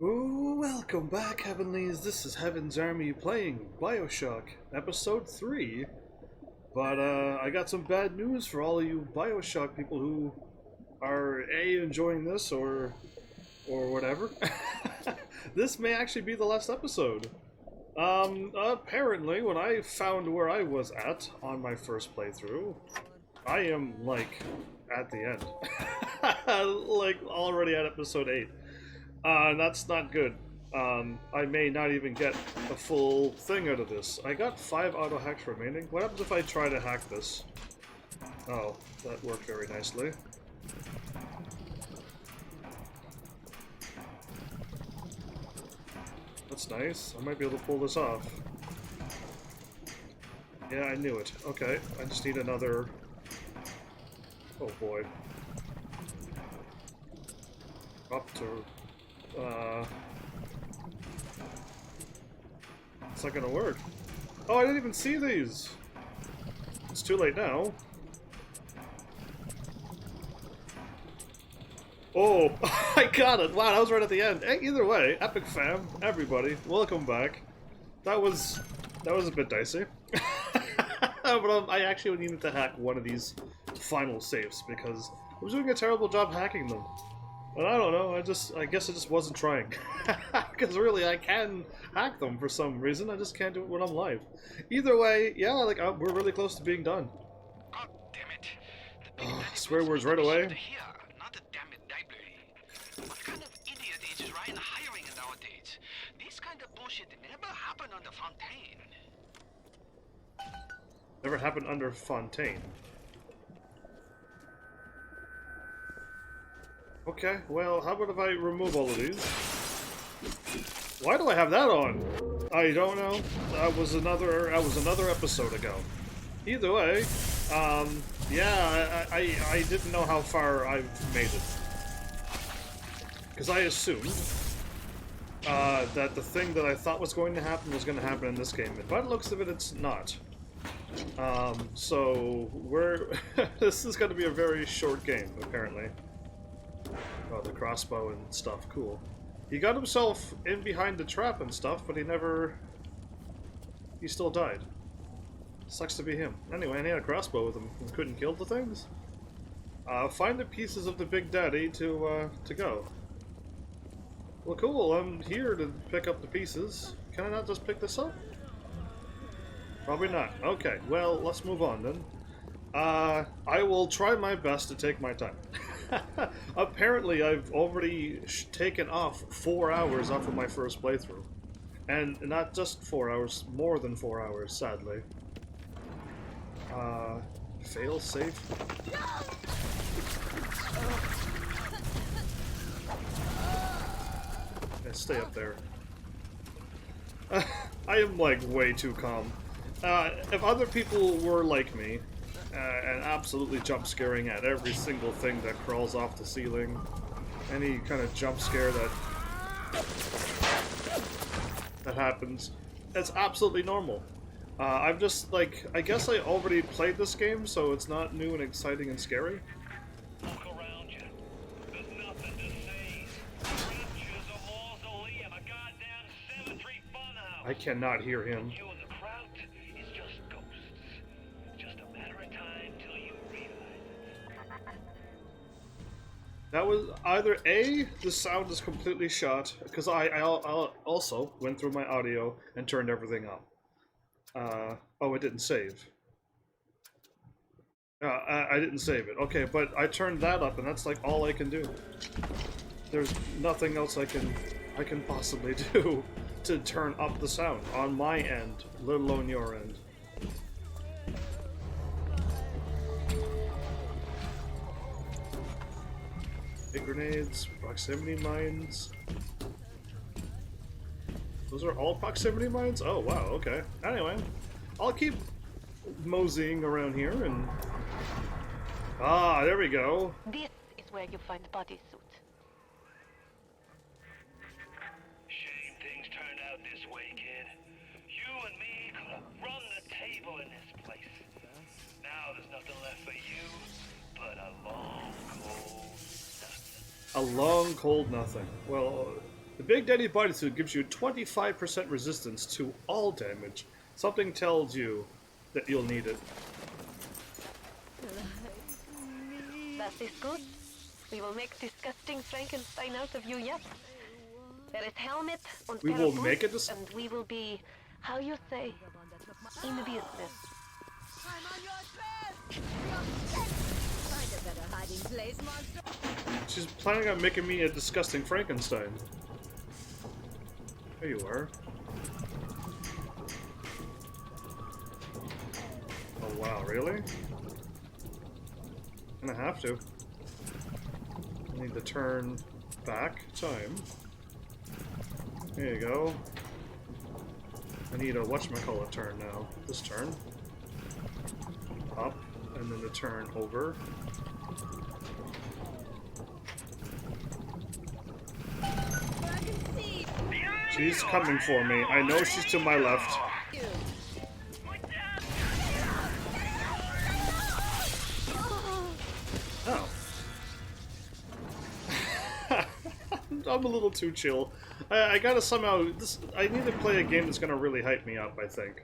Ooh, welcome back, Heavenlies. This is Heaven's Army playing BioShock Episode 3. But, I got some bad news for all of you BioShock people who are, enjoying this or whatever. This may actually be the last episode. Apparently, when I found where I was at on my first playthrough, I am, like, at the end. Like, already at Episode 8. That's not good. I may not even get a full thing out of this. I got 5 auto hacks remaining. What happens if I try to hack this? Oh, that worked very nicely. That's nice. I might be able to pull this off. Yeah, I knew it. Okay, I just need another... Oh boy. Up to... It's not gonna work. Oh, I didn't even see these! It's too late now. Oh, I got it! Wow, that was right at the end. Hey, either way, Epic fam, everybody, welcome back. That was a bit dicey. But I actually needed to hack one of these final safes because I was doing a terrible job hacking them. And I don't know, I guess I just wasn't trying. Because really, I can hack them for some reason, I just can't do it when I'm live. Either way, yeah, like, we're really close to being done. God damn it. Swear words right away. Here, not the damn it library. What kind of idiot is Ryan hiring nowadays? This kind of bullshit never happened on the Fontaine. Never happened under Fontaine. Okay, well, how about if I remove all of these? Why do I have that on? I don't know. That was another episode ago. Either way, yeah, I didn't know how far I've made it. Because I assumed that the thing that I thought was going to happen was going to happen in this game. And by the looks of it, it's not. So, this is going to be a very short game, apparently. Oh, the crossbow and stuff, cool. He got himself in behind the trap and stuff, but he still died. Sucks to be him. Anyway, and he had a crossbow with him and couldn't kill the things. Find the pieces of the Big Daddy to go. Well, cool, I'm here to pick up the pieces. Can I not just pick this up? Probably not. Okay, well, let's move on then. I will try my best to take my time. Apparently, I've already taken off 4 hours off of my first playthrough. And not just 4 hours, more than 4 hours, sadly. Fail safe? Yeah, stay up there. I am, like, way too calm. If other people were like me, and absolutely jump scaring at every single thing that crawls off the ceiling, any kind of jump scare that happens, it's absolutely normal. I'm just, like, I guess I already played this game, so it's not new and exciting and scary. Look around you. There's nothing to see. Creatures, a mausoleum, a goddamn cemetery funhouse. I cannot hear him. You and the crowd is just ghosts. Just a matter of time till you realize it. That was either A, the sound is completely shot, because I also went through my audio and turned everything up. Oh, it didn't save. I didn't save it. Okay, but I turned that up, and that's like all I can do. There's nothing else I can possibly do to turn up the sound on my end, let alone your end. Big grenades, proximity mines. Those are all proximity mines? Oh, wow, okay. Anyway, I'll keep moseying around here and... Ah, there we go. This is where you find bodysuit. Shame things turned out this way, kid. You and me could have run the table in this place. Now there's nothing left for you but a long, cold nothing. A long, cold nothing. Well, The Big Daddy bodysuit gives you 25% resistance to all damage. Something tells you that you'll need it. That is good. We will make disgusting Frankenstein out of you yet. There is helmet and We pair will of boots, make it and we will be, how you say, in business. I'm on your trail! Find a better hiding place, monster! She's planning on making me a disgusting Frankenstein. There you are. Oh wow, really? Gonna have to. I need to turn back time. There you go. I need a whatchamacallit turn now. This turn. Up, and then the turn over. She's coming for me. I know she's to my left. Oh. I'm a little too chill. I gotta somehow... I need to play a game that's gonna really hype me up, I think.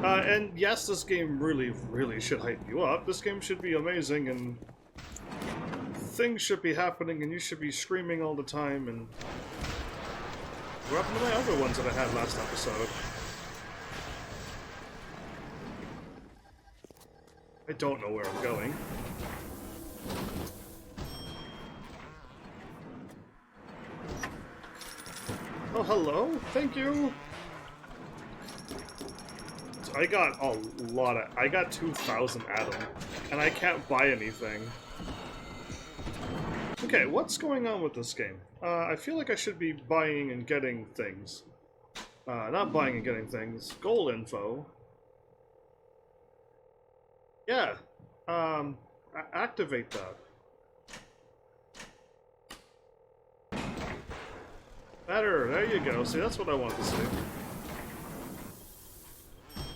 And yes, this game really, really should hype you up. This game should be amazing, and things should be happening, and you should be screaming all the time, and... What happened to my other ones that I had last episode? I don't know where I'm going. Oh, hello? Thank you! I got a lot of... I got 2,000 Atom, and I can't buy anything. Okay, what's going on with this game? I feel like I should be buying and getting things. Not buying and getting things. Goal info. Yeah. Activate that. Better. There you go. See, that's what I wanted to see.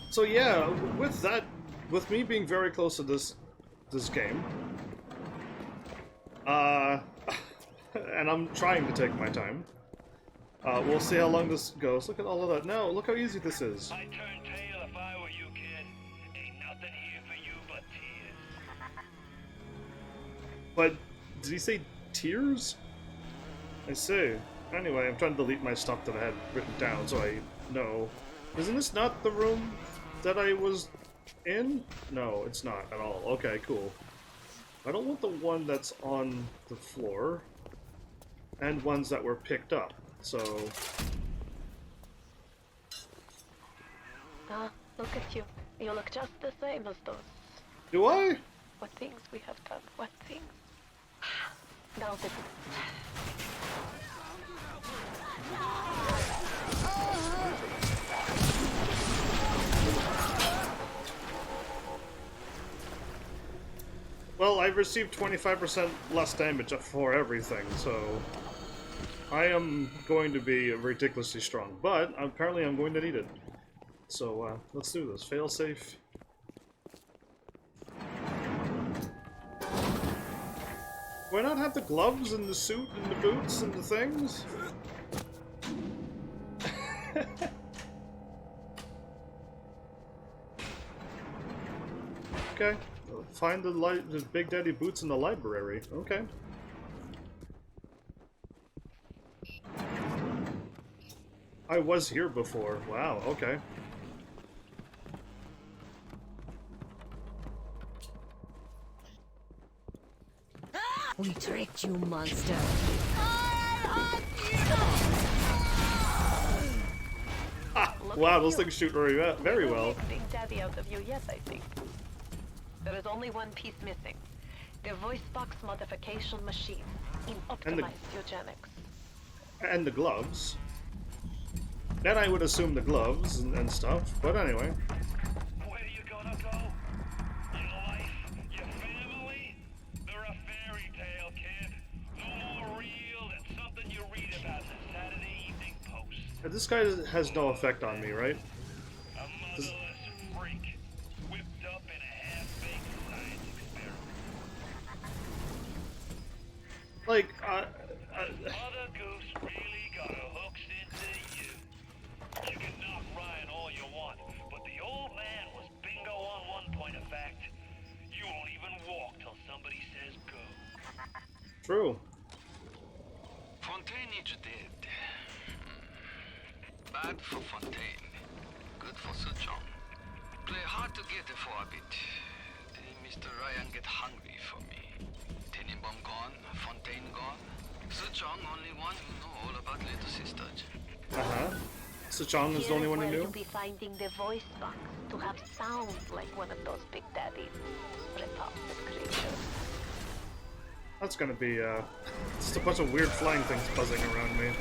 So yeah, with that, with me being very close to this game, and I'm trying to take my time. We'll see how long this goes. Look at all of that. Now, look how easy this is. I'd turn tail if I were you, kid. Ain't nothing here for you but tears. But, did he say tears? I see. Anyway, I'm trying to delete my stuff that I had written down so I know. Isn't this not the room that I was in? No, it's not at all. Okay, cool. I don't want the one that's on the floor, and ones that were picked up, so... Ah, look at you. You look just the same as those. Do I? What things we have done. What things. Now this Well, I've received 25% less damage for everything, so... I am going to be ridiculously strong, but apparently I'm going to need it. So, let's do this. Failsafe. Do I not have the gloves and the suit and the boots and the things? Okay. Find the Big Daddy boots in the library. Okay. I was here before. Wow, okay. We tricked you, monster. Wow, those things shoot very well. Big Daddy out of you yet, I think. There is only one piece missing. The voice box modification machine in optimized eugenics. And the gloves. Then I would assume the gloves and stuff, but anyway. Where you gonna go? Your life? Your family? They're a fairy tale, kid. No more real than something you read about in the Saturday Evening Post. This guy has no effect on me, right? A motherless freak, whipped up in a half-baked science experiment. Like, Mother Goose really got True. Fontaine is dead. Bad for Fontaine. Good for Suchong. Play hard to get for a bit. Then Mr. Ryan get hungry for me. Tenenbaum gone, Fontaine gone. Suchong only one who know all about little sisters. Uh-huh. Suchong is the only one who Here is where knew? you'll be finding the voice box to have sound like one of those big daddies. Repulsive creatures. That's gonna be, just a bunch of weird flying things buzzing around me.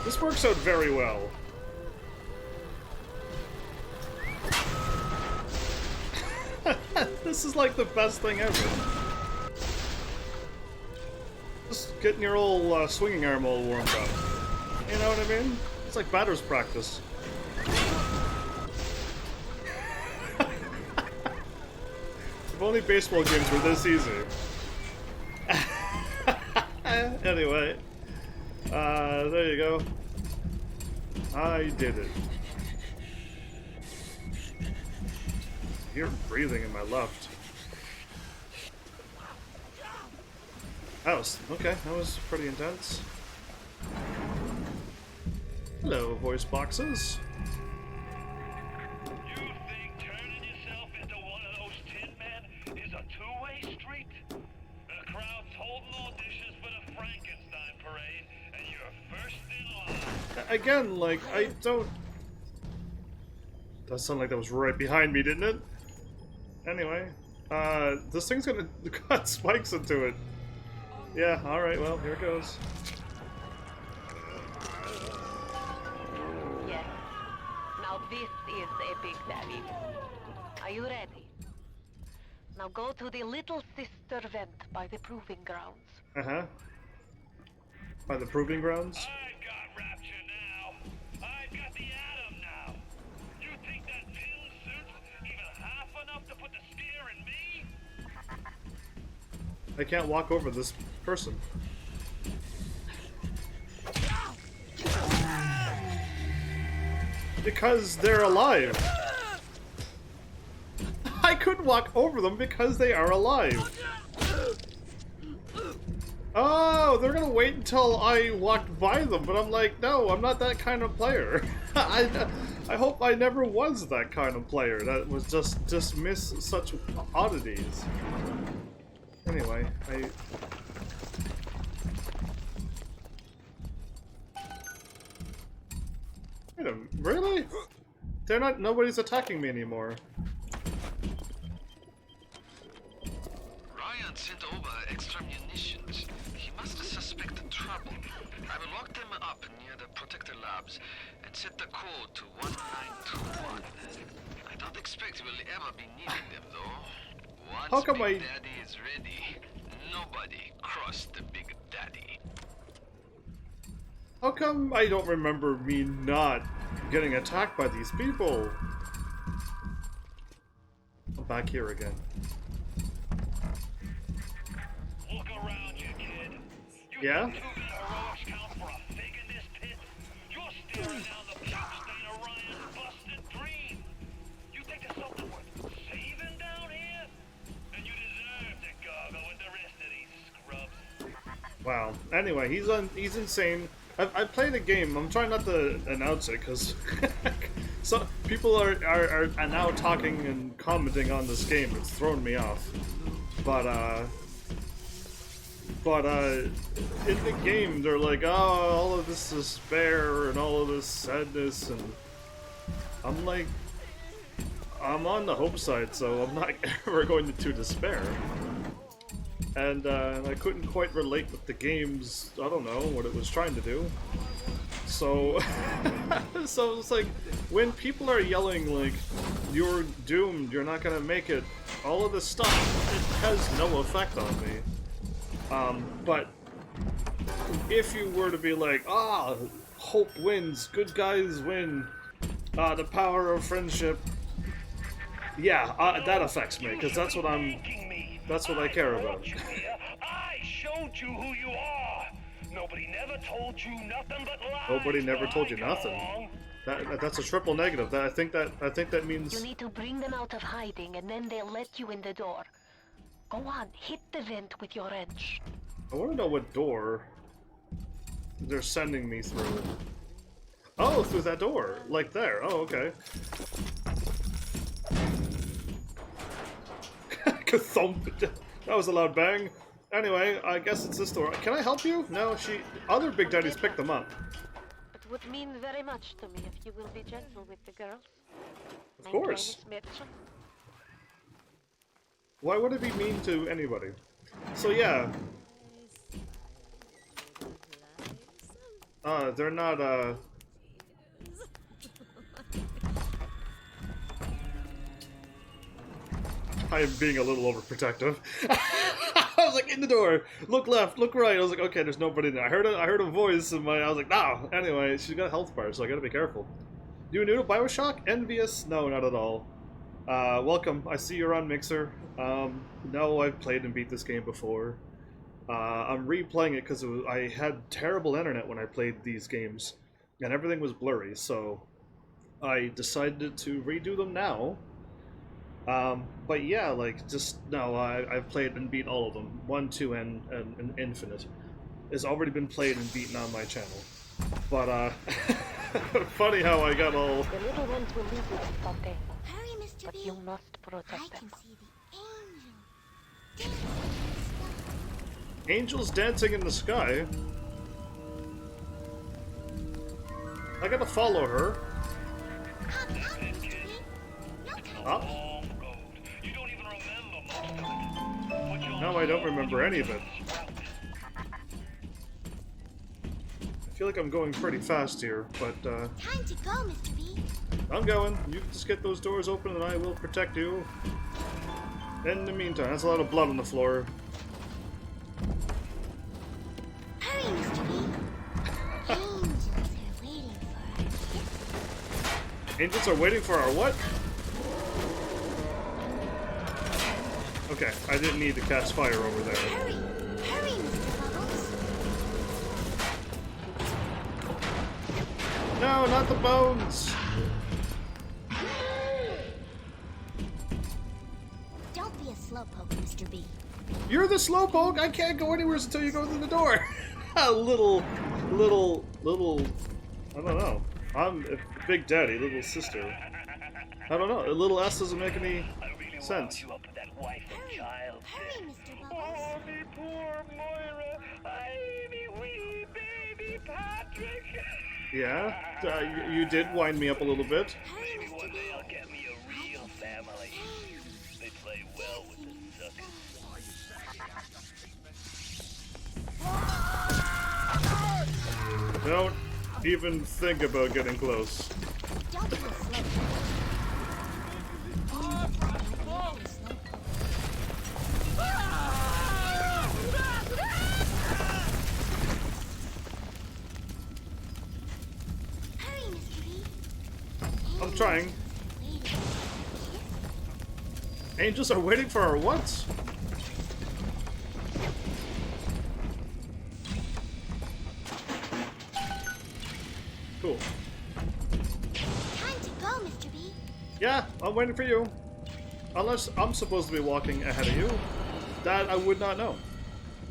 This works out very well. This is like the best thing ever. Just getting your old swinging arm all warmed up. You know what I mean? It's like batter's practice. If only baseball games were this easy. Anyway. There you go. I did it. I hear breathing in my left. Okay, that was pretty intense. Hello, voice boxes. You think turning yourself into one of those tin men is a two-way street? The crowd's holding auditions for the Frankenstein parade, and you're first in line. Again, like, I don't... That sounded like that was right behind me, didn't it? Anyway, this thing's gonna cut spikes into it. Yeah, alright, well, here it goes. Yes. Now this is a big daddy. Are you ready? Now go to the little sister vent by the proving grounds. Uh-huh. By the proving grounds? I've got rapture now. I've got the atom now. You think that pin suit's even half enough to put the scare in me? I can't walk over this person. Because they're alive. I couldn't walk over them because they are alive. Oh, they're gonna wait until I walked by them, but I'm like, no, I'm not that kind of player. I hope I never was that kind of player that was just dismiss such oddities. Anyway, Wait a minute, really? They're not- nobody's attacking me anymore. Ryan sent over extra munitions. He must have suspected trouble. I will lock them up near the protector labs and set the code to 1921. I don't expect we'll ever be needing them though. Once How come Big Daddy is ready, nobody crossed the Big Daddy. How come I don't remember me not getting attacked by these people? I'm back here again. Look around you, kid. You Yeah? think 2B heroics count for a fig in this pit? You're staring down the puke stain of Ryan's busted dream. You think there's something worth saving down here? Then you deserve to gargle with the rest of these scrubs. Wow. Anyway, he's insane. I've played a game. I'm trying not to announce it because so people are now talking and commenting on this game. It's thrown me off. But in the game they're like, oh, all of this despair and all of this sadness, and I'm like, I'm on the hope side, so I'm not ever going to despair. And I couldn't quite relate with the game's, I don't know, what it was trying to do. So, so it's like, when people are yelling like, you're doomed, you're not gonna make it, all of this stuff, it has no effect on me. But if you were to be like, Hope wins. Good guys win. The power of friendship. Yeah, that affects me because that's what I'm. That's what I care about. I showed you who you are. Nobody never told you nothing but lies. Nobody never told you nothing. That's a triple negative. I think that means. You need to bring them out of hiding, and then they'll let you in the door. Go on, hit the vent with your wrench. I want to know what door they're sending me through. Oh, through that door, like there. Oh, okay. Thump. That was a loud bang. Anyway, I guess it's this door. Can I help you? No, other big daddies picked them up. It would mean very much to me if you will be gentle with the girl. Of course. Why would it be mean to anybody? So yeah. They're not, I am being a little overprotective. I was like, in the door, look left, look right. I was like, okay, there's nobody there. I heard a voice in my, I was like, no. Anyway, she's got a health bar, so I gotta be careful. You new to BioShock? Envious? No, not at all. Welcome. I see you're on Mixer. No, I've played and beat this game before. I'm replaying it because I had terrible internet when I played these games, and everything was blurry, so I decided to redo them now. But yeah, like, just, no, I've played and beat all of them. 1, 2, and Infinite. It's already been played and beaten on my channel. But, funny how I got all... The little ones will leave you to Fontaine, Hurry, Mr. but B. you must protect I them. can see the angel dancing in the sky. Angels dancing in the sky? I gotta follow her. Up, Mr. B. No time. Up? You don't even remember most of it. But you'll No, I don't remember any of it. I feel like I'm going pretty fast here, but, Time to go, Mr. B. I'm going. You just get those doors open and I will protect you. In the meantime, that's a lot of blood on the floor. Hurry, Mr. B. Angels are waiting for our Angels are waiting for our what? Okay, I didn't need to cast fire over there. Hurry! Hurry, Mr. Bubbles! No, not the bones! Don't be a slowpoke, Mr. B. You're the slowpoke! I can't go anywhere until you go through the door! A little, I don't know. I'm a big daddy, little sister. I don't know, a little S doesn't make any sense. You up with that wife and child. Hurry, Mr. Bubbles! Oh, me poor Moira. I me wee baby Patrick. Yeah? You did wind me up a little bit. Hurry, Maybe Mr. one B. day I'll get me a real family. They play well with the suckers. Don't even think about getting close. Don't be a slowpoke. Hurry, Mr. B. I'm trying. Angels are waiting for our what? Cool. Time to go, Mr. B. Yeah, I'm waiting for you. Unless I'm supposed to be walking ahead of you. That I would not know.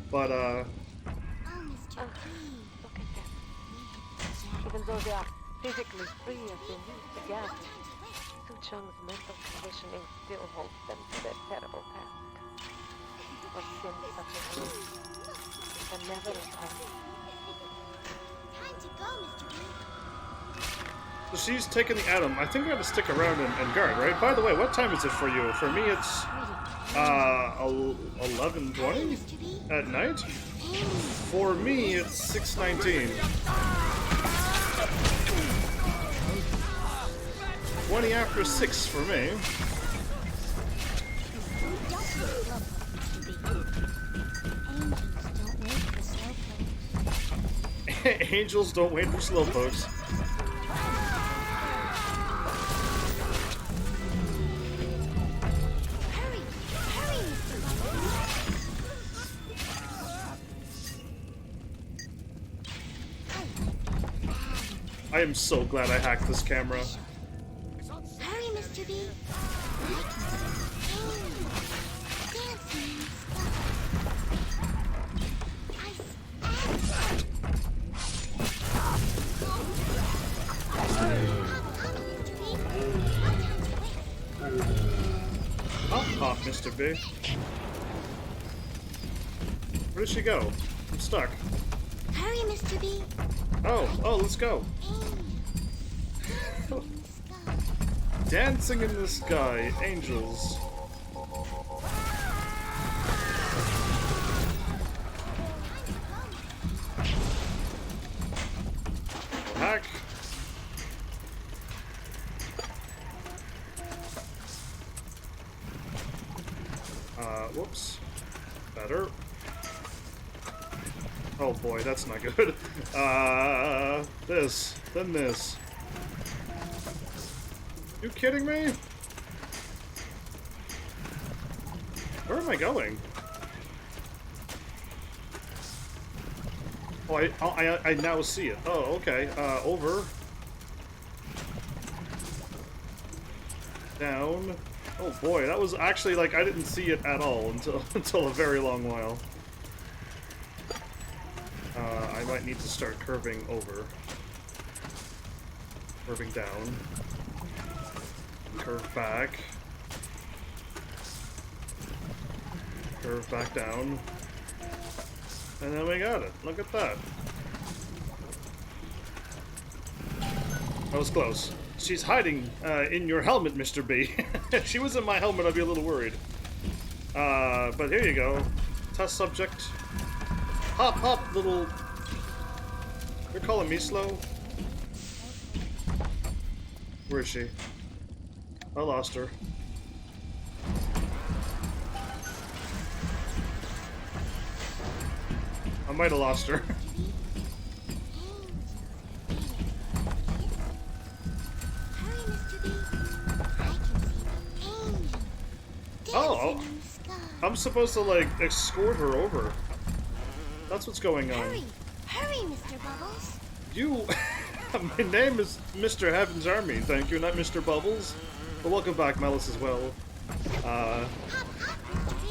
But, Oh, Mr. B. Look at them. Even though they are physically free as they move together, Su Chung's mental conditioning still holds them to their terrible task. For sin such as this, it can never recover. Time to go, Mr. B. so she's taking the atom. I think I gotta stick around and guard, right? By the way, what time is it for you? For me, it's, 11:20 Mr. B. at night? For me, it's 6:19. 20 after 6 for me. Don't be a slowpoke, Mr. B. Angels don't wait for slowpokes. Angels don't wait for slowpokes. Hurry! Hurry, Mr. Bubbles! I am so glad I hacked this camera. Hurry, Mr. B! I can see dancing in the Hop, hop, Mr. B. Where did she go? I'm stuck. Hurry, Mr. B! Oh, let's go. Dancing in Dancing in the sky. the sky, angels. Hack. Whoops. Better. Oh boy, that's not good. This. Then this. You kidding me? Where am I going? Oh, I now see it. Oh, okay. Over. Down. Oh boy, that was actually like I didn't see it at all until a very long while. I might need to start curving over. Curving down. Curve back. Curve back down. And then we got it. Look at that. That was close. She's hiding in your helmet, Mr. B. If she was in my helmet, I'd be a little worried. But here you go. Test subject. Hop, hop, little... You're calling me slow? Where is she? I lost her. I might have lost her. Hurry, Mr. B! I can see angels Oh, dancing in the sky. I'm supposed to, like, escort her over. That's what's going on. Hurry! Hurry, Mr. Bubbles! You... My name is Mr. Heaven's Army, thank you, not Mr. Bubbles. But welcome back, Melis, as well. Hop, hop, Mr. B!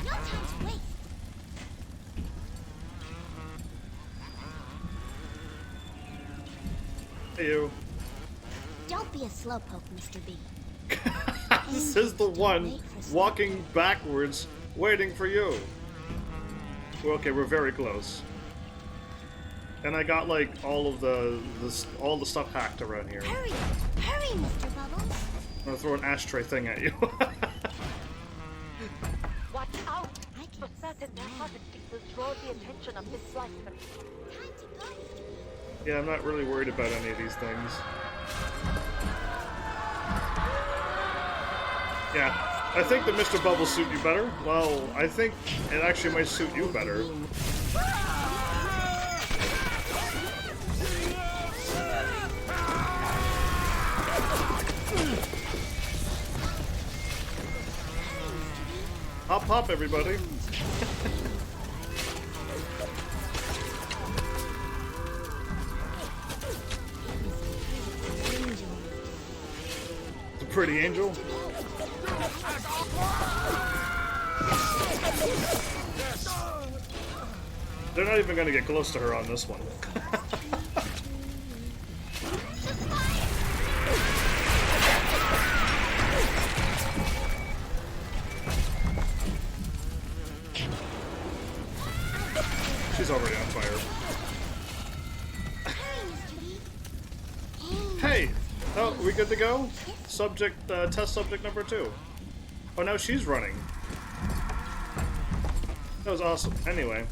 No time to waste. Hey, you. Don't be a slowpoke, Mr. B. This is the one walking backwards, waiting for you. Well, okay, we're very close. And I got like all of all the stuff hacked around here. Hurry! Hurry, Mr. Bubbles! I'm gonna throw an ashtray thing at you. Watch out! I For can certain their harvesting will draw the attention of this slicer. Time to go, Mr. B. Yeah, I'm not really worried about any of these things. Yeah, I think the Mr. Bubbles suit you better. Well, I think it actually might suit you better. Hop, hop, everybody. The pretty angel. They're not even gonna get close to her on this one. She's already on fire. Hey! Oh, we good to go? Subject, test subject number 2. Oh, now she's running. That was awesome. Anyway.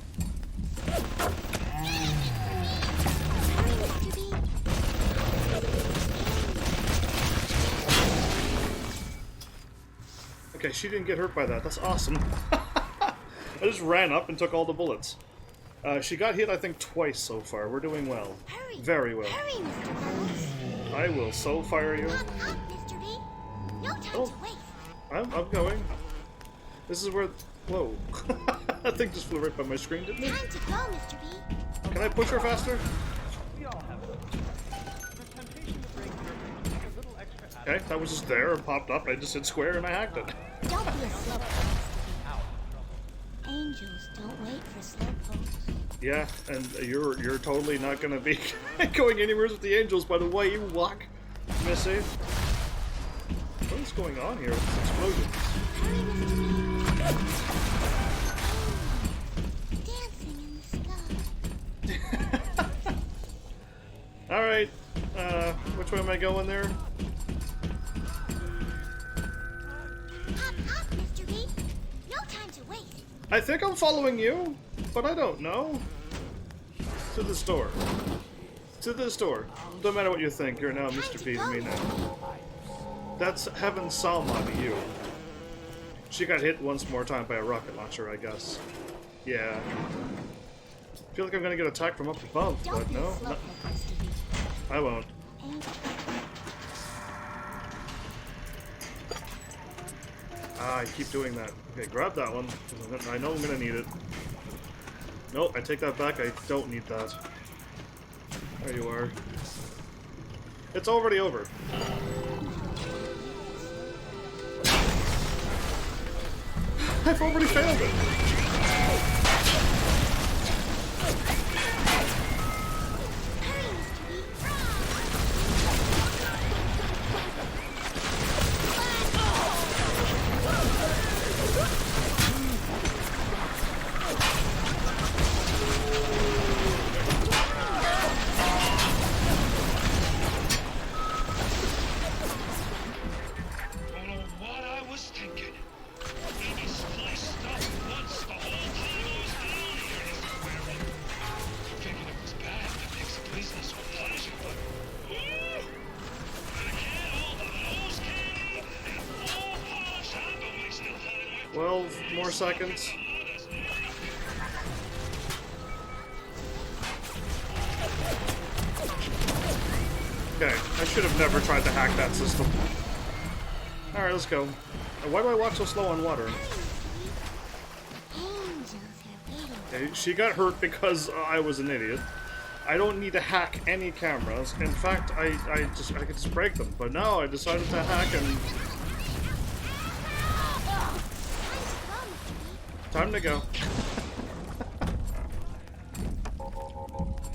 Okay, she didn't get hurt by that. That's awesome. I just ran up and took all the bullets. She got hit, I think, twice so far. We're doing well. Hurry! Very well. Hurry, Mr. Bubbles! I will so fire you. Up, Mr. B! No time Oh. to waste! I'm going. This is where... Whoa. That thing just flew right by my screen, didn't it? Time to go, Mr. B! Can I push her faster? We all have those. The temptation to break your a little extra Okay, that was just there and popped up. I just hit square and I hacked it. Don't be a slowpoke. out. Angels don't wait for slowpokes. Yeah, and you're totally not gonna be going anywhere with the angels by the way you walk, Missy. What is going on here with this explosions? Hurry, Mr. B! Dancing in the sky. Alright, which way am I going there? Up, Mr. B! No time to waste. I think I'm following you, but I don't know. To the store. To the store. Don't matter what you think, you're now Mr. B to me now. That's HEAVENSARMY to you. She got hit once more time by a rocket launcher, I guess. Yeah. I feel like I'm gonna get attacked from up above, Don't but be a no, slowpoke, Mr. B. I won't. Angel. Ah, I keep doing that. Okay, grab that one. I know I'm gonna need it. Nope, I take that back. I don't need that. There you are. It's already over. I've already failed it. Don't know what I was thinking. Maybe spliced up once the whole time I was down here, Mr. Waring. Figured it was bad to fix the business with pleasure, but... Woo! And again, all the nose candy and all polish I've been wasting time with. 12 more seconds. Okay, I should have never tried to hack that system. Alright, let's go. Why do I walk so slow on water? Angels are waiting. Okay, she got hurt because I was an idiot. I don't need to hack any cameras. In fact, I could just break them. But no, I decided to hack and... Time to go.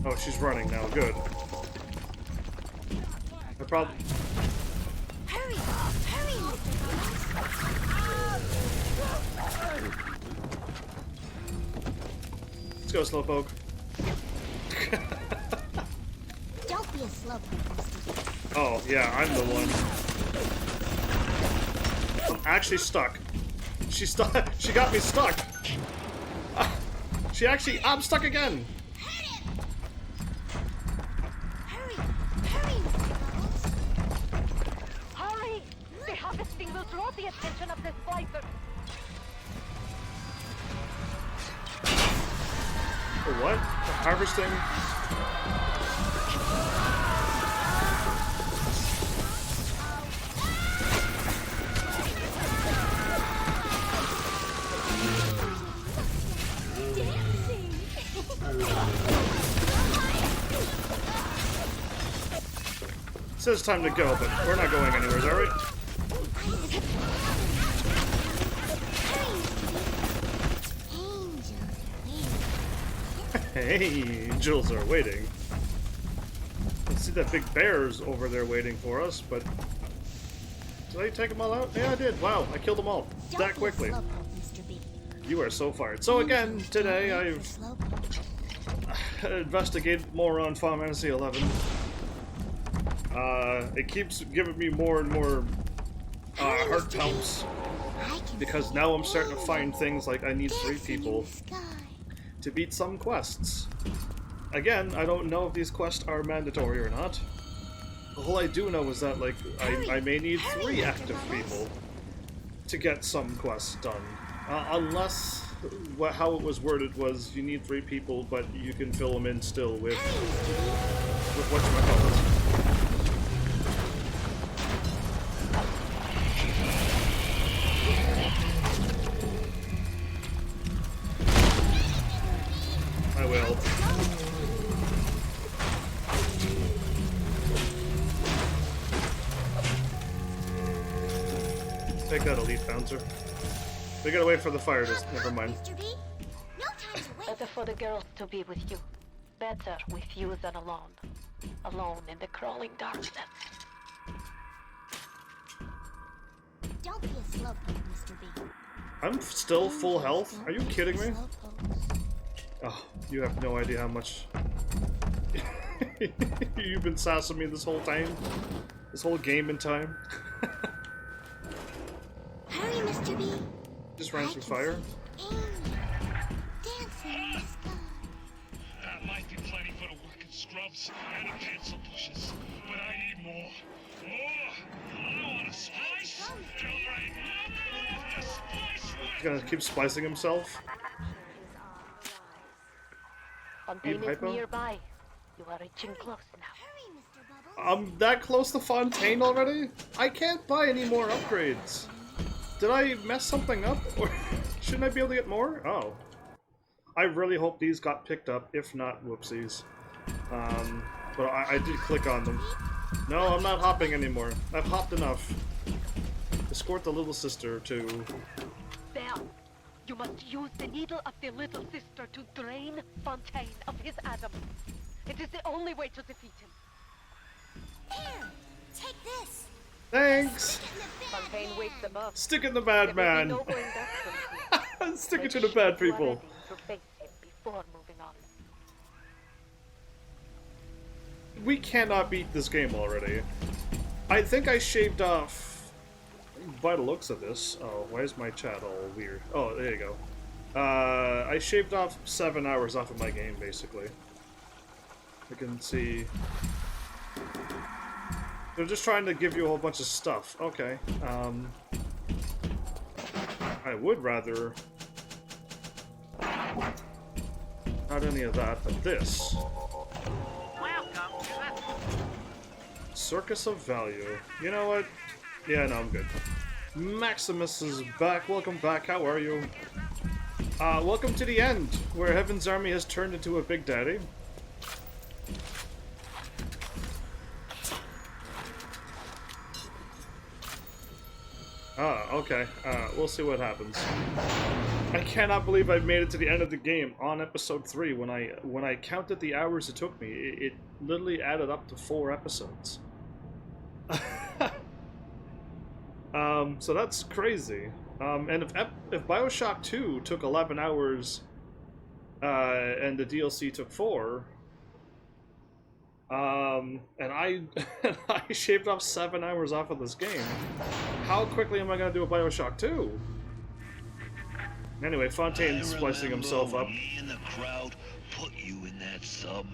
Oh, she's running now. Good. I probably... Hurry! Hurry, Mr. Let's go, Slowpoke. Don't be a slowpoke, Mr. B. Oh, yeah, I'm the one. I'm actually stuck. She got me stuck. I'm stuck again. Hurry! Hurry, Mr. Bubbles! Hurry! The harvesting will draw the attention of the splicer. For what? For harvesting? Dancing! It says time to go, but we're not going anywhere, is that right? Angels are waiting. Hey, angels are waiting. I see that big bear's over there waiting for us, but... Did I take them all out? Yeah, I did. Wow, I killed them all. Don't That be a quickly. slowpoke, Mr. B. You are so fired. So again, today I've investigated more on Final Fantasy 11. It keeps giving me more and more heart pumps because now I'm starting to find things like I need 3 people to beat some quests. Again, I don't know if these quests are mandatory or not. All I do know is that, like, I may need 3 active people to get some quests done. Unless how it was worded was you need 3 people, but you can fill them in still with whatchamacallit. I will. Take that, elite bouncer. We gotta wait for the fire to... Never mind. Mr. B, no time to wait. Better for the girls to be with you. Better with you than alone. Alone in the crawling darkness. Don't be a slowpoke, Mr. B. I'm still full health? Are you kidding me? Oh, you have no idea how much... You've been sassing me this whole time? This whole game in time? Hurry, Mr. B. Just ran through fire? Amy, dancing in the sky. That might be plenty for the working scrubs and the pencil pushers, but I need more. More! I want to splice! Alright, the splice He's gonna keep splicing himself? Fontaine is hypo? nearby. You are reaching close now. Hurry, Mr. Bubbles. I'm that close to Fontaine already? I can't buy any more upgrades. Did I mess something up? Or shouldn't I be able to get more? Oh. I really hope these got picked up. If not, whoopsies. But I did click on them. No, I'm not hopping anymore. I've hopped enough. Escort the little sister to... There. You must use the needle of the little sister to drain Fontaine of his Adam. It is the only way to defeat him. Here, take this. Thanks! Fontaine wakes them up. Stick it in the bad There will man! be no going back from here. Stick it to Make the bad sure you are people! ready to face him before moving on. We cannot beat this game already. I think I shaved off... By the looks of this... Oh, why is my chat all weird? Oh, there you go. I shaved off 7 hours off of my game, basically. I can see... They're just trying to give you a whole bunch of stuff. Okay. I would rather... Not any of that, but this. Circus of Value. You know what? Yeah, no, I'm good. Maximus is back. Welcome back. How are you? Welcome to the end, where Heaven's Army has turned into a Big Daddy. Okay. We'll see what happens. I cannot believe I've made it to the end of the game on episode 3. When I counted the hours it took me, it literally added up to 4 episodes. So that's crazy. And if BioShock 2 took 11 hours, and the DLC took 4, and I shaved off 7 hours off of this game, how quickly am I gonna do a BioShock 2? Anyway, Fontaine's splicing himself up. Me and the crowd put you in that sub.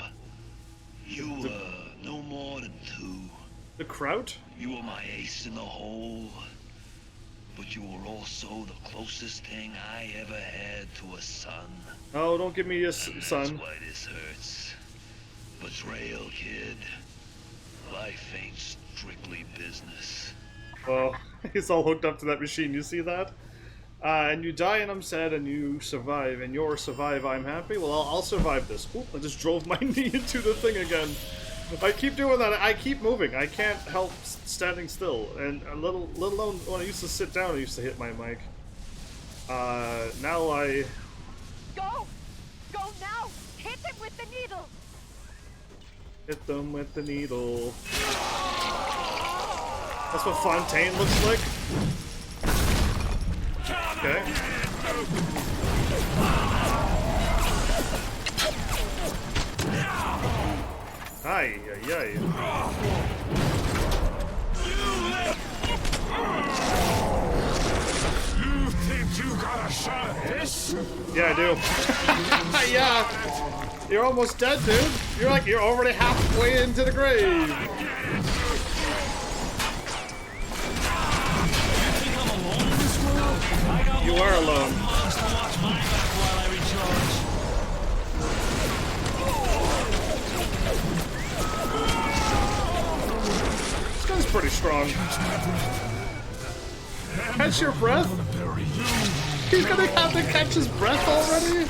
You were no more than 2. The Kraut? You were my ace in the hole. But you were also the closest thing I ever had to a son. Oh, don't give me a And son. that's why this hurts. Betrayal, kid. Life ain't strictly business. Well, he's all hooked up to that machine, you see that? And you die and I'm sad, and you survive, and you're survive, I'm happy? Well, I'll survive this. Oop, I just drove my knee into the thing again. I keep doing that, I keep moving. I can't help standing still. And let alone when I used to sit down, I used to hit my mic. Now I... Go! Go now! Hit him with the needle! Hit them with the needle. That's what Fontaine looks like? Okay. Ay, ay, ay. You think you got a shot at this? Yeah, I do. Yeah. You're almost dead, dude. You're already halfway into the grave. You are alone. watch my back while I recharge. This guy's pretty strong. Catch your breath? He's gonna have to catch his breath already?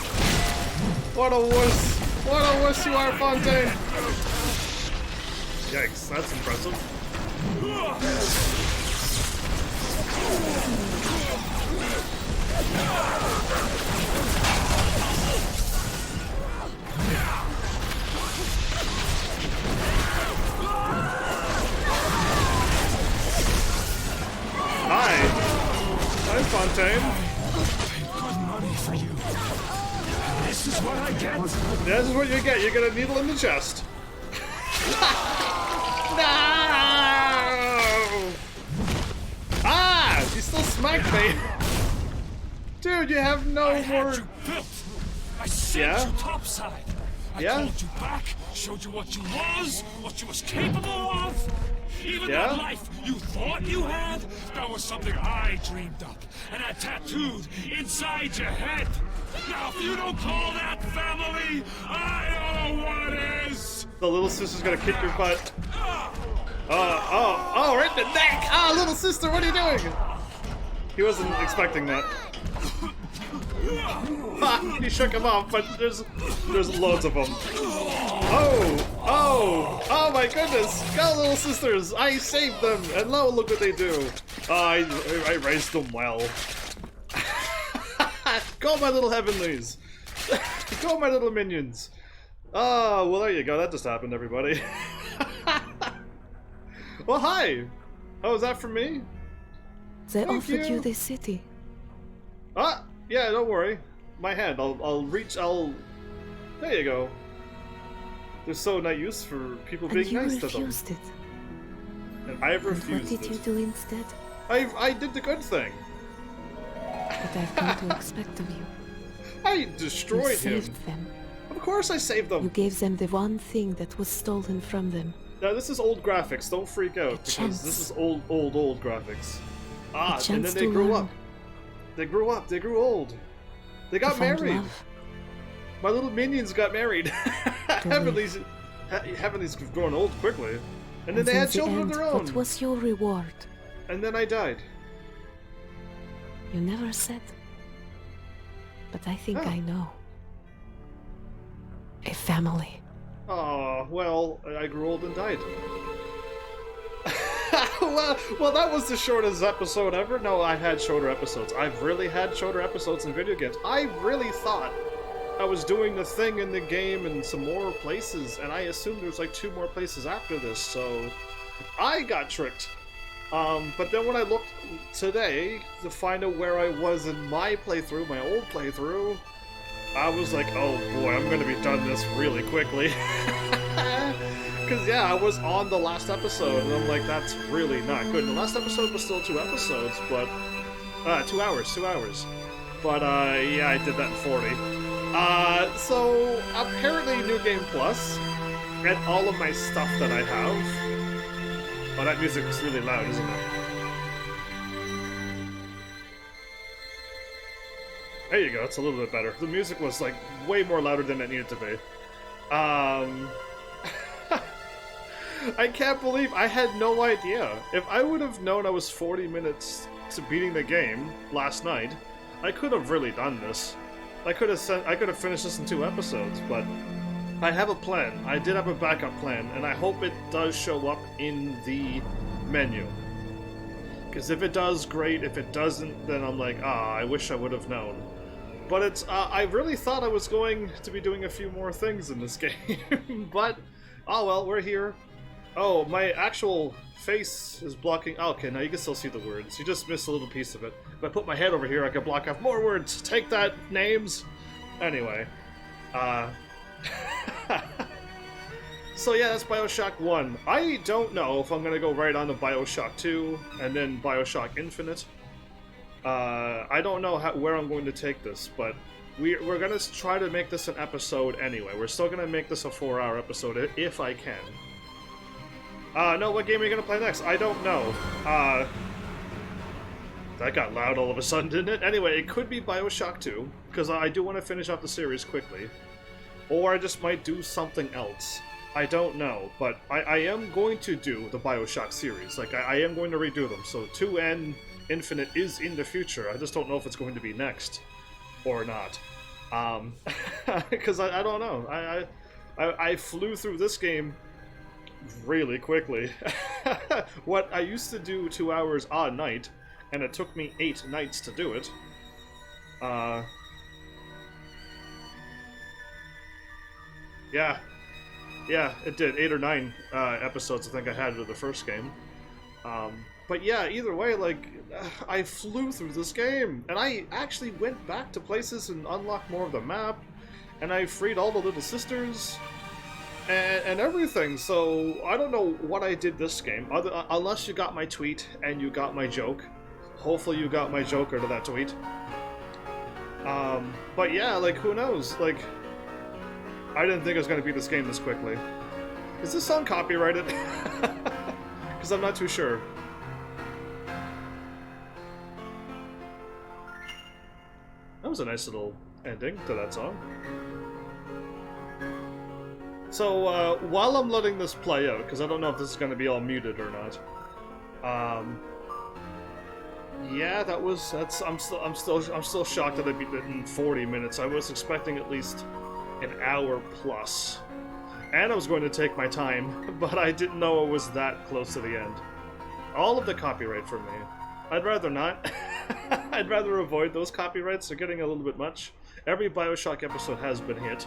What a wuss. What a wuss you are, Fontaine. Yikes, that's impressive. Hi. Hi, Fontaine. Good money for you. This is what I get. This is what you get. You get a needle in the chest. No! Ah! You still smacked me. Dude, you have no I more... had you built. I sent Yeah? you topside. I Yeah? called you back, showed you what you was capable of. Even Yeah? that life you thought you had, that was something I dreamed up and had tattooed inside your head. Now, if you don't call that family, I don't know what is. The little sister's gonna kick your butt. Oh, right in the neck! Ah, little sister, what are you doing? He wasn't expecting that. Ha, he shook him off, but there's loads of them. Oh my goodness! Go, little sisters! I saved them, and now look what they do. I raised them well. Go, my little heavenlies! Go, my little minions! Oh, well, there you go. That just happened, everybody. Well, hi! Oh, is that for me? They Thank offered you. you this city. Ah, yeah, don't worry. My hand, I'll reach, there you go. There's so no use for people And being you nice to them. refused it. And I've And what refused did you it. do instead? I did the good thing. What I've come to expect of you. I You destroyed him. saved them. Of course I saved them. You gave them the one thing that was stolen from them. Now this is old graphics, don't freak out, because chance. this is old graphics. Ah, and chance then they to grew learn. up. They grew up, they grew old. They To got find married. love. My little minions got married. Heavenly's grown old quickly. And then they had since the children of end, their own. What was your reward? And then I died. You never said. But I think Oh. I know. A family. Oh, well, I grew old and died. well, that was the shortest episode ever. No, I've had shorter episodes. I've really had shorter episodes in video games. I really thought I was doing the thing in the game in some more places, and I assumed there was like 2 more places after this, so I got tricked. But then when I looked today to find out where I was in my playthrough, my old playthrough, I was like, oh boy, I'm gonna be done this really quickly. Because, yeah, I was on the last episode, and I'm like, that's really not good. The last episode was still 2 episodes, but... 2 hours. But, yeah, I did that in 40. So, apparently New Game Plus, and all of my stuff that I have... Oh, that music is really loud, isn't it? There you go, it's a little bit better. The music was, like, way more louder than it needed to be. I can't believe I had no idea. If I would have known I was 40 minutes to beating the game last night, I could have really done this. I could have finished this in 2 episodes, but I have a plan. I did have a backup plan, and I hope it does show up in the menu. Because if it does, great. If it doesn't, then I'm like, I wish I would have known. But it's, I really thought I was going to be doing a few more things in this game. But, oh well, we're here. Oh, my actual face is blocking. Oh, okay, now you can still see the words. You just missed a little piece of it. If I put my head over here, I could block off more words. Take that, names. Anyway. So yeah, that's BioShock 1. I don't know if I'm gonna go right on to BioShock 2, and then BioShock Infinite. I don't know where I'm going to take this, but we're gonna try to make this an episode anyway. We're still gonna make this a 4-hour episode if I can. No, what game are you gonna play next? I don't know. That got loud all of a sudden, didn't it? Anyway, it could be BioShock 2, because I do want to finish off the series quickly. Or I just might do something else. I don't know, but I am going to do the BioShock series. Like, I am going to redo them, so 2N Infinite is in the future. I just don't know if it's going to be next or not. Because I don't know. I flew through this game really quickly. What I used to do 2 hours a night, and it took me 8 nights to do it. Yeah, it did. 8 or 9 episodes, I think I had of the first game. But yeah, either way, like, I flew through this game, and I actually went back to places and unlocked more of the map, and I freed all the little sisters, and everything, so I don't know what I did this game, unless you got my tweet and you got my joke. Hopefully you got my joke out of that tweet. But yeah, like, who knows? Like, I didn't think it was going to beat this game this quickly. Is this song copyrighted? Because I'm not too sure. That was a nice little ending to that song. So, while I'm letting this play out, because I don't know if this is going to be all muted or not, yeah, I'm still shocked that I beat it in 40 minutes. I was expecting at least an hour plus. And I was going to take my time, but I didn't know it was that close to the end. All of the copyright for me. I'd rather not. I'd rather avoid those copyrights. They're getting a little bit much. Every BioShock episode has been hit,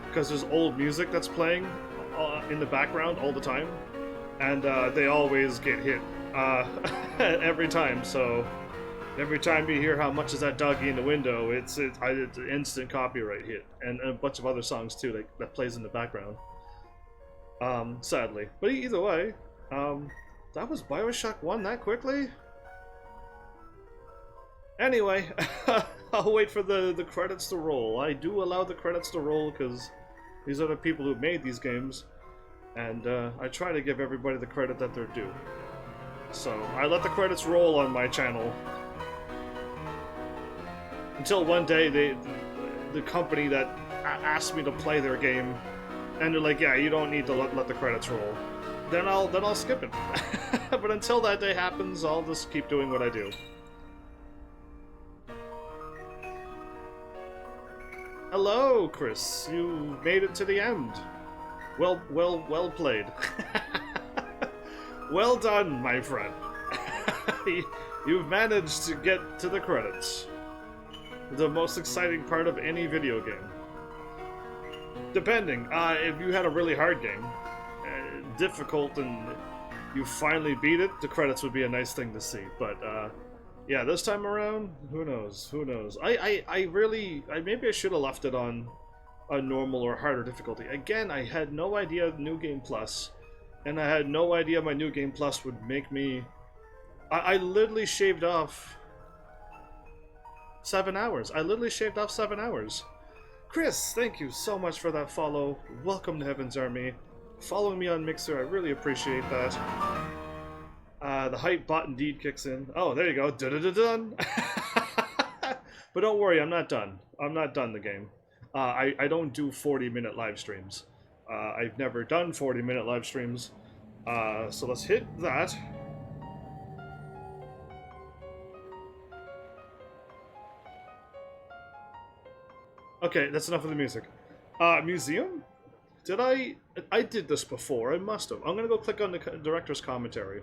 because there's old music that's playing in the background all the time, and they always get hit every time, so every time you hear how much is that doggy in the window, it's an instant copyright hit, and a bunch of other songs too that plays in the background, sadly. But either way, that was BioShock 1 that quickly? Anyway, I'll wait for the credits to roll. I do allow the credits to roll because these are the people who made these games, and I try to give everybody the credit that they're due. So, I let the credits roll on my channel until one day the company that asked me to play their game, and they're like, yeah, you don't need to let the credits roll. Then I'll skip it. But until that day happens, I'll just keep doing what I do. Hello, Chris. You made it to the end. Well played. Well done, my friend. You've managed to get to the credits. The most exciting part of any video game. Depending. If you had a really hard game, difficult, and you finally beat it, the credits would be a nice thing to see. But, yeah, this time around, who knows? Who knows? Maybe I should have left it on a normal or harder difficulty. Again, I had no idea New Game Plus, and I had no idea my New Game Plus would make me... I literally shaved off 7 hours. I literally shaved off 7 hours. Chris, thank you so much for that follow. Welcome to Heaven's Army. Following me on Mixer, I really appreciate that. The hype bot indeed kicks in. Oh, there you go. Dun-dun-dun-dun. But don't worry, I'm not done. I'm not done the game. I don't do 40-minute live streams. I've never done 40-minute live streams. So let's hit that. Okay, that's enough of the music. Museum? Did I did this before. I must have. I'm gonna go click on the director's commentary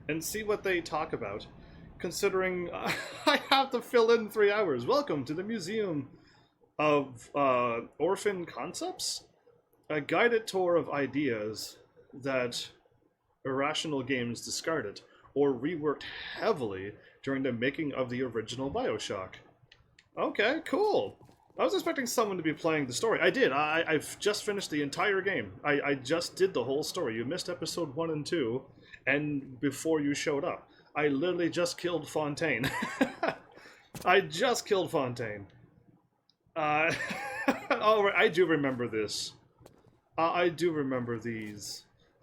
and see what they talk about, considering I have to fill in 3 hours. Welcome to the Museum of Orphan Concepts, a guided tour of ideas that Irrational Games discarded or reworked heavily during the making of the original BioShock. Okay, cool. I was expecting someone to be playing the story. I did. I've just finished the entire game. I just did the whole story. You missed episode 1 and 2. And before you showed up, I literally just killed Fontaine. I just killed Fontaine. Oh, right, I do remember this. I do remember the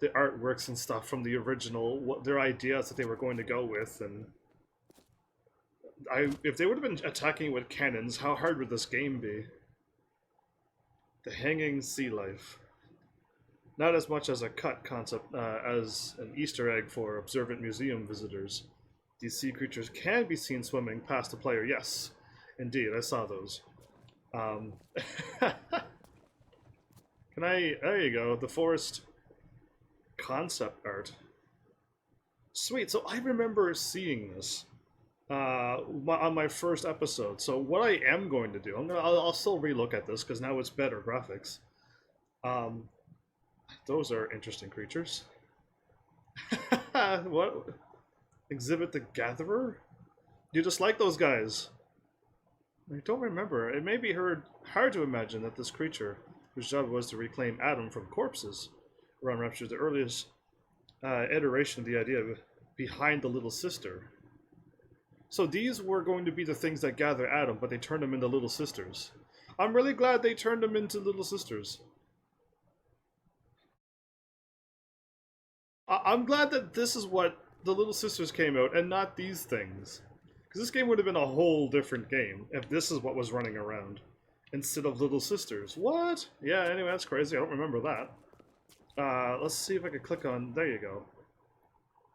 artworks and stuff from the original, their ideas that they were going to go with, and if they would have been attacking with cannons, how hard would this game be? The hanging sea life. Not as much as a cut concept as an Easter egg for observant museum visitors. These sea creatures can be seen swimming past the player. Yes, indeed, I saw those. Can I... There you go, the forest concept art. Sweet, so I remember seeing this on my first episode. So what I am going to do, I'll still relook at this because now it's better graphics. Those are interesting creatures. What? Exhibit the Gatherer? You just like those guys? I don't remember. It may be hard to imagine that this creature, whose job was to reclaim Adam from corpses, around Rapture, the earliest iteration of the idea behind the little sister. So these were going to be the things that gather Adam, but they turned them into little sisters. I'm really glad they turned them into little sisters. I'm glad that this is what the little sisters came out, and not these things. Because this game would have been a whole different game if this is what was running around, instead of little sisters. What? Yeah, anyway, that's crazy. I don't remember that. Let's see if I can click on... There you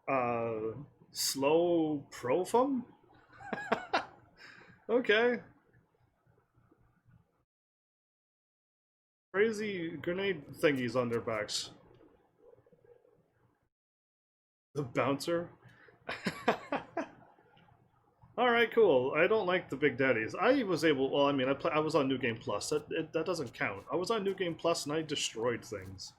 go. Slow Profum? Okay. Crazy grenade thingies on their backs. The bouncer? Alright, cool. I don't like the big daddies. I was able... Well, I mean, I was on New Game Plus. That doesn't count. I was on New Game Plus and I destroyed things.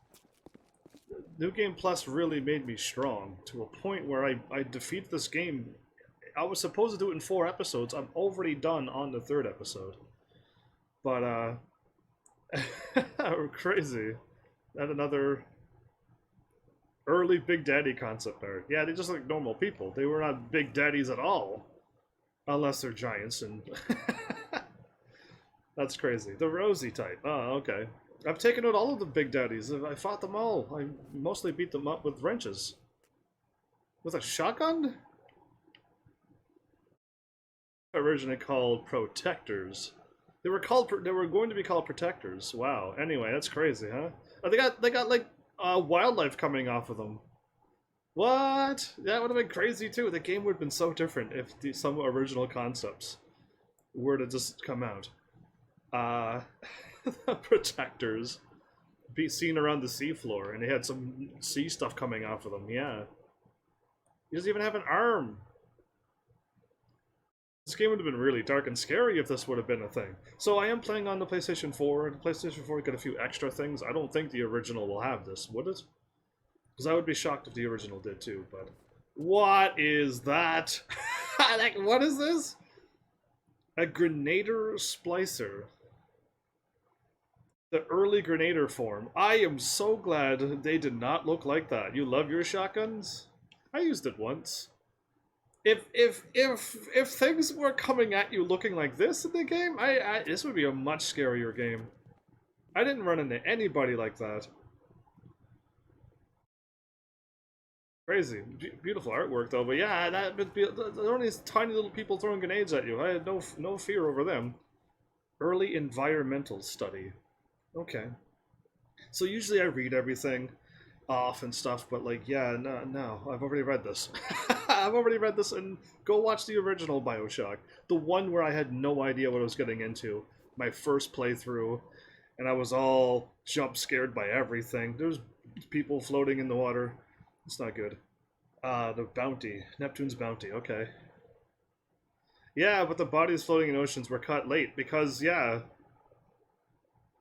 New Game Plus really made me strong, to a point where I defeated this game. I was supposed to do it in 4 episodes. I'm already done on the 3rd episode. But, crazy. And another early Big Daddy concept art. Yeah, they just look like normal people. They were not Big Daddies at all. Unless they're giants, and... That's crazy. The Rosie type. Oh, okay. I've taken out all of the Big Daddies. I fought them all. I mostly beat them up with wrenches. With a shotgun? Originally called Protectors. They were going to be called Protectors. Wow. Anyway, that's crazy, huh? Oh, they got like wildlife coming off of them. What? That would have been crazy too. The game would have been so different if some original concepts were to just come out. Protectors. Be seen around the seafloor, and they had some sea stuff coming off of them, yeah. He doesn't even have an arm. This game would have been really dark and scary if this would have been a thing. So I am playing on the PlayStation 4. The PlayStation 4 got a few extra things. I don't think the original will have this, would it? Because I would be shocked if the original did too, but... What is that? Like, what is this? A Grenader Splicer. The early Grenader form. I am so glad they did not look like that. You love your shotguns? I used it once. If things were coming at you looking like this in the game, this would be a much scarier game. I didn't run into anybody like that. Crazy. Beautiful artwork though, but yeah, that would be... There are these tiny little people throwing grenades at you. I had no fear over them. Early environmental study. Okay. So usually I read everything off and stuff, but like, yeah, no, I've already read this. I've already read this, and go watch the original BioShock. The one where I had no idea what I was getting into. My first playthrough, and I was all jump scared by everything. There's people floating in the water. It's not good. The bounty. Neptune's bounty, okay. Yeah, but the bodies floating in oceans were cut late because, yeah...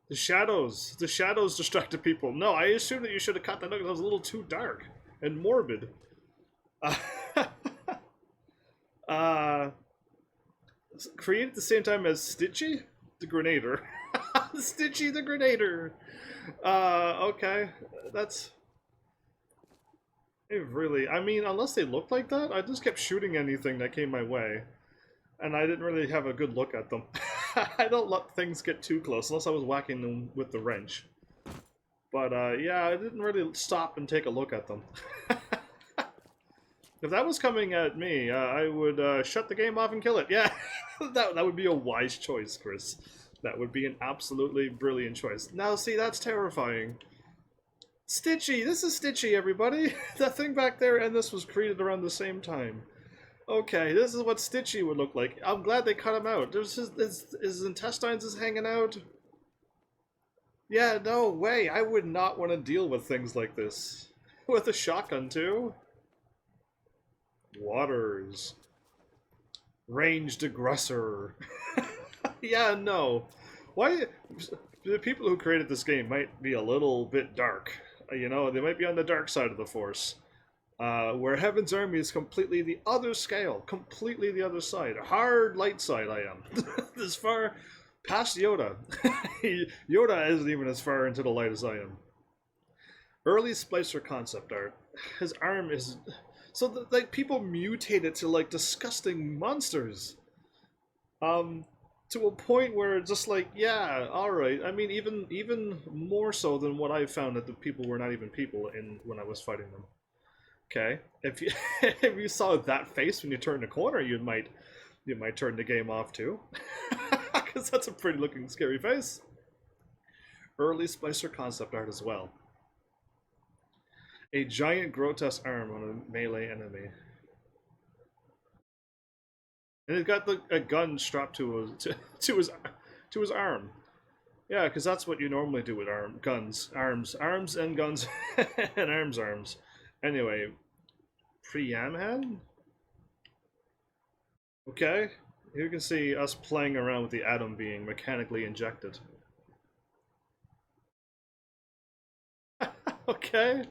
The shadows distracted people. No, I assumed that you should have cut that out because it was a little too dark and morbid. Created at the same time as Stitchy the Grenader. Stitchy the Grenader. Okay, that's... It really... I mean, unless they looked like that, I just kept shooting anything that came my way. And I didn't really have a good look at them. I don't let things get too close, unless I was whacking them with the wrench. But, yeah, I didn't really stop and take a look at them. If that was coming at me, I would shut the game off and kill it. Yeah, that would be a wise choice, Chris. That would be an absolutely brilliant choice. Now, see, that's terrifying. Stitchy! This is Stitchy, everybody! That thing back there and this was created around the same time. Okay, this is what Stitchy would look like. I'm glad they cut him out. There's his intestines is hanging out. Yeah, no way. I would not want to deal with things like this. With a shotgun, too. Waters. Ranged aggressor. Yeah, no. Why? The people who created this game might be a little bit dark. You know, they might be on the dark side of the Force. Where Heaven's Army is completely the other scale. Completely the other side. Hard light side I am. As far past Yoda. Yoda isn't even as far into the light as I am. Early Splicer concept art. His arm is... So, like, people mutate it to, like, disgusting monsters. To a point where it's just like, yeah, alright. I mean, even more so than what I found that the people were not even people when I was fighting them. Okay? If you if you saw that face when you turned the corner, you might turn the game off too. Because that's a pretty looking scary face. Early Splicer concept art as well. A giant grotesque arm on a melee enemy. And he's got a gun strapped to his arm. Yeah, because that's what you normally do with arms and guns, and arms. Anyway, Priamhan? Okay, here you can see us playing around with the atom being mechanically injected. Okay.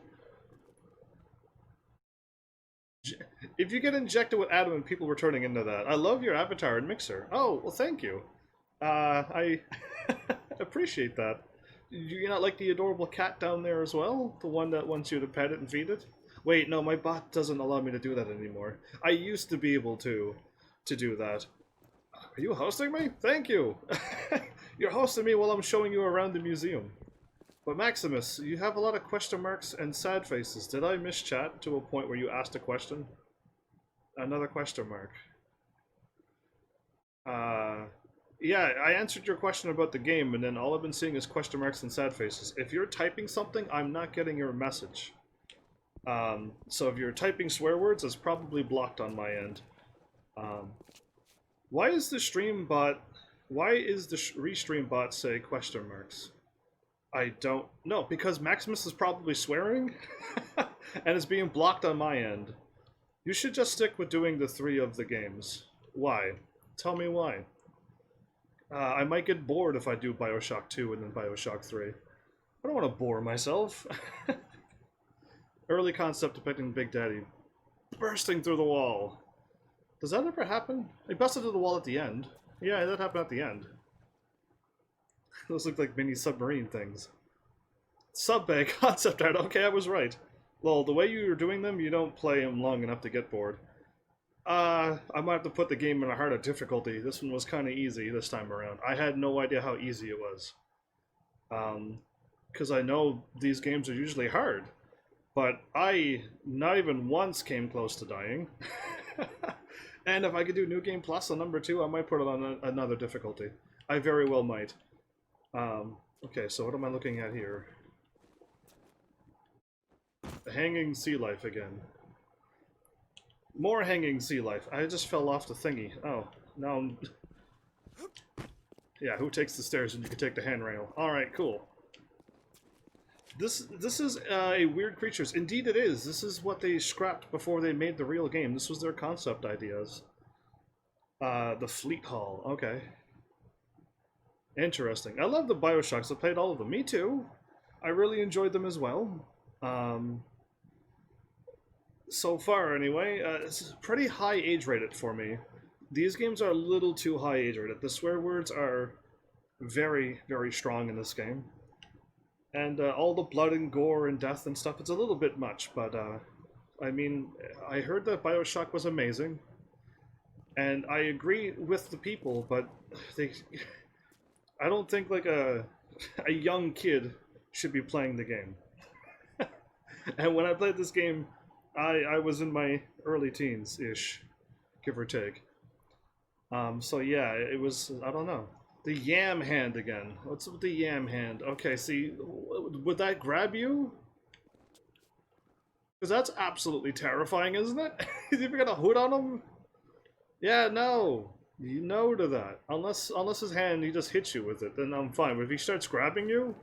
If you get injected with Adam and people were turning into that, I love your avatar and mixer. Oh, well, thank you. I appreciate that. You not like the adorable cat down there as well? The one that wants you to pet it and feed it? Wait, no, my bot doesn't allow me to do that anymore. I used to be able to do that. Are you hosting me? Thank you! You're hosting me while I'm showing you around the museum. But Maximus, you have a lot of question marks and sad faces. Did I miss chat to a point where you asked a question? Another question mark. Yeah, I answered your question about the game, and then all I've been seeing is question marks and sad faces. If you're typing something, I'm not getting your message. So if you're typing swear words, it's probably blocked on my end. Why is the restream bot say question marks? I don't know, because Maximus is probably swearing, and it's being blocked on my end. You should just stick with doing the 3 of the games. Why? Tell me why. I might get bored if I do BioShock 2 and then BioShock 3. I don't want to bore myself. Early concept depicting Big Daddy bursting through the wall. Does that ever happen? He busted through the wall at the end. Yeah, that happened at the end. Those look like mini submarine things. Sub-bay concept art. Okay, I was right. Well, the way you were doing them, you don't play them long enough to get bored. I might have to put the game in a harder difficulty. This one was kind of easy this time around. I had no idea how easy it was. Because I know these games are usually hard. But I not even once came close to dying. And if I could do New Game Plus on number 2, I might put it on another difficulty. I very well might. Okay, so what am I looking at here? The hanging sea life again. More hanging sea life. I just fell off the thingy. Oh, now I'm... Yeah, who takes the stairs when you can take the handrail? Alright, cool. This is a Weird Creatures. Indeed it is. This is what they scrapped before they made the real game. This was their concept ideas. The Fleet Hall. Okay. Interesting. I love the BioShocks. I played all of them. Me too. I really enjoyed them as well. So far, anyway, it's pretty high age rated for me. These games are a little too high age rated. The swear words are very, very strong in this game. And all the blood and gore and death and stuff, it's a little bit much, but I mean, I heard that BioShock was amazing. And I agree with the people, but I don't think like a young kid should be playing the game. And when I played this game, I was in my early teens-ish, give or take. So yeah, it was, I don't know. The yam hand again. What's with the yam hand? Okay, see, would that grab you? Because that's absolutely terrifying, isn't it? If you got a hood on him? Yeah, no. You no to that. Unless his hand, he just hits you with it, then I'm fine. But if he starts grabbing you,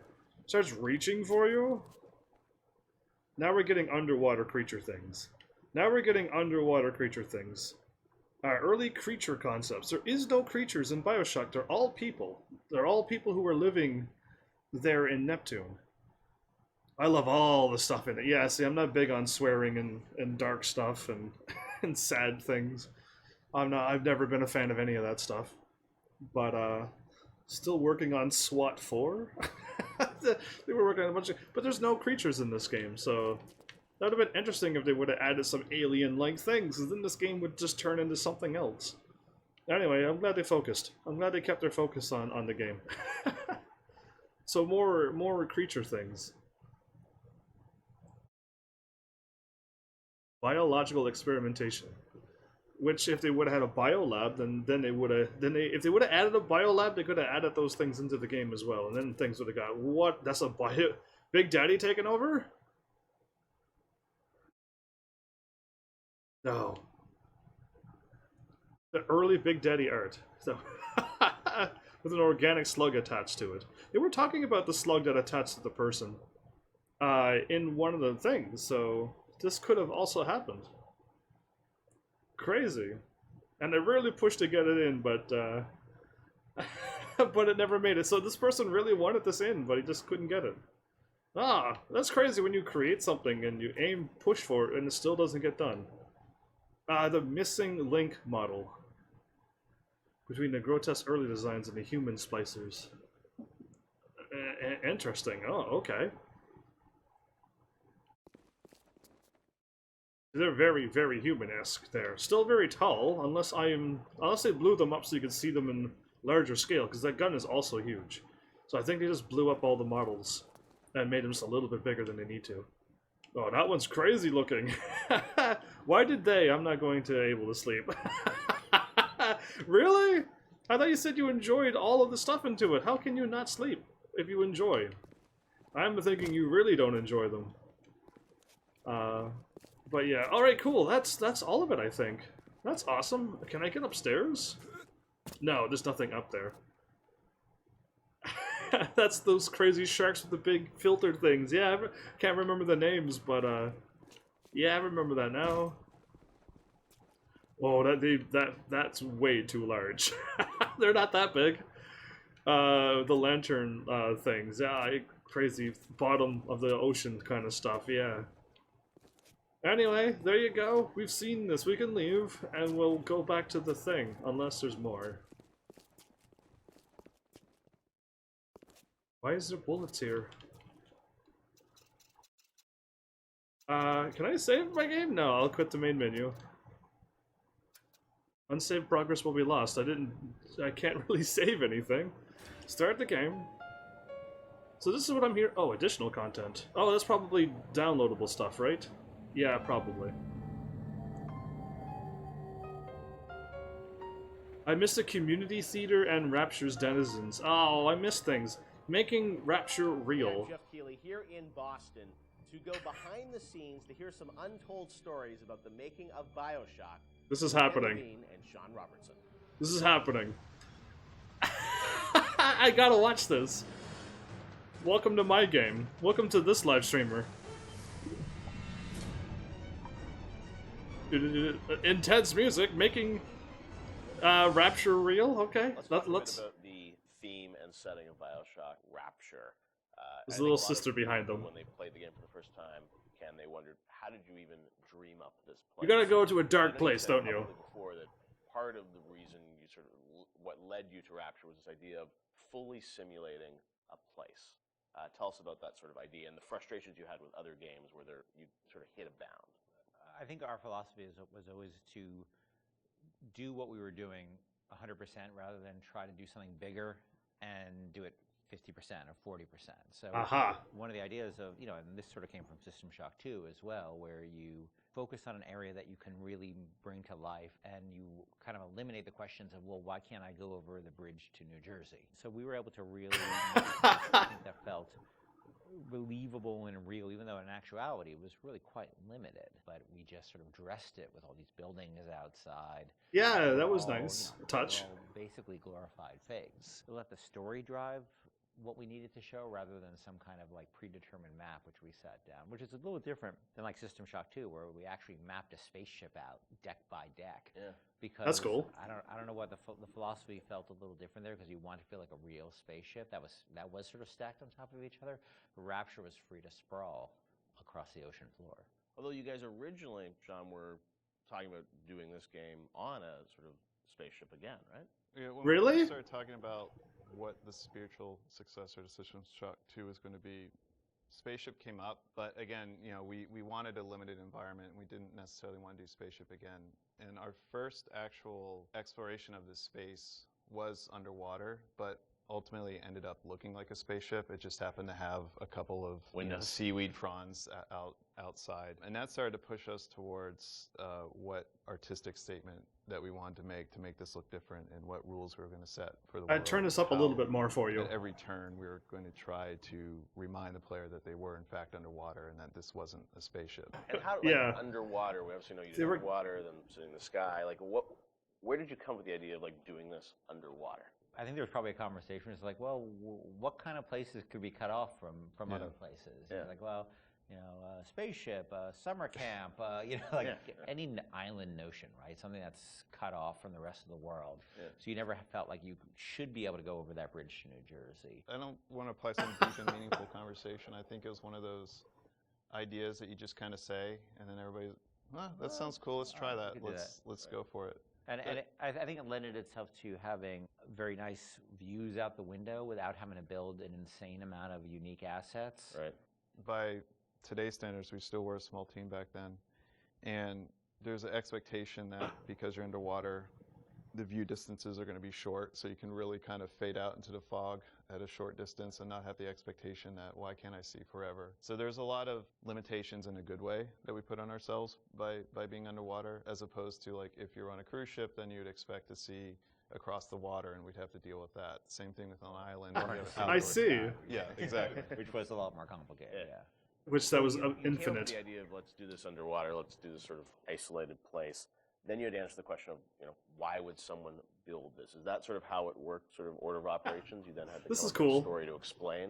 starts reaching for you, now we're getting underwater creature things. Now we're getting underwater creature things. Early creature concepts. There is no creatures in BioShock. They're all people. They're all people who are living there in Neptune. I love all the stuff in it. Yeah, see, I'm not big on swearing and dark stuff and and sad things. I've never been a fan of any of that stuff. But still working on SWAT 4. They were working on a bunch of, but there's no creatures in this game, so that would have been interesting if they would have added some alien-like things, because then this game would just turn into something else. Anyway, I'm glad they focused. I'm glad they kept their focus on the game. So more creature things. Biological experimentation. Which, if they would have had a biolab, then they would have. If they would have added a biolab, they could have added those things into the game as well, and then things would have got what? That's a Big Daddy taking over? No. The early Big Daddy art. So with an organic slug attached to it. They were talking about the slug that attached to the person in one of the things, so this could have also happened. Crazy. And I really pushed to get it in, but but it never made it. So this person really wanted this in, but he just couldn't get it. Ah, that's crazy when you create something and you push for it and it still doesn't get done. The missing link model between the grotesque early designs and the human splicers. Interesting. Oh, okay. They're very, very human-esque there. Still very tall, unless they blew them up so you could see them in larger scale, because that gun is also huge. So I think they just blew up all the models and made them just a little bit bigger than they need to. Oh, that one's crazy looking. Why did they? I'm not going to able to sleep. Really? I thought you said you enjoyed all of the stuff into it. How can you not sleep if you enjoy? I'm thinking you really don't enjoy them. But yeah, alright, cool. That's all of it, I think. That's awesome. Can I get upstairs? No, there's nothing up there. That's those crazy sharks with the big filtered things. Yeah, I can't remember the names, but yeah, I remember that now. Whoa, that's way too large. They're not that big. The lantern things. Yeah, crazy bottom of the ocean kind of stuff, yeah. Anyway, there you go. We've seen this. We can leave, and we'll go back to the thing, unless there's more. Why is there bullets here? Can I save my game? No, I'll quit the main menu. Unsaved progress will be lost. I can't really save anything. Start the game. So this is what I'm here. Oh, additional content. Oh, that's probably downloadable stuff, right? Yeah, probably. I missed the community theater and Rapture's denizens. Oh, I missed things. Making Rapture real. Jeff Keighley here in Boston to go behind the scenes to hear some untold stories about the making of BioShock. This is happening. And Sean Robertson. This is happening. I gotta watch this. Welcome to my game. Welcome to this live streamer. Intense music, making Rapture real. Okay, Let's talk a bit about the theme and setting of BioShock Rapture. There's a little sister behind them. When they played the game for the first time, they wondered, how did you even dream up this place? You gotta go to a dark place, don't you? Before that, part of the reason you what led you to Rapture was this idea of fully simulating a place. Tell us about that sort of idea and the frustrations you had with other games where you sort of hit a bound. I think our philosophy was always to do what we were doing 100% rather than try to do something bigger and do it 50% or 40%. So Aha. one of the ideas of, and this sort of came from System Shock 2 as well, where you focus on an area that you can really bring to life and you kind of eliminate the questions of, well, why can't I go over the bridge to New Jersey? So we were able to really make something that felt believable and real, even though in actuality it was really quite limited. But we just sort of dressed it with all these buildings outside. Yeah, that was All, nice. you know, Touch. all basically glorified fakes. We let the story drive what we needed to show rather than some kind of like predetermined map which we sat down, which is a little different than like System Shock 2, where we actually mapped a spaceship out deck by deck. Yeah. Because That's cool. I don't know what the philosophy felt a little different there, because you want to feel like a real spaceship that was sort of stacked on top of each other. Rapture was free to sprawl across the ocean floor. Although you guys originally, John, were talking about doing this game on a sort of spaceship again, right? Yeah, when Really? we started talking about what the spiritual successor to System Shock 2 was going to be, spaceship came up, but again, we wanted a limited environment, and we didn't necessarily want to do spaceship again. And our first actual exploration of this space was underwater, but ultimately ended up looking like a spaceship. It just happened to have a couple of Windows. seaweed fronds outside. And that started to push us towards what artistic statement that we wanted to make this look different, and what rules we were going to set for the world. I'd turn this up a little bit more for you. At every turn, we were going to try to remind the player that they were in fact underwater, and that this wasn't a spaceship. And how, Yeah. underwater, we obviously know you did They were- underwater, then sitting in the sky. Like, where did you come with the idea of like doing this underwater? I think there was probably a conversation. It's like, well, what kind of places could be cut off from Yeah. other places? Yeah. It's like, well, spaceship, summer camp, any island notion, right? Something that's cut off from the rest of the world. Yeah. So you never felt like you should be able to go over that bridge to New Jersey. I don't want to apply some deep and meaningful conversation. I think it was one of those ideas that you just kind of say, and then everybody's, that sounds cool, let's try that. Let's go for it. And I think it lended itself to having very nice views out the window without having to build an insane amount of unique assets. Right. By today's standards, we still were a small team back then, and there's an expectation that because you're underwater, the view distances are going to be short, so you can really kind of fade out into the fog at a short distance and not have the expectation that, why can't I see forever? So there's a lot of limitations in a good way that we put on ourselves by being underwater, as opposed to like if you're on a cruise ship, then you'd expect to see across the water, and we'd have to deal with that. Same thing with an island. I see. Yeah, exactly. Which was a lot more complicated, yeah. Which that was You came up with infinite. the idea of let's do this underwater, let's do this sort of isolated place. Then you had to answer the question of, why would someone build this? Is that sort of how it worked, sort of order of operations? You then had to This come is up with cool. a story to explain?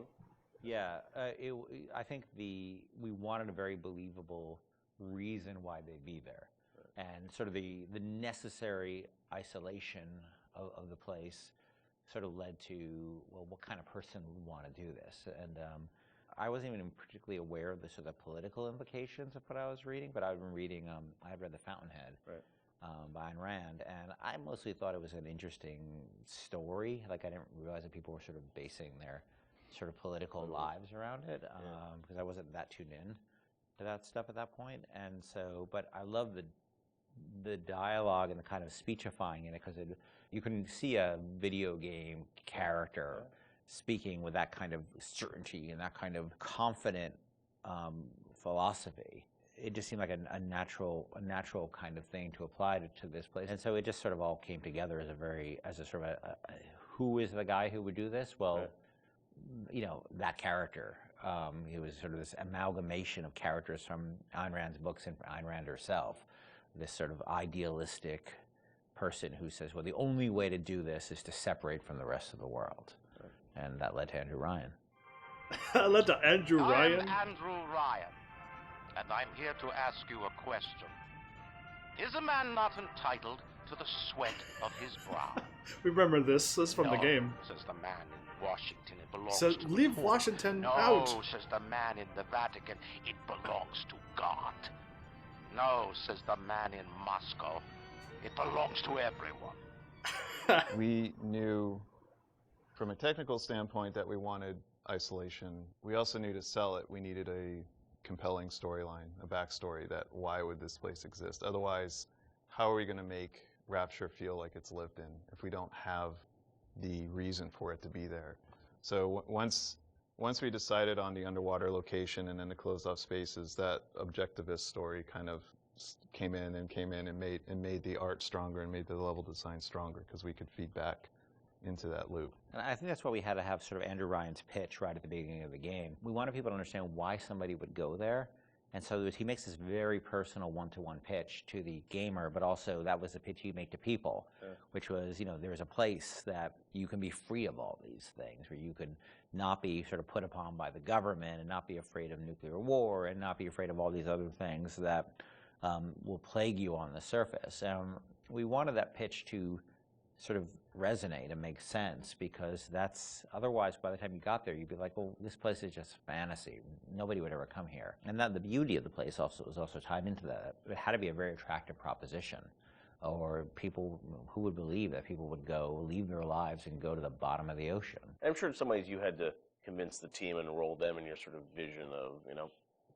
Yeah, I think we wanted a very believable reason why they'd be there. Right. And sort of the necessary isolation of the place sort of led to, well, what kind of person would want to do this? And I wasn't even particularly aware of the sort of political implications of what I was reading, but I've been reading, I read The Fountainhead. Right. By Ayn Rand, and I mostly thought it was an interesting story. Like, I didn't realize that people were sort of basing their sort of political lives around it, because I wasn't that tuned in to that stuff at that point. And so, but I love the dialogue and the kind of speechifying in it, because you can see a video game character speaking with that kind of certainty and that kind of confident philosophy. It just seemed like a natural kind of thing to apply to this place, and so it just sort of all came together as a sort of who is the guy who would do this? Well, that character. He was sort of this amalgamation of characters from Ayn Rand's books and Ayn Rand herself. This sort of idealistic person who says, well, the only way to do this is to separate from the rest of the world, and that led to Andrew Ryan. That led to Andrew Ryan. I'm Andrew Ryan, and I'm here to ask you a question. Is a man not entitled to the sweat of his brow? Remember this. This is from the game. Says the man in Washington. It belongs So to leave the poor. Washington out. out. No, says the man in the Vatican. It belongs to God. No, says the man in Moscow. It belongs to everyone. We knew from a technical standpoint that we wanted isolation. We also knew to sell it, we needed a compelling storyline, a backstory that why would this place exist? Otherwise, how are we going to make Rapture feel like it's lived in if we don't have the reason for it to be there? So once we decided on the underwater location and then the closed off spaces, that objectivist story kind of came in and made the art stronger and made the level design stronger because we could feed back into that loop. And I think that's why we had to have sort of Andrew Ryan's pitch right at the beginning of the game. We wanted people to understand why somebody would go there. And so he makes this very personal one-to-one pitch to the gamer, but also that was the pitch you make to people, which was, there's a place that you can be free of all these things, where you can not be sort of put upon by the government and not be afraid of nuclear war and not be afraid of all these other things that will plague you on the surface. We wanted that pitch to sort of resonate and make sense, because otherwise by the time you got there you'd be like, well, this place is just fantasy, nobody would ever come here. And that the beauty of the place was also tied into that. It had to be a very attractive proposition, or people who would believe that people would go leave their lives and go to the bottom of the ocean. I'm sure in some ways you had to convince the team and enroll them in your sort of vision of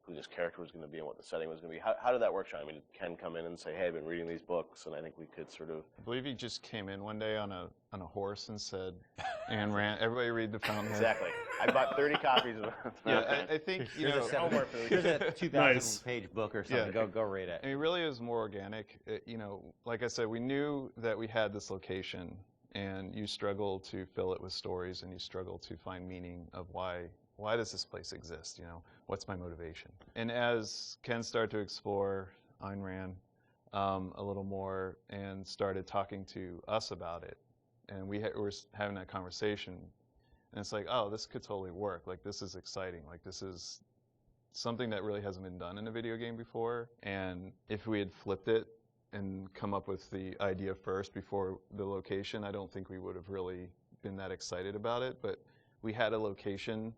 who this character was going to be and what the setting was going to be. How did that work, Sean? I mean, did Ken come in and say, hey, I've been reading these books, and I think we could sort of... I believe he just came in one day on a horse and said, and ran, everybody read The Fountainhead. Exactly. I bought 30 copies of it. Yeah, I think, here's a 2,000-page book or something. Yeah. Go read it. I mean, really, it was more organic. Like I said, we knew that we had this location, and you struggle to fill it with stories, and you struggle to find meaning of why does this place exist? What's my motivation? And as Ken started to explore Ayn Rand a little more and started talking to us about it, and we were having that conversation, and it's like, oh, this could totally work. Like, this is exciting. Like, this is something that really hasn't been done in a video game before. And if we had flipped it and come up with the idea first before the location, I don't think we would have really been that excited about it. But we had a location,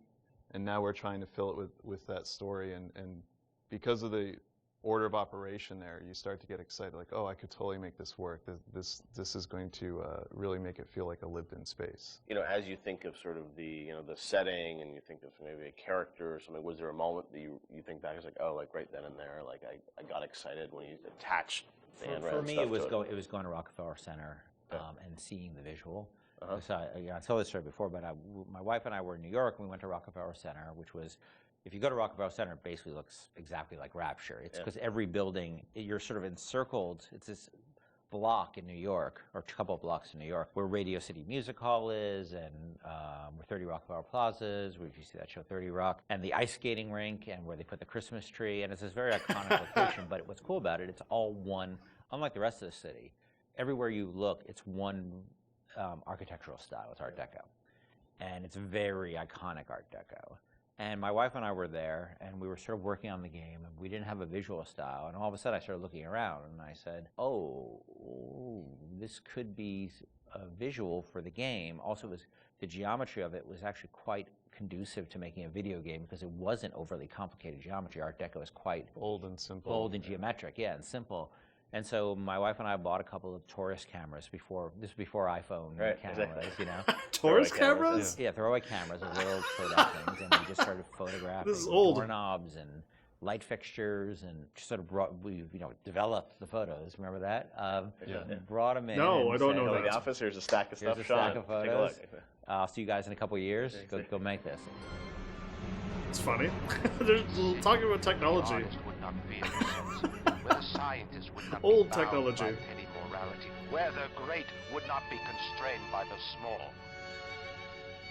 and now we're trying to fill it with that story, and because of the order of operation there, you start to get excited, like, oh, I could totally make this work. This is going to really make it feel like a lived-in space. As you think of sort of the the setting, and you think of maybe a character or something, was there a moment that you think back, it's like, oh, like right then and there, like I got excited when you attached the Ayn Rand For me, stuff it was to going to Rockefeller Center and seeing the visual. So I told this story before, but my wife and I were in New York, and we went to Rockefeller Center, which was, if you go to Rockefeller Center, it basically looks exactly like Rapture. It's because every building, you're sort of encircled. It's this block in New York, or a couple of blocks in New York, where Radio City Music Hall is, and where 30 Rockefeller Plazas, where you see that show 30 Rock, and the ice skating rink, and where they put the Christmas tree, and it's this very iconic location. But what's cool about it, it's all one, unlike the rest of the city. Everywhere you look, it's one architectural style. It's Art Deco, and it's very iconic Art Deco. And my wife and I were there, and we were sort of working on the game, and we didn't have a visual style. And all of a sudden, I started looking around, and I said, oh, this could be a visual for the game. Also, the geometry of it was actually quite conducive to making a video game, because it wasn't overly complicated geometry. Art Deco is quite bold and simple. Bold and geometric, and simple. And so my wife and I bought a couple of Taurus cameras before iPhone cameras, Taurus cameras? Yeah, throwaway cameras with little Kodak things, and we just started photographing doorknobs and light fixtures, and just sort of developed the photos. Remember that? Brought them in. No, I don't know that. The office, here's a stack of stuff. Here's a stack of photos. I'll see you guys in a couple of years. Go make this. It's funny. They're talking about technology. Old technology. Any morality, where the great would not be constrained by the small.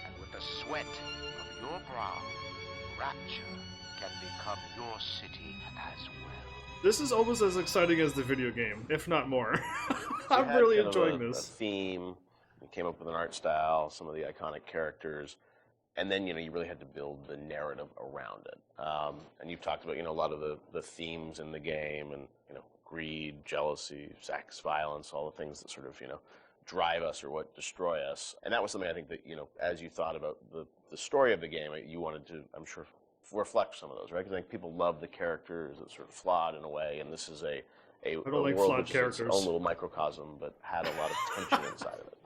And with the sweat of your brow, Rapture can become your city as well. This is almost as exciting as the video game, if not more. I'm really enjoying this. A theme. You came up with an art style, some of the iconic characters. And then, you really had to build the narrative around it. And you've talked about, a lot of the themes in the game, and, greed, jealousy, sex, violence, all the things that sort of, drive us or what destroy us. And that was something I think that, as you thought about the story of the game, you wanted to, I'm sure, reflect some of those, right? Because I think people love the characters that sort of flawed in a way, and this is a world which is its own little microcosm, but had a lot of tension inside of it.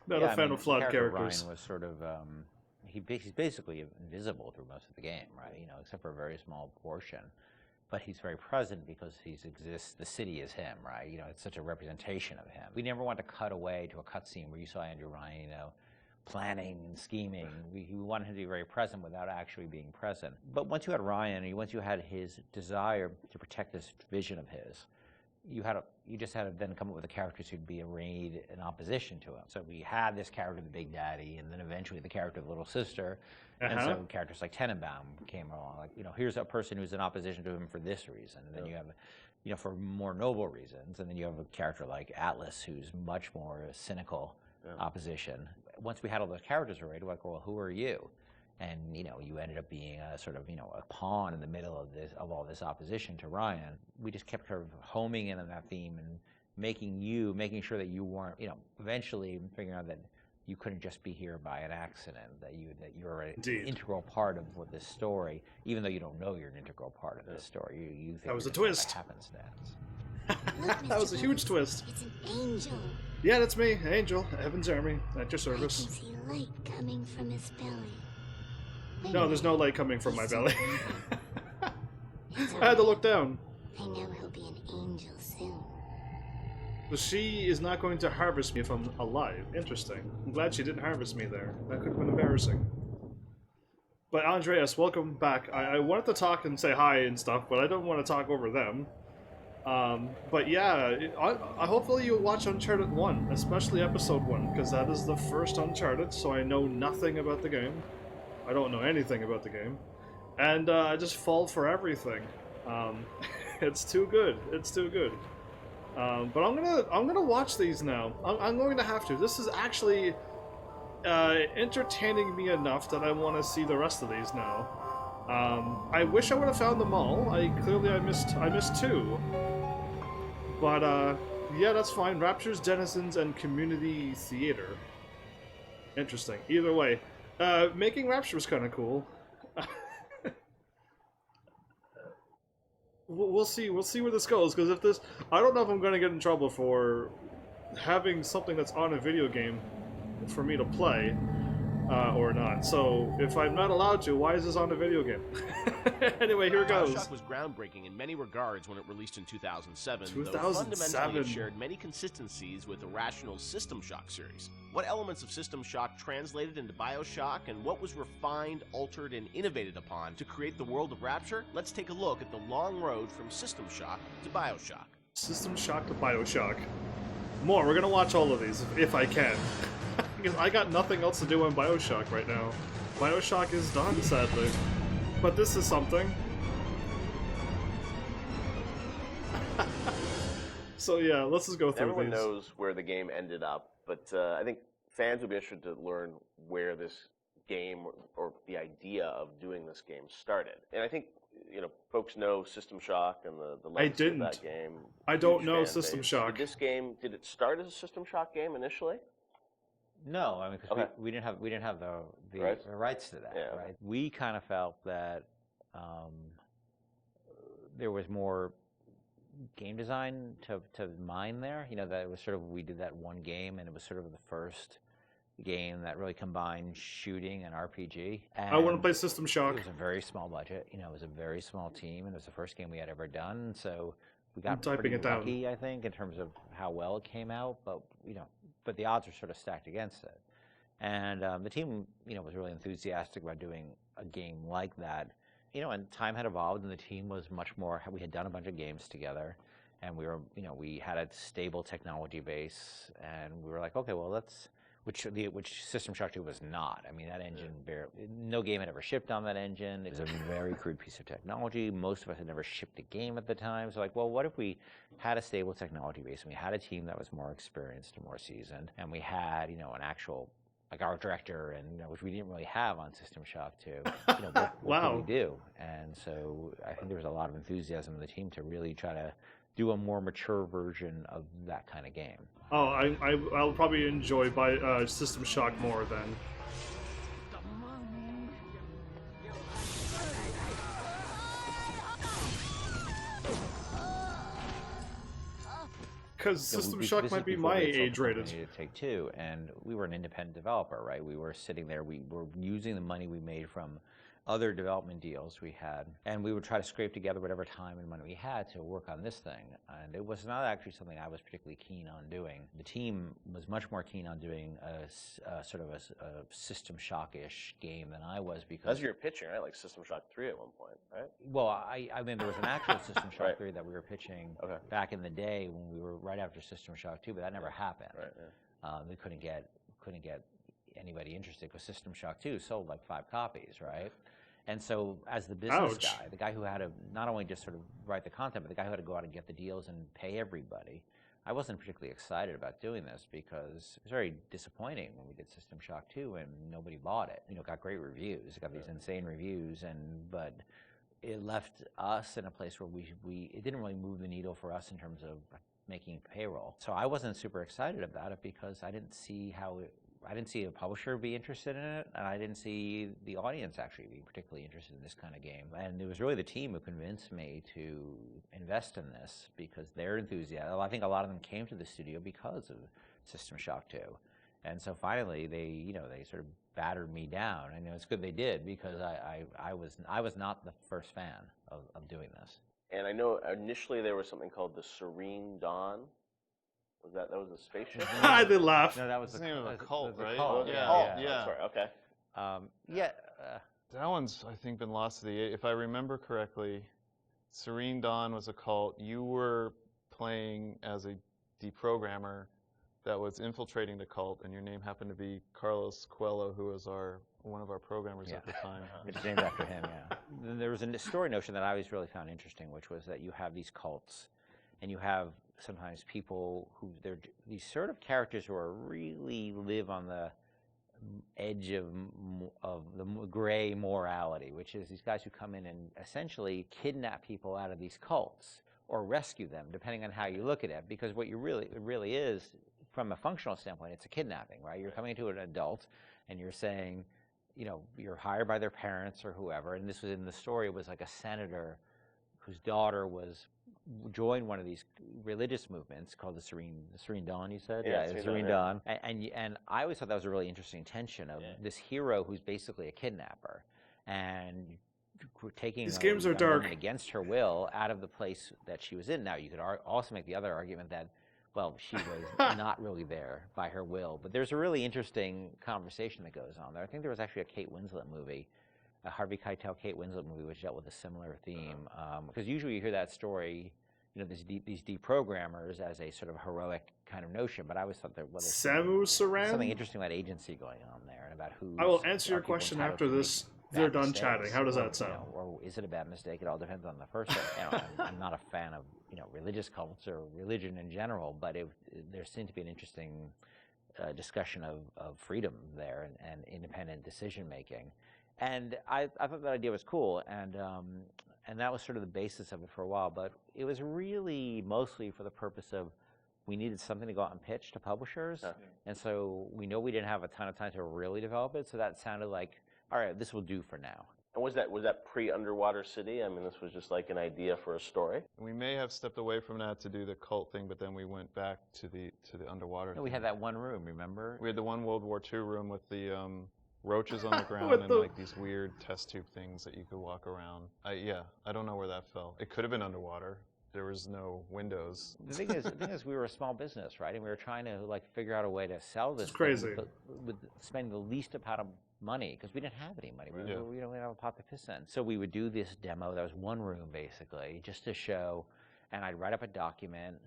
Not a fan of flawed characters. Ryan was sort of... He's basically invisible through most of the game, right? Except for a very small portion. But he's very present because the city is him, right? It's such a representation of him. We never want to cut away to a cutscene where you saw Andrew Ryan, planning and scheming. We wanted him to be very present without actually being present. But once you had Ryan, and once you had his desire to protect this vision of his, you just had to then come up with the characters who'd be arrayed in opposition to him. So we had this character, the Big Daddy, and then eventually the character of Little Sister. And so characters like Tenenbaum came along. Like, here's a person who's in opposition to him for this reason. And then you have, for more noble reasons. And then you have a character like Atlas, who's much more cynical opposition. Once we had all those characters arrayed, we're like, well, who are you? And you ended up being a sort of a pawn in the middle of all this opposition to Ryan. We just kept sort of homing in on that theme and making sure that you weren't, eventually figuring out that you couldn't just be here by an accident, that you're an integral part of this story, even though you don't know you're an integral part of this story. You think that was a twist. Happenstance. That was a huge twist. It's an angel. Yeah, that's me, Angel, HEAVENSARMY, at your service. I can see light coming from his belly. No, there's no light coming from my belly. I had to look down. I know he'll be an angel soon. So she is not going to harvest me if I'm alive. Interesting. I'm glad she didn't harvest me there. That could have been embarrassing. But Andreas, welcome back. I wanted to talk and say hi and stuff, but I don't want to talk over them. But yeah, hopefully you'll watch Uncharted 1, especially Episode 1, because that is the first Uncharted, so I know nothing about the game. I don't know anything about the game. And I just fall for everything. It's too good. It's too good. But I'm gonna watch these now. I'm going to have to. This is actually entertaining me enough that I want to see the rest of these now. I wish I would have found them all. I missed two. But yeah, that's fine. Rapture's Denizens and Community Theater. Interesting. Either way, making Rapture was kind of cool. We'll see where this goes, because if this, I don't know if I'm going to get in trouble for having something that's on a video game for me to play or not. So if I'm not allowed to, why is this on a video game? Anyway, here it goes. BioShock was groundbreaking in many regards when it released in 2007, though fundamentally it shared many consistencies with Irrational's System Shock series. What elements of System Shock translated into BioShock, and what was refined, altered, and innovated upon to create the world of Rapture? Let's take a look at the long road from System Shock to BioShock. System Shock to BioShock. More, we're gonna watch all of these, if I can. Because I got nothing else to do on BioShock right now. BioShock is done, sadly. But this is something. So yeah, let's just go through Everyone these. knows where the game ended up, but I think fans would be interested to learn where this game or the idea of doing this game started. And I think folks know System Shock and the legacy of that game. I don't Huge know fan System base. Shock. Did it start as a System Shock game initially? No, I mean, because we didn't have the rights to that, right? We kind of felt that there was more game design to mine there. That it was sort of, we did that one game, and it was sort of the first game that really combined shooting and RPG. And I want to play System Shock. It was a very small budget. It was a very small team, and it was the first game we had ever done. So we got pretty lucky, I think, in terms of how well it came out. But but the odds are sort of stacked against it. And the team, was really enthusiastic about doing a game like that. And time had evolved, and the team was much more. We had done a bunch of games together, and we were, we had a stable technology base, and we were like, okay, well, let's. Which System Shock 2 was not. I mean, that engine, no game had ever shipped on that engine. It was a very crude piece of technology. Most of us had never shipped a game at the time. So like, well, what if we had a stable technology base, and we had a team that was more experienced and more seasoned, and we had, an actual, like our director, and which we didn't really have on System Shock 2. What could we do? And so I think there was a lot of enthusiasm in the team to really try to do a more mature version of that kind of game. Oh, I'll probably enjoy System Shock more then. Because System Shock might be my age rated. Take Two, and we were an independent developer, right? We were sitting there, we were using the money we made from other development deals we had, and we would try to scrape together whatever time and money we had to work on this thing. And it was not actually something I was particularly keen on doing. The team was much more keen on doing a sort of a System Shock-ish game than I was, because That's what you're pitching, right? Like System Shock 3 at one point, right? Well, I mean, there was an actual System Shock Right. 3 that we were pitching Okay. back in the day when we were right after System Shock 2, but that never happened. Right, yeah. We couldn't get anybody interested because System Shock 2 sold like 5 copies, right? And so as the business Ouch. guy, the guy who had to not only just sort of write the content, but the guy who had to go out and get the deals and pay everybody, I wasn't particularly excited about doing this because it was very disappointing when we did System Shock 2 and nobody bought it. You know, it got great reviews. It got these insane reviews, but it left us in a place where it didn't really move the needle for us in terms of making payroll. So I wasn't super excited about it because I didn't see a publisher be interested in it, and I didn't see the audience actually being particularly interested in this kind of game. And it was really the team who convinced me to invest in this because their enthusiasm. I think a lot of them came to the studio because of System Shock 2. And so finally they sort of battered me down. And it's good they did because I was not the first fan of doing this. And I know initially there was something called the Serene Dawn. That was a spaceship? I did laugh. No, that was It's the name of a cult, right? Oh, Yeah. yeah. Sorry, okay. That one's, I think, been lost to the... If I remember correctly, Serene Dawn was a cult. You were playing as a deprogrammer that was infiltrating the cult, and your name happened to be Carlos Coelho, who was one of our programmers at the time. It's named after him, yeah. Then there was a story notion that I always really found interesting, which was that you have these cults, and you have sometimes people who they're these sort of characters who are really live on the edge of the gray morality, which is these guys who come in and essentially kidnap people out of these cults or rescue them, depending on how you look at it. Because what it really is, from a functional standpoint, it's a kidnapping, right? You're coming to an adult and you're saying, you're hired by their parents or whoever. And this was in the story, it was like a senator whose daughter joined one of these religious movements called the Serene Dawn, you said? Yeah, the Serene Dawn. And I always thought that was a really interesting tension of this hero who's basically a kidnapper and taking These games are a dark. woman against her will out of the place that she was in. Now, you could also make the other argument that, well, she was not really there by her will. But there's a really interesting conversation that goes on there. I think there was actually a Kate Winslet movie, a Harvey Keitel, Kate Winslet movie, which dealt with a similar theme. Because usually you hear that story, these deprogrammers as a sort of heroic kind of notion, but I always thought there was Samu Saran? something interesting about agency going on there and about who. I will answer your question after this. They're done chatting. How does that sound? Or is it a bad mistake? It all depends on the person. I'm not a fan of religious cults or religion in general, but there seemed to be an interesting discussion of freedom there and independent decision making. And I thought that idea was cool, and that was sort of the basis of it for a while. But it was really mostly for the purpose of we needed something to go out and pitch to publishers, and so we know we didn't have a ton of time to really develop it. So that sounded like, all right, this will do for now. And was that pre-Underwater City? I mean, this was just like an idea for a story. We may have stepped away from that to do the cult thing, but then we went back to the underwater. No, we had that one room, remember? We had the one World War II room with the roaches on the ground and like these weird test tube things that you could walk around. I don't know where that fell. It could have been underwater. There was no windows. The thing is, we were a small business, right? And we were trying to figure out a way to sell this. It's crazy. But with spending the least amount of money, because we didn't have any money. We don't have a pot to piss in. So we would do this demo. That was one room, basically, just to show. And I'd write up a document,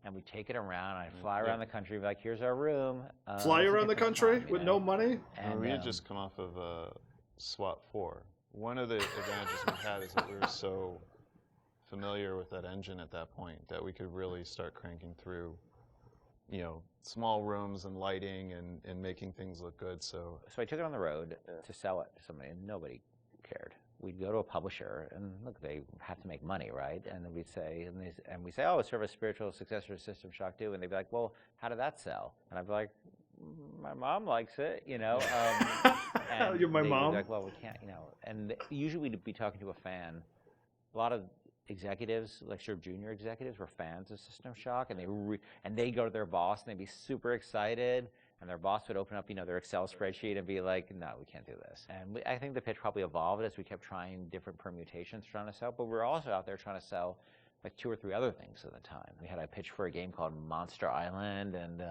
and we'd take it around. And I'd fly around the country, be like, here's our room. Fly around the country with no money? And we had just come off of SWAT 4. One of the advantages we had is that we were so familiar with that engine at that point that we could really start cranking through, small rooms and lighting and making things look good. So I took it on the road to sell it to somebody, and nobody cared. We'd go to a publisher, and look, they have to make money, right? And then we'd say, oh, it's sort of a spiritual successor to System Shock 2, and they'd be like, well, how did that sell? And I'd be like, my mom likes it, and You're my they'd mom. be like, well, we can't, And usually we'd be talking to a fan. A lot of executives, like sort of junior executives, were fans of System Shock, and they'd go to their boss and they'd be super excited, And their boss would open up, their Excel spreadsheet and be like, no, we can't do this. And I think the pitch probably evolved as we kept trying different permutations trying to sell, but we were also out there trying to sell like 2 or 3 other things at the time. We had a pitch for a game called Monster Island and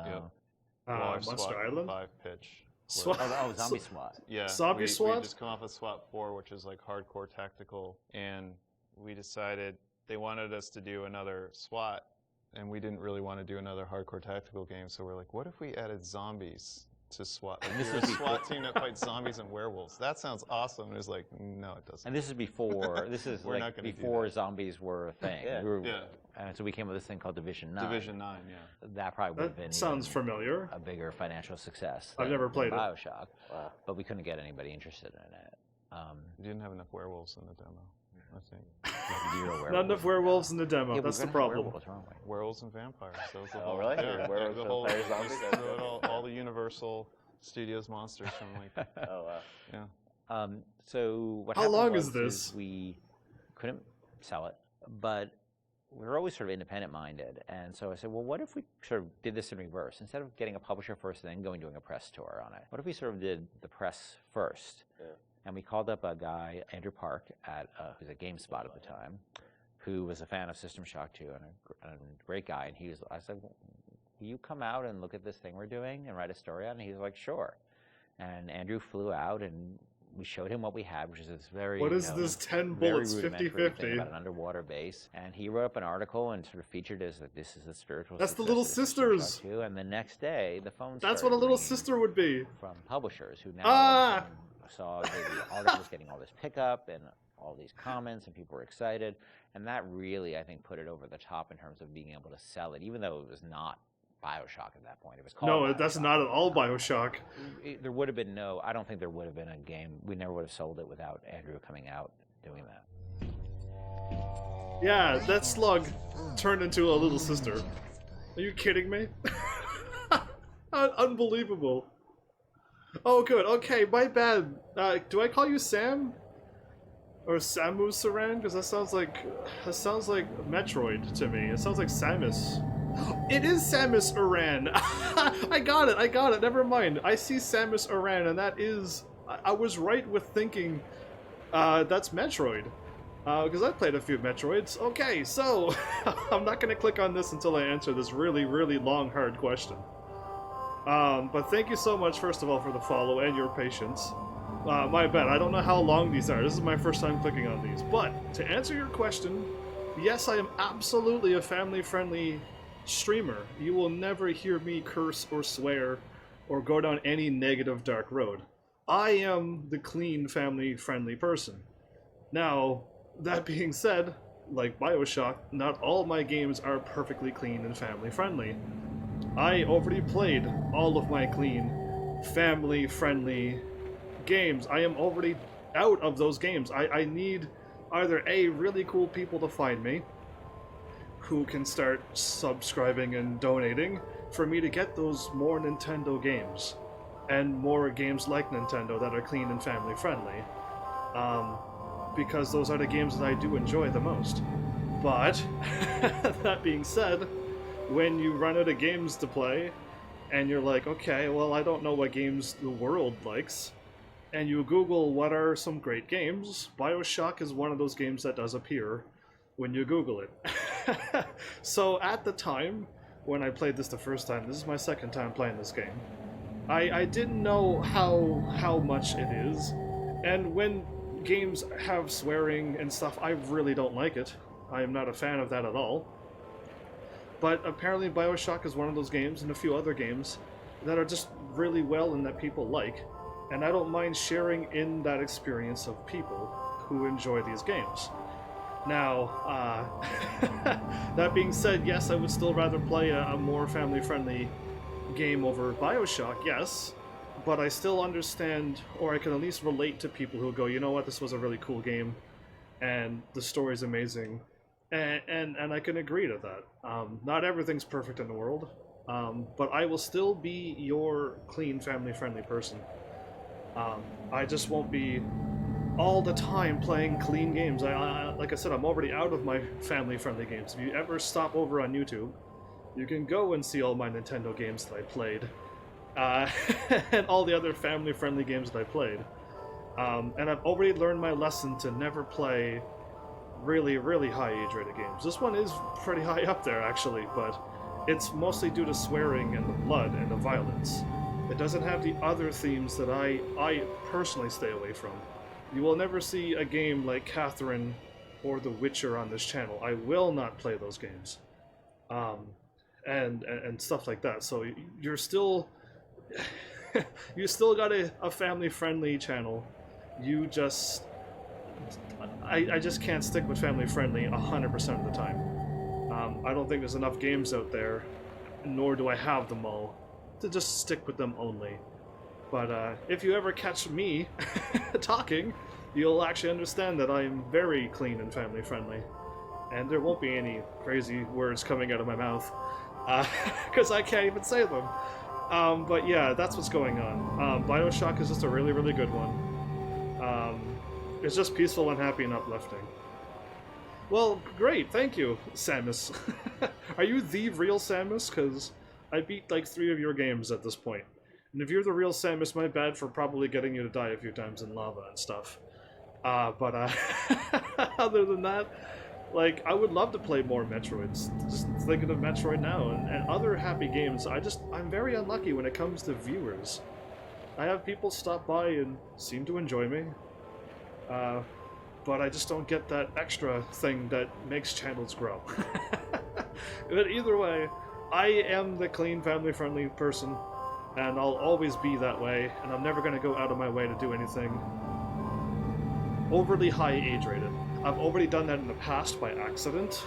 Monster Island? 5 pitch. SWAT. Zombie SWAT. Yeah, Zombie SWAT? We just come off of SWAT 4, which is like hardcore tactical, and we decided they wanted us to do another SWAT, and we didn't really want to do another hardcore tactical game, so we're like, what if we added zombies to SWAT? Like, this is a SWAT team that fights zombies and werewolves. That sounds awesome. And it was like, no, it doesn't. And this is before, before zombies were a thing. Yeah. And so we came up with this thing called Division 9. Division 9, yeah. That probably would have been sounds familiar. A bigger financial success. I've never played BioShock. Wow. But we couldn't get anybody interested in it. We didn't have enough werewolves in the demo, I think. Not enough werewolves in the demo. Yeah, that's the problem. Werewolves and vampires. That was the oh, really? Yeah, werewolves, vampires, zombies? all the Universal Studios monsters from like. Oh wow. Yeah. So what How happened long was is this? We couldn't sell it, but we were always sort of independent-minded, and so I said, well, what if we sort of did this in reverse? Instead of getting a publisher first and then doing a press tour on it, what if we sort of did the press first? Yeah. And we called up a guy, Andrew Park, who's at GameSpot at the time, who was a fan of System Shock 2 and a great guy. And I said, well, will you come out and look at this thing we're doing and write a story on it? And he's like, sure. And Andrew flew out and we showed him what we had, which is this very What is this 10 bullets 50-50 about an underwater base? And he wrote up an article and sort of featured as like, this is the spiritual. That's the success Little of System Sisters. Shock 2. And the next day, the phone. That's what a little sister would be. From publishers who now saw that the article was getting all this pickup and all these comments, and people were excited. And that really, I think, put it over the top in terms of being able to sell it, even though it was not BioShock at that point. It was called BioShock. That's not at all BioShock. There would have been I don't think there would have been a game. We never would have sold it without Andrew coming out doing that. Yeah, that slug turned into a little sister. Are you kidding me? Unbelievable. Oh, good. Okay, my bad. Do I call you Sam? Or Samus Saran? Because that sounds like Metroid to me. It sounds like Samus. It is Samus Aran. I got it. Never mind. I see Samus Aran, and that is. I was right with thinking that's Metroid. Because I played a few Metroids. Okay, so I'm not going to click on this until I answer this really, really long, hard question. But thank you so much, first of all, for the follow and your patience. My bad. I don't know how long these are. This is my first time clicking on these. But to answer your question, yes, I am absolutely a family-friendly streamer. You will never hear me curse or swear or go down any negative dark road. I am the clean, family-friendly person. Now, that being said, like BioShock, not all my games are perfectly clean and family-friendly. I already played all of my clean, family-friendly games. I am already out of those games. I need either A, really cool people to find me, who can start subscribing and donating for me to get those more Nintendo games and more games like Nintendo that are clean and family friendly, because those are the games that I do enjoy the most. But that being said, when you run out of games to play and you're like, okay, well, I don't know what games the world likes, and you Google what are some great games, BioShock is one of those games that does appear when you Google it. So at the time, when I played this the first time, this is my second time playing this game, I didn't know how much it is, and when games have swearing and stuff, I really don't like it. I am not a fan of that at all. But apparently BioShock is one of those games, and a few other games, that are just really well and that people like, and I don't mind sharing in that experience of people who enjoy these games. Now, that being said, yes, I would still rather play a more family-friendly game over BioShock, yes, but I still understand, or I can at least relate to people who go, you know what, this was a really cool game, and the story's amazing, and I can agree to that. Not everything's perfect in the world, but I will still be your clean, family-friendly person. I just won't be all the time playing clean games. Like I said, I'm already out of my family-friendly games. If you ever stop over on YouTube, you can go and see all my Nintendo games that I played. and all the other family-friendly games that I played. And I've already learned my lesson to never play really, really high age-rated games. This one is pretty high up there, actually, but it's mostly due to swearing and the blood and the violence. It doesn't have the other themes that I personally stay away from. You will never see a game like Catherine or The Witcher on this channel. I will not play those games. And stuff like that. So you're still... you still got a family-friendly channel. You just... I just can't stick with family-friendly 100% of the time. I don't think there's enough games out there, nor do I have them all, to just stick with them only. But if you ever catch me talking, you'll actually understand that I'm very clean and family-friendly. And there won't be any crazy words coming out of my mouth, because I can't even say them. But yeah, that's what's going on. BioShock is just a really, really good one. It's just peaceful and happy and uplifting. Well, great, thank you, Samus. Are you the real Samus? Because I beat like 3 of your games at this point. And if you're the real Samus, my bad for probably getting you to die a few times in lava and stuff. But other than that, like, I would love to play more Metroids. Just thinking of Metroid now and other happy games. I'm very unlucky when it comes to viewers. I have people stop by and seem to enjoy me. But I just don't get that extra thing that makes channels grow. But either way, I am the clean, family-friendly person, and I'll always be that way, and I'm never going to go out of my way to do anything overly high age-rated. I've already done that in the past by accident.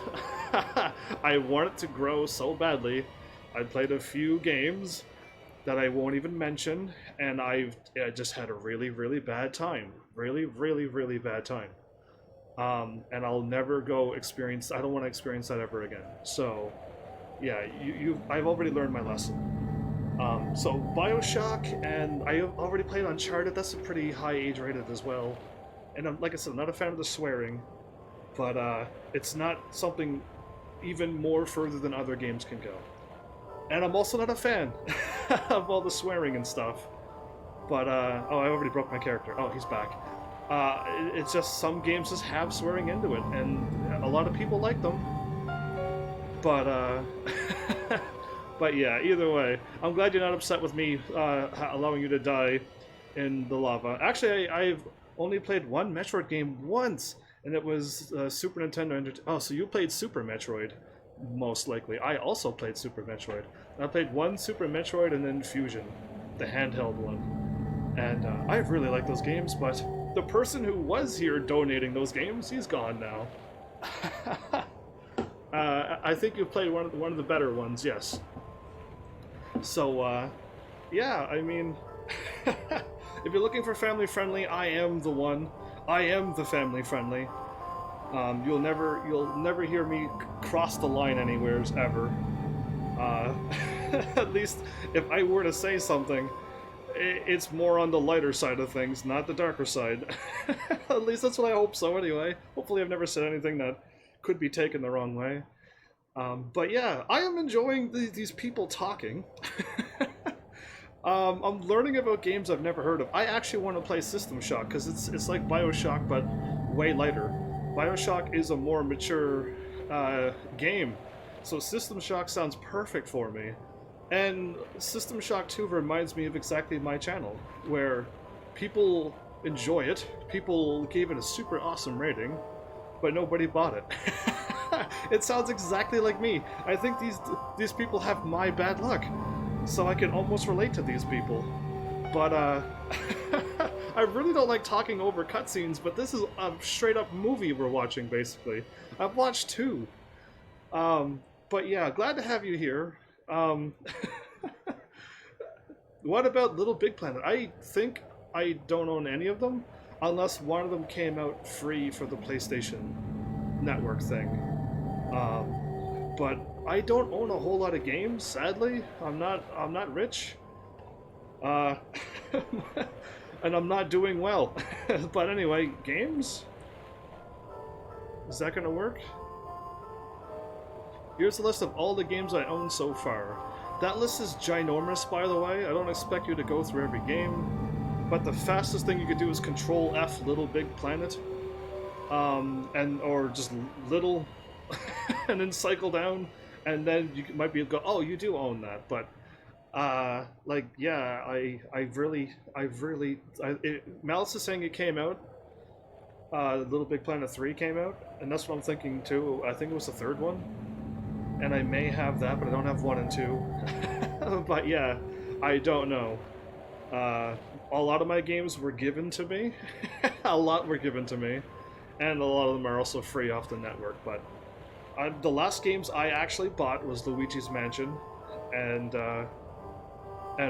I wanted to grow so badly. I played a few games that I won't even mention, and I just had a really, really bad time. Really, really, really bad time. And I'll never go experience... I don't want to experience that ever again. So, yeah, I've already learned my lesson. So, BioShock, and I already played Uncharted. That's a pretty high age rated as well. And like I said, I'm not a fan of the swearing, but it's not something even more further than other games can go. And I'm also not a fan of all the swearing and stuff. But, oh, I already broke my character. Oh, he's back. It's just some games just have swearing into it, and a lot of people like them. But, but yeah, either way, I'm glad you're not upset with me allowing you to die in the lava. Actually, I've only played one Metroid game once, and it was Super Nintendo. Oh, so you played Super Metroid, most likely. I also played Super Metroid. I played one Super Metroid and then Fusion, the handheld one. And I really like those games, but the person who was here donating those games, he's gone now. I think you played one of the better ones, yes. So, yeah, I mean, if you're looking for family-friendly, I am the one. I am the family-friendly. You'll never hear me cross the line anywheres ever. At least if I were to say something, it's more on the lighter side of things, not the darker side. At least that's what I hope so anyway. Hopefully I've never said anything that could be taken the wrong way. But yeah, I am enjoying these people talking. I'm learning about games I've never heard of. I actually want to play System Shock, because it's like BioShock, but way lighter. BioShock is a more mature game, so System Shock sounds perfect for me. And System Shock 2 reminds me of exactly my channel, where people enjoy it, people gave it a super awesome rating, but nobody bought it. It sounds exactly like me. I think these people have my bad luck, so I can almost relate to these people. But I really don't like talking over cutscenes, but this is a straight up movie we're watching, basically. I've watched 2. But yeah, glad to have you here. What about Little Big Planet? I think I don't own any of them, unless one of them came out free for the PlayStation Network thing. But I don't own a whole lot of games, sadly. I'm not rich. And I'm not doing well. But anyway, games? Is that gonna work? Here's a list of all the games I own so far. That list is ginormous, by the way. I don't expect you to go through every game, but the fastest thing you could do is Control F Little Big Planet, or just little, and then cycle down, and then you might be able to go, oh, you do own that, but like, yeah, Malice is saying it came out. Little Big Planet 3 came out, and that's what I'm thinking too. I think it was the third one, and I may have that, but I don't have 1 and 2. But yeah, I don't know. A lot of my games were given to me. A lot were given to me, and a lot of them are also free off the network. But the last games I actually bought was Luigi's Mansion, and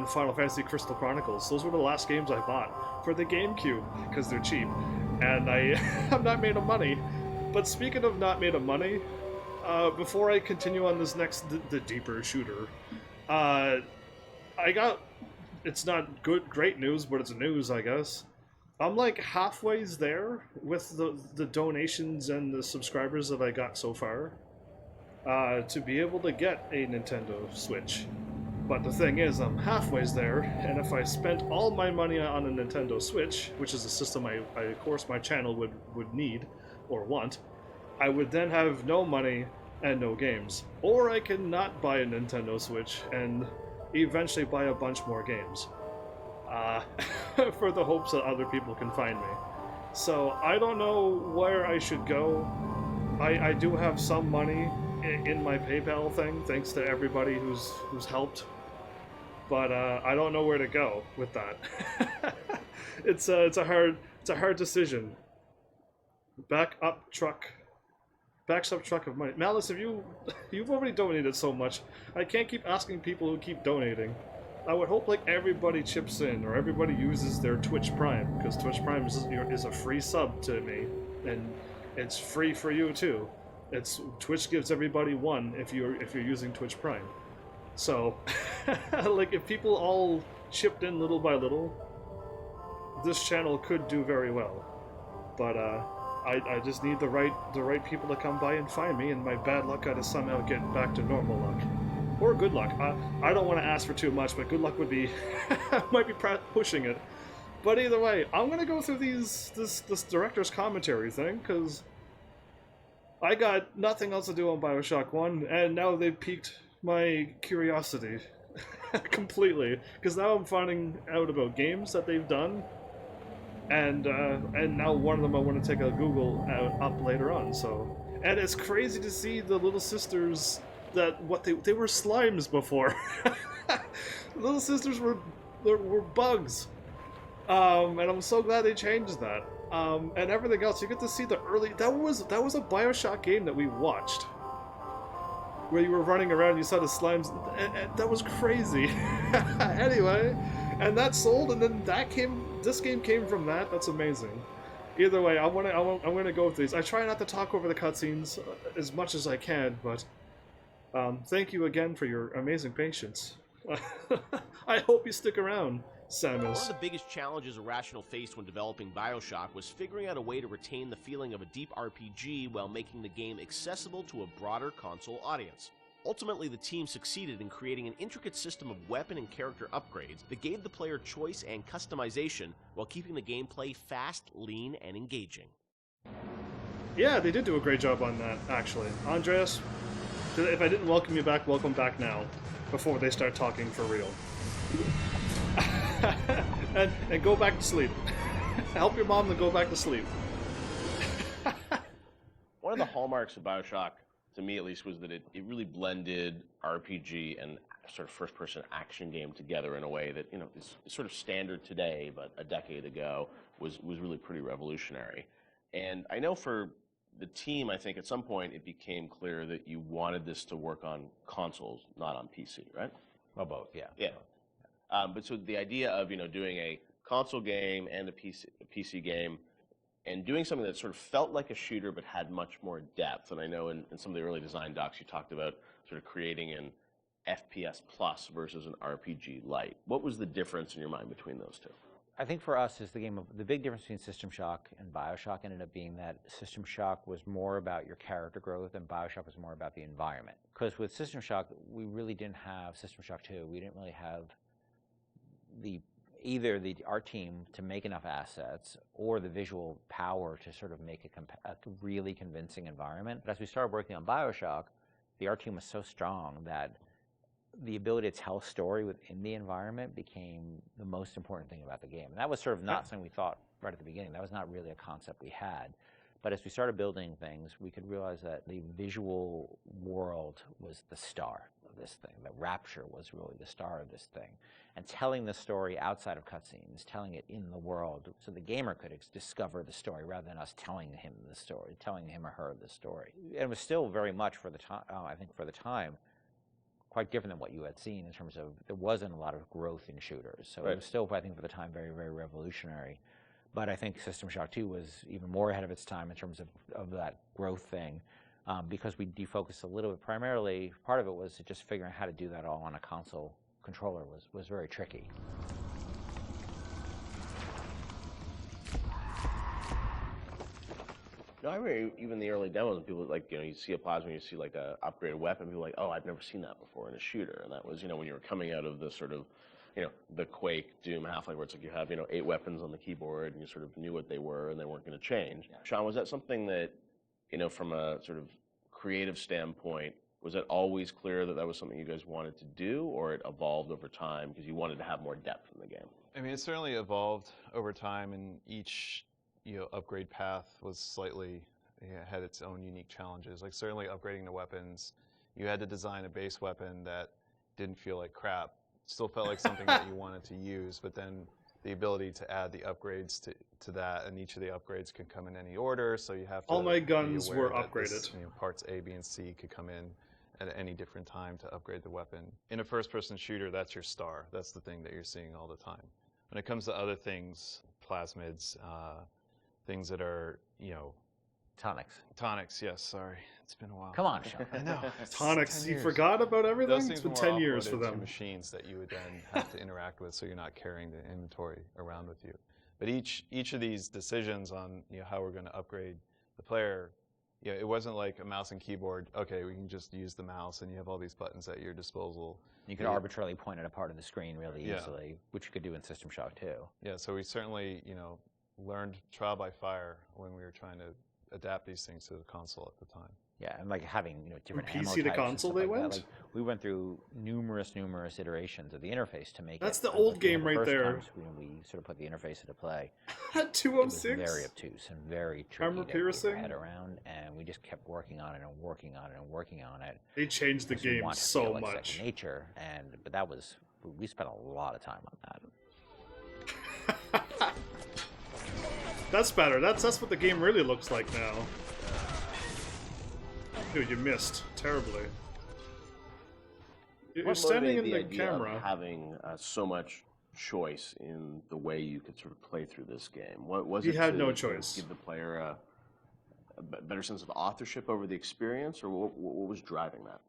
Final Fantasy Crystal Chronicles. Those were the last games I bought for the GameCube, because they're cheap. And I have not made of money. But speaking of not made of money, before I continue on this next, the deeper shooter, it's not great news, but it's news, I guess. I'm like halfway there with the donations and the subscribers that I got so far, to be able to get a Nintendo Switch. But the thing is, I'm halfway there, and if I spent all my money on a Nintendo Switch, which is a system of course my channel would need or want, I would then have no money and no games. Or I can not buy a Nintendo Switch and eventually buy a bunch more games, for the hopes that other people can find me. So I don't know where I should go. I do have some money in my PayPal thing, thanks to everybody who's helped. But I don't know where to go with that. It's a hard decision. Backs up truck of money. Malice, you've already donated so much. I can't keep asking people who keep donating. I would hope like everybody chips in, or everybody uses their Twitch Prime, because Twitch Prime is a free sub to me, and it's free for you too. Twitch gives everybody one if you're using Twitch Prime. So, like, if people all chipped in little by little, this channel could do very well. But I just need the right people to come by and find me, and my bad luck got to somehow get back to normal luck, or good luck. I don't want to ask for too much, but good luck would be might be pushing it. But either way, I'm gonna go through this director's commentary thing, because I got nothing else to do on BioShock 1, and now they've piqued my curiosity completely, because now I'm finding out about games that they've done, and now one of them I want to take a Google up later on. So, and it's crazy to see the little sisters that they were slimes before. Little sisters were bugs, and I'm so glad they changed that. And everything else, you get to see the early. That was a BioShock game that we watched, where you were running around and you saw the slimes, and that was crazy. Anyway, and that sold, and then this game came from that. That's amazing. Either way, I'm gonna go with these. I try not to talk over the cutscenes as much as I can, but thank you again for your amazing patience. I hope you stick around, Samus. One of the biggest challenges Irrational faced when developing BioShock was figuring out a way to retain the feeling of a deep RPG while making the game accessible to a broader console audience. Ultimately, the team succeeded in creating an intricate system of weapon and character upgrades that gave the player choice and customization while keeping the gameplay fast, lean, and engaging. Yeah, they did do a great job on that, actually. Andreas, if I didn't welcome you back, welcome back now, before they start talking for real. and go back to sleep. Help your mom to go back to sleep. One of the hallmarks of BioShock, to me at least, was that it really blended RPG and sort of first-person action game together in a way that, is sort of standard today, but a decade ago was really pretty revolutionary. And I know for the team, I think at some point it became clear that you wanted this to work on consoles, not on PC, right? Well, both, yeah. Yeah. But so the idea of, doing a console game and a PC game, and doing something that sort of felt like a shooter but had much more depth. And I know in some of the early design docs you talked about sort of creating an FPS plus versus an RPG light. What was the difference in your mind between those two? I think for us, is the big difference between System Shock and BioShock ended up being that System Shock was more about your character growth and BioShock was more about the environment. Because with System Shock, we really didn't have System Shock 2. We didn't really have our team to make enough assets or the visual power to sort of make a really convincing environment. But as we started working on BioShock, the art team was so strong that the ability to tell a story within the environment became the most important thing about the game. And that was sort of not something we thought right at the beginning. That was not really a concept we had. But as we started building things, we could realize that the visual world was the star of this thing. The Rapture was really the star of this thing. And telling the story outside of cutscenes, telling it in the world, so the gamer could discover the story rather than us telling him the story, telling him or her the story. And it was still very much for the time, I think for the time, quite different than what you had seen in terms of there wasn't a lot of growth in shooters. So it was still, I think, for the time, very, very revolutionary. But I think System Shock 2 was even more ahead of its time in terms of that growth thing because we defocused a little bit. Primarily, part of it was just figuring out how to do that all on a console controller was very tricky. No, I remember even the early demos, and people like, you see a plasma, you see like a upgraded weapon, people are like, oh, I've never seen that before in a shooter. And that was, when you were coming out of the sort of, the Quake, Doom, Half-Life, where it's like you have, 8 weapons on the keyboard, and you sort of knew what they were, and they weren't going to change. Yeah. Sean, was that something that, from a sort of creative standpoint, was it always clear that that was something you guys wanted to do, or it evolved over time because you wanted to have more depth in the game? I mean, it certainly evolved over time, and each upgrade path was slightly had its own unique challenges. Like certainly upgrading the weapons, you had to design a base weapon that didn't feel like crap, still felt like something that you wanted to use, but then the ability to add the upgrades to that, and each of the upgrades can come in any order, so you have to all my guns be aware were that upgraded. This, parts A, B, and C could come in at any different time to upgrade the weapon. In a first-person shooter, that's your star. That's the thing that you're seeing all the time. When it comes to other things, plasmids, things that are, Tonics. Tonics, yes, sorry. It's been a while. Come on, Sean. I know. Tonics, you forgot about everything? Those It's things been were 10 years for offloaded to them. machines that you would then have to interact with, so you're not carrying the inventory around with you. But each of these decisions on how we're going to upgrade the player, it wasn't like a mouse and keyboard. Okay, we can just use the mouse, and you have all these buttons at your disposal. You could arbitrarily point at a part of the screen really easily, which you could do in System Shock 2. Yeah, so we certainly learned trial by fire when we were trying to adapt these things to the console at the time. Yeah, and like having different From ammo PC to types and console stuff they like that. went? Like, we went through numerous iterations of the interface to make That's it. the old game the right first there. times when we sort of put the interface into play. At It was 206? very obtuse and very tricky Armor to get your piercing? head around, and we just kept working on it and working on it and working on it. They changed the Because we game wanted to so feel like much. second nature, but that was, we spent a lot of time on that. That's better. That's what the game really looks like now. Dude, you missed terribly. You're What standing in motivated the idea of camera. having so much choice in the way you could sort of play through this game? What was You it had to no choice. give the player a better sense of authorship over the experience, or what was driving that?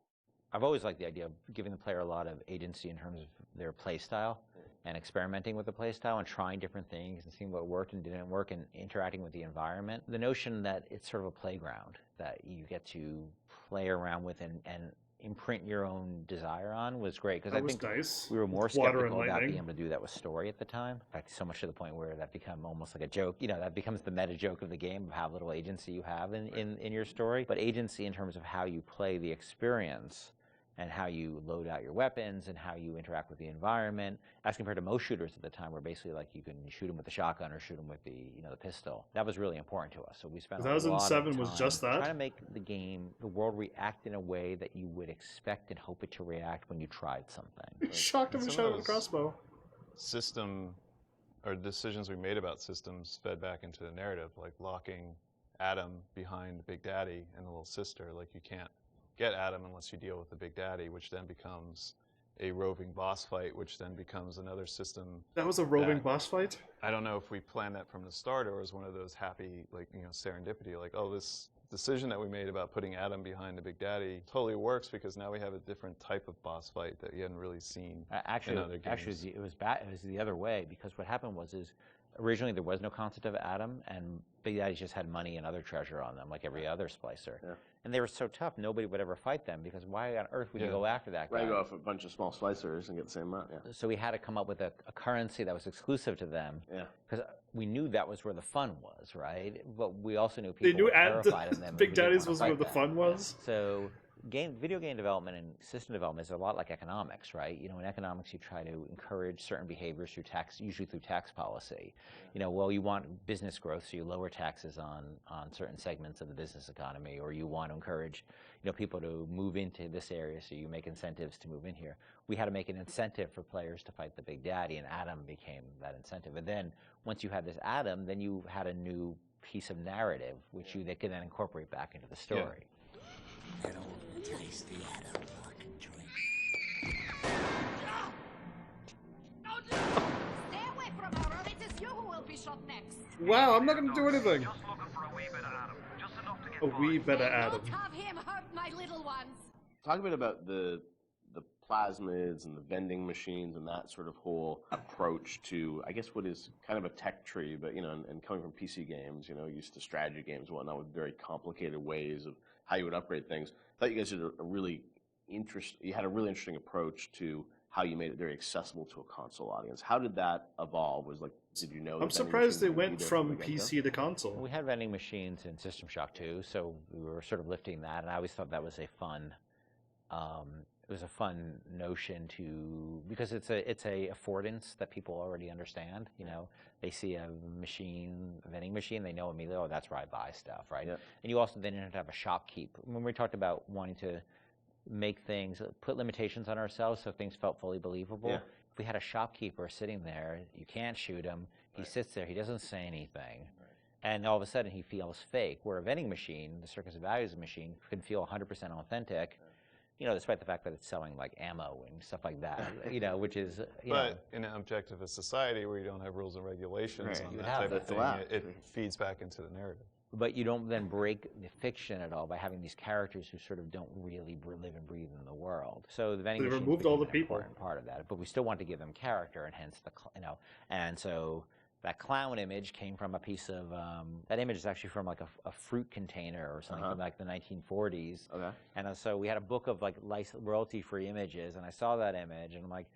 I've always liked the idea of giving the player a lot of agency in terms of their play style and experimenting with the play style and trying different things and seeing what worked and didn't work and interacting with the environment. The notion that it's sort of a playground that you get to play around with and imprint your own desire on was great, because I think nice. we were more With water and skeptical about lightning. being able to do that with story at the time. In fact, so much to the point where that became almost like a joke. That becomes the meta joke of the game of how little agency you have in your story. But agency in terms of how you play the experience and how you load out your weapons and how you interact with the environment, as compared to most shooters at the time, where basically like you can shoot them with the shotgun or shoot them with the pistol. That was really important to us. So we spent a lot of 2007 time was just that? trying to make the world react in a way that you would expect and hope it to react when you tried something. Shocked him and shot with a crossbow. System, or decisions we made about systems fed back into the narrative, like locking Adam behind Big Daddy and the little sister. Like you can't get Adam unless you deal with the Big Daddy, which then becomes a roving boss fight, which then becomes another system. That was a roving boss fight? I don't know if we planned that from the start, or was one of those happy, serendipity, like, oh, this decision that we made about putting Adam behind the Big Daddy totally works because now we have a different type of boss fight that you hadn't really seen in other games. Actually, it was bad. It was the other way because what happened was originally there was no concept of Adam, and Big Daddy just had money and other treasure on them, like every other splicer. Yeah. And they were so tough, nobody would ever fight them because why on earth would you go after that guy? Right, go off a bunch of small splicers and get the same amount. Yeah. So we had to come up with a currency that was exclusive to them. Yeah. Because we knew that was where the fun was, right? But we also knew people were terrified of them. Big Daddy's was where the fun was. So video game development and system development is a lot like economics, right? You know, in economics, you try to encourage certain behaviors through tax, usually through tax policy. You know, well, you want business growth, so you lower taxes on certain segments of the business economy, or you want to encourage, you know, people to move into this area, so you make incentives to move in here. We had to make an incentive for players to fight the Big Daddy, and Adam became that incentive. And then once you had this Adam, then you had a new piece of narrative, which they could then incorporate back into the story. I don't taste the Adam fucking drink. Stay away from her, or it is you who will be shot next. Wow, I'm not going to do anything. Just looking for a wee bit of Adam. Just enough to get A wee bit of Adam. Don't have him hurt my little ones. Talk a bit about the plasmids and the vending machines and that sort of whole approach to, I guess, what is kind of a tech tree, but, you know, and coming from PC games, you know, used to strategy games and whatnot with very complicated ways of how you would upgrade things. I thought you guys did you had a really interesting approach to how you made it very accessible to a console audience. How did that evolve? Did you know? I'm surprised they went from PC to console. We had vending machines in System Shock 2, so we were sort of lifting that, and I always thought that was a fun, it was a fun notion because it's a affordance that people already understand. You know, they see a vending machine, they know immediately, oh, that's where I buy stuff, right? Yeah. And you also then have to have a shopkeep. When we talked about wanting to make things, put limitations on ourselves so things felt fully believable. Yeah. If we had a shopkeeper sitting there, you can't shoot him. He sits there, he doesn't say anything. Right. And all of a sudden he feels fake. Where a vending machine, the Circus of Values machine, can feel 100% authentic. Right. You know, despite the fact that it's selling like ammo and stuff like that, you know, which is, But in an objectivist society where you don't have rules and regulations on that type of thing, it feeds back into the narrative. But you don't then break the fiction at all by having these characters who sort of don't really live and breathe in the world. So the vending machine removed all the people. Important part of that, but we still want to give them character, and hence and so that clown image came from a piece of that image is actually from like a fruit container or something from like the 1940s. Okay. And so we had a book of like royalty-free images, and I saw that image, and I'm like,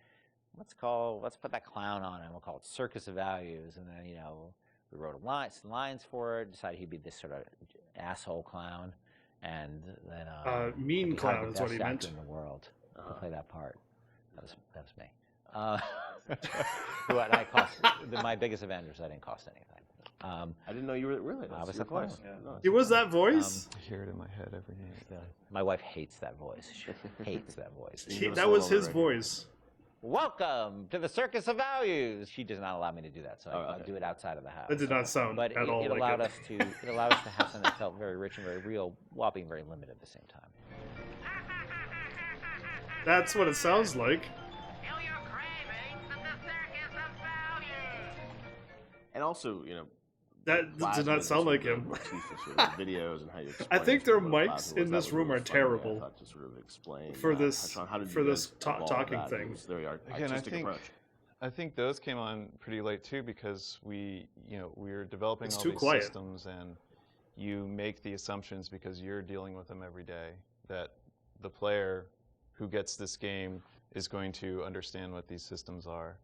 let's put that clown on, and we'll call it Circus of Values, and then we wrote some lines for it, decided he'd be this sort of asshole clown, and then mean clown is what he meant. In the world to play that part. That was me. My biggest advantage is I didn't cost anything. I didn't know you were really. I was the clown. It was that voice. I hear it in my head every day. My wife hates that voice. She hates that voice. That was his voice. Welcome to the Circus of Values. She does not allow me to do that, so I do it outside of the house. That did not sound but at all it allowed us to. It allowed us to have something that felt very rich and very real, while being very limited at the same time. That's what it sounds like. And also, you know, that did not sound like him. Videos and how you I think their mics in this room are terrible to sort of explain for this talking thing. Again, I think those came on pretty late too because we were developing all these systems, and you make the assumptions because you're dealing with them every day that the player who gets this game is going to understand what these systems are.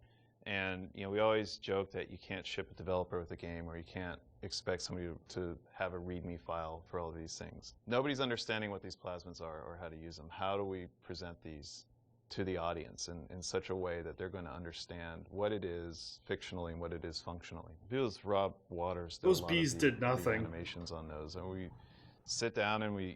And we always joke that you can't ship a developer with a game, or you can't expect somebody to have a README file for all of these things. Nobody's understanding what these plasmids are or how to use them. How do we present these to the audience in such a way that they're going to understand what it is fictionally and what it is functionally? Those Rob Waters did those bees did nothing. Animations on those, and we sit down and we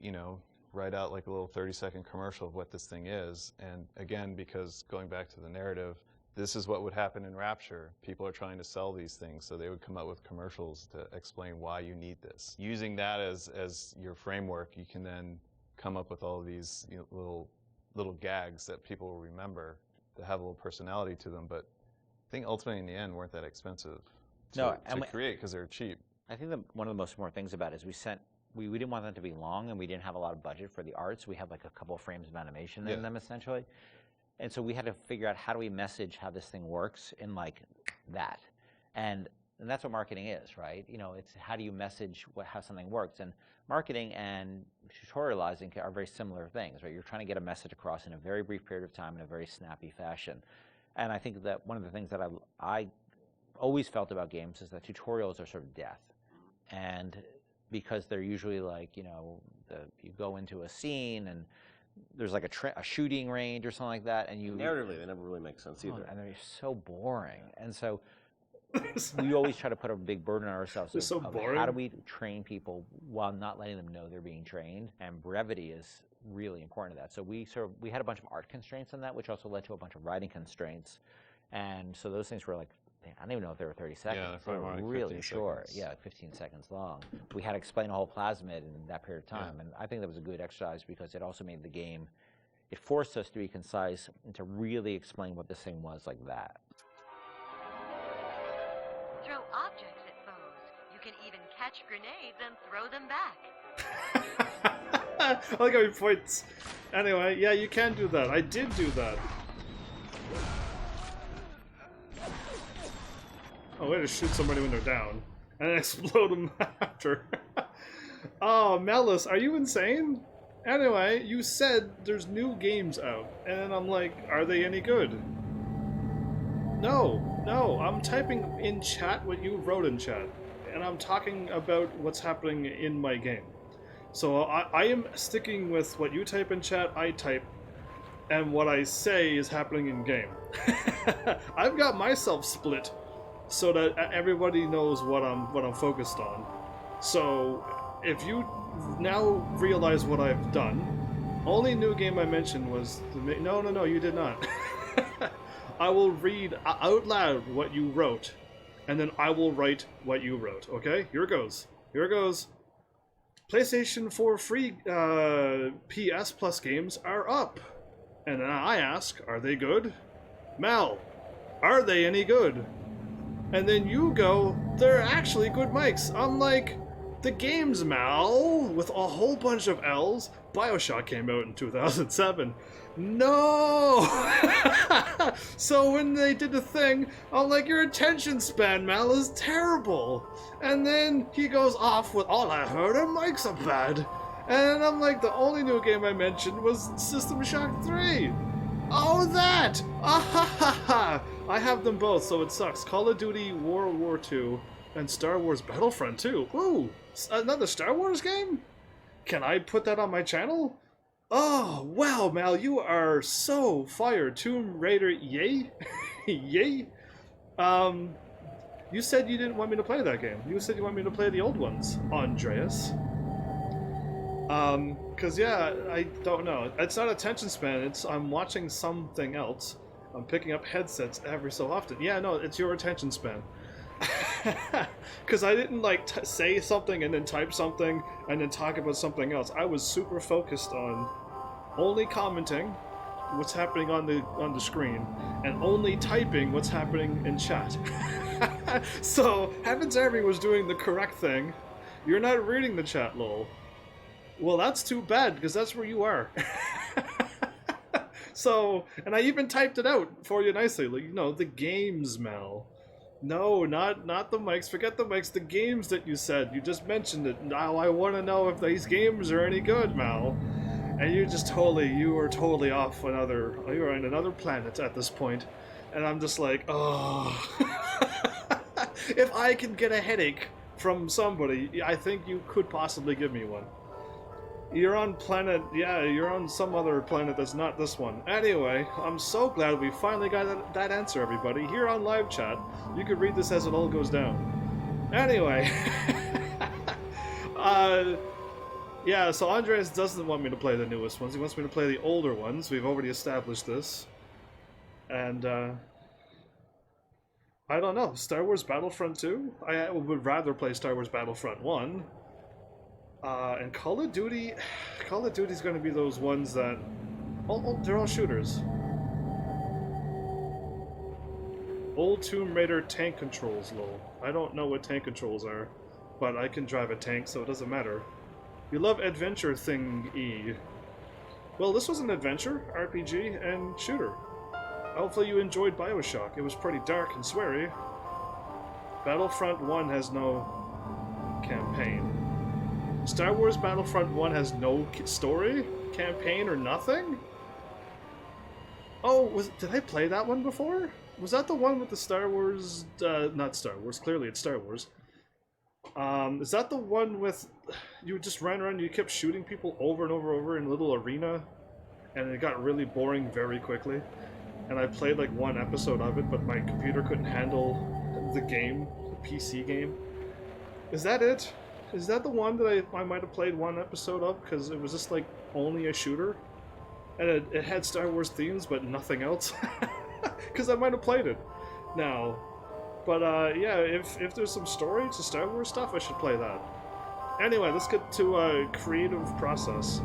write out like a little 30-second commercial of what this thing is. And again, because going back to the narrative, this is what would happen in Rapture. People are trying to sell these things, so they would come up with commercials to explain why you need this. Using that as your framework, you can then come up with all of these little gags that people will remember that have a little personality to them. But I think ultimately, in the end, weren't that expensive to create because they're cheap. I think one of the most important things about it is we sent we didn't want them to be long, and we didn't have a lot of budget for the arts. We have like a couple frames of animation in them essentially, and so we had to figure out how do we message how this thing works in like that, and that's what marketing is, right? You know, it's how do you message how something works, and marketing and tutorializing are very similar things, right? You're trying to get a message across in a very brief period of time in a very snappy fashion, and I think that one of the things that I always felt about games is that tutorials are sort of death, and because they're usually like, you know, you go into a scene and there's like a shooting range or something like that, and narratively they never really make sense either, and they're so boring, and so we always try to put a big burden on ourselves. They're so boring. How do we train people while not letting them know they're being trained? And brevity is really important to that. So we had a bunch of art constraints on that, which also led to a bunch of writing constraints, and so those things were like, I don't even know if they were 30 seconds. Yeah, they were like really short. Yeah, like 15 seconds long. We had to explain a whole plasmid in that period of time, and I think that was a good exercise because it also made the game, it forced us to be concise and to really explain what this thing was like that. Throw objects at foes. You can even catch grenades and throw them back. I like how he points. Anyway, yeah, you can do that. I did do that. Oh, way to shoot somebody when they're down and then explode them after. Oh, Malice, are you insane? Anyway, you said there's new games out, and I'm like, are they any good? No, I'm typing in chat what you wrote in chat, and I'm talking about what's happening in my game. So I am sticking with what you type in chat, I type, and what I say is happening in game. I've got myself split so that everybody knows what I'm focused on. So if you now realize what I've done, only new game I mentioned was no, you did not. I will read out loud what you wrote, and then I will write what you wrote. Okay, here it goes. PlayStation 4 free PS Plus games are up, and then I ask, are they good? Mal, are they any good? And then you go, they're actually good mics. I'm like, the games, Mal, with a whole bunch of L's. BioShock came out in 2007. No! So when they did the thing, I'm like, your attention span, Mal, is terrible. And then he goes off with, all I heard are mics are bad. And I'm like, the only new game I mentioned was System Shock 3. Oh, that! Ah ha ha ha! I have them both, so it sucks. Call of Duty World War II and Star Wars Battlefront 2. Ooh, another Star Wars game? Can I put that on my channel? Oh, wow, Mal, you are so fired. Tomb Raider, yay? Yay? You said you didn't want me to play that game. You said you want me to play the old ones, Andreas. Cause yeah, I don't know. It's not attention span, I'm watching something else. I'm picking up headsets every so often. Yeah, no, it's your attention span. Because I didn't like say something and then type something and then talk about something else. I was super focused on only commenting what's happening on the screen and only typing what's happening in chat. So HEAVENSARMY was doing the correct thing. You're not reading the chat, lol. Well, that's too bad because that's where you are. So, and I even typed it out for you nicely, like, you know, the games, Mel. No, not the mics. Forget the mics. The games that you said. You just mentioned it. Now I want to know if these games are any good, Mal. And you were totally off you were on another planet at this point. And I'm just like, oh. If I can get a headache from somebody, I think you could possibly give me one. You're on you're on some other planet that's not this one. Anyway, I'm so glad we finally got that answer, everybody. Here on live chat, you can read this as it all goes down. Anyway, yeah, so Andres doesn't want me to play the newest ones. He wants me to play the older ones. We've already established this. And, I don't know. Star Wars Battlefront 2? I would rather play Star Wars Battlefront 1. And Call of Duty's going to be those ones that... Oh, they're all shooters. Old Tomb Raider tank controls, lol. I don't know what tank controls are, but I can drive a tank, so it doesn't matter. You love adventure thing-y. Well, this was an adventure, RPG, and shooter. Hopefully you enjoyed BioShock. It was pretty dark and sweary. Battlefront 1 has no campaign. Star Wars Battlefront 1 has no story, campaign, or nothing? Oh, did I play that one before? Was that the one with the Star Wars... not Star Wars, clearly it's Star Wars. Is that the one with... You just ran around and you kept shooting people over and over in a little arena? And it got really boring very quickly. And I played like one episode of it, but my computer couldn't handle the game, the PC game. Is that it? Is that the one that I might have played one episode of? Because it was just like only a shooter? And it had Star Wars themes, but nothing else? Because I might have played it now. But yeah, if there's some story to Star Wars stuff, I should play that. Anyway, let's get to creative process.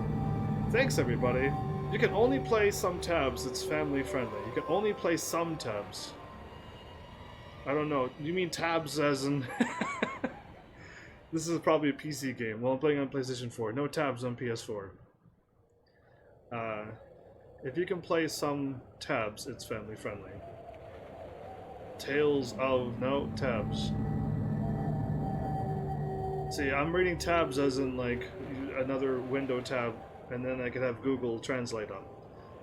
Thanks, everybody. You can only play some tabs that's family friendly. You can only play some tabs. I don't know. You mean tabs as in... This is probably a PC game. Well, I'm playing on PlayStation 4. No tabs on PS4. If you can play some tabs, it's family friendly. Tales of... No, tabs. See, I'm reading tabs as in, like, another window tab, and then I could have Google Translate on.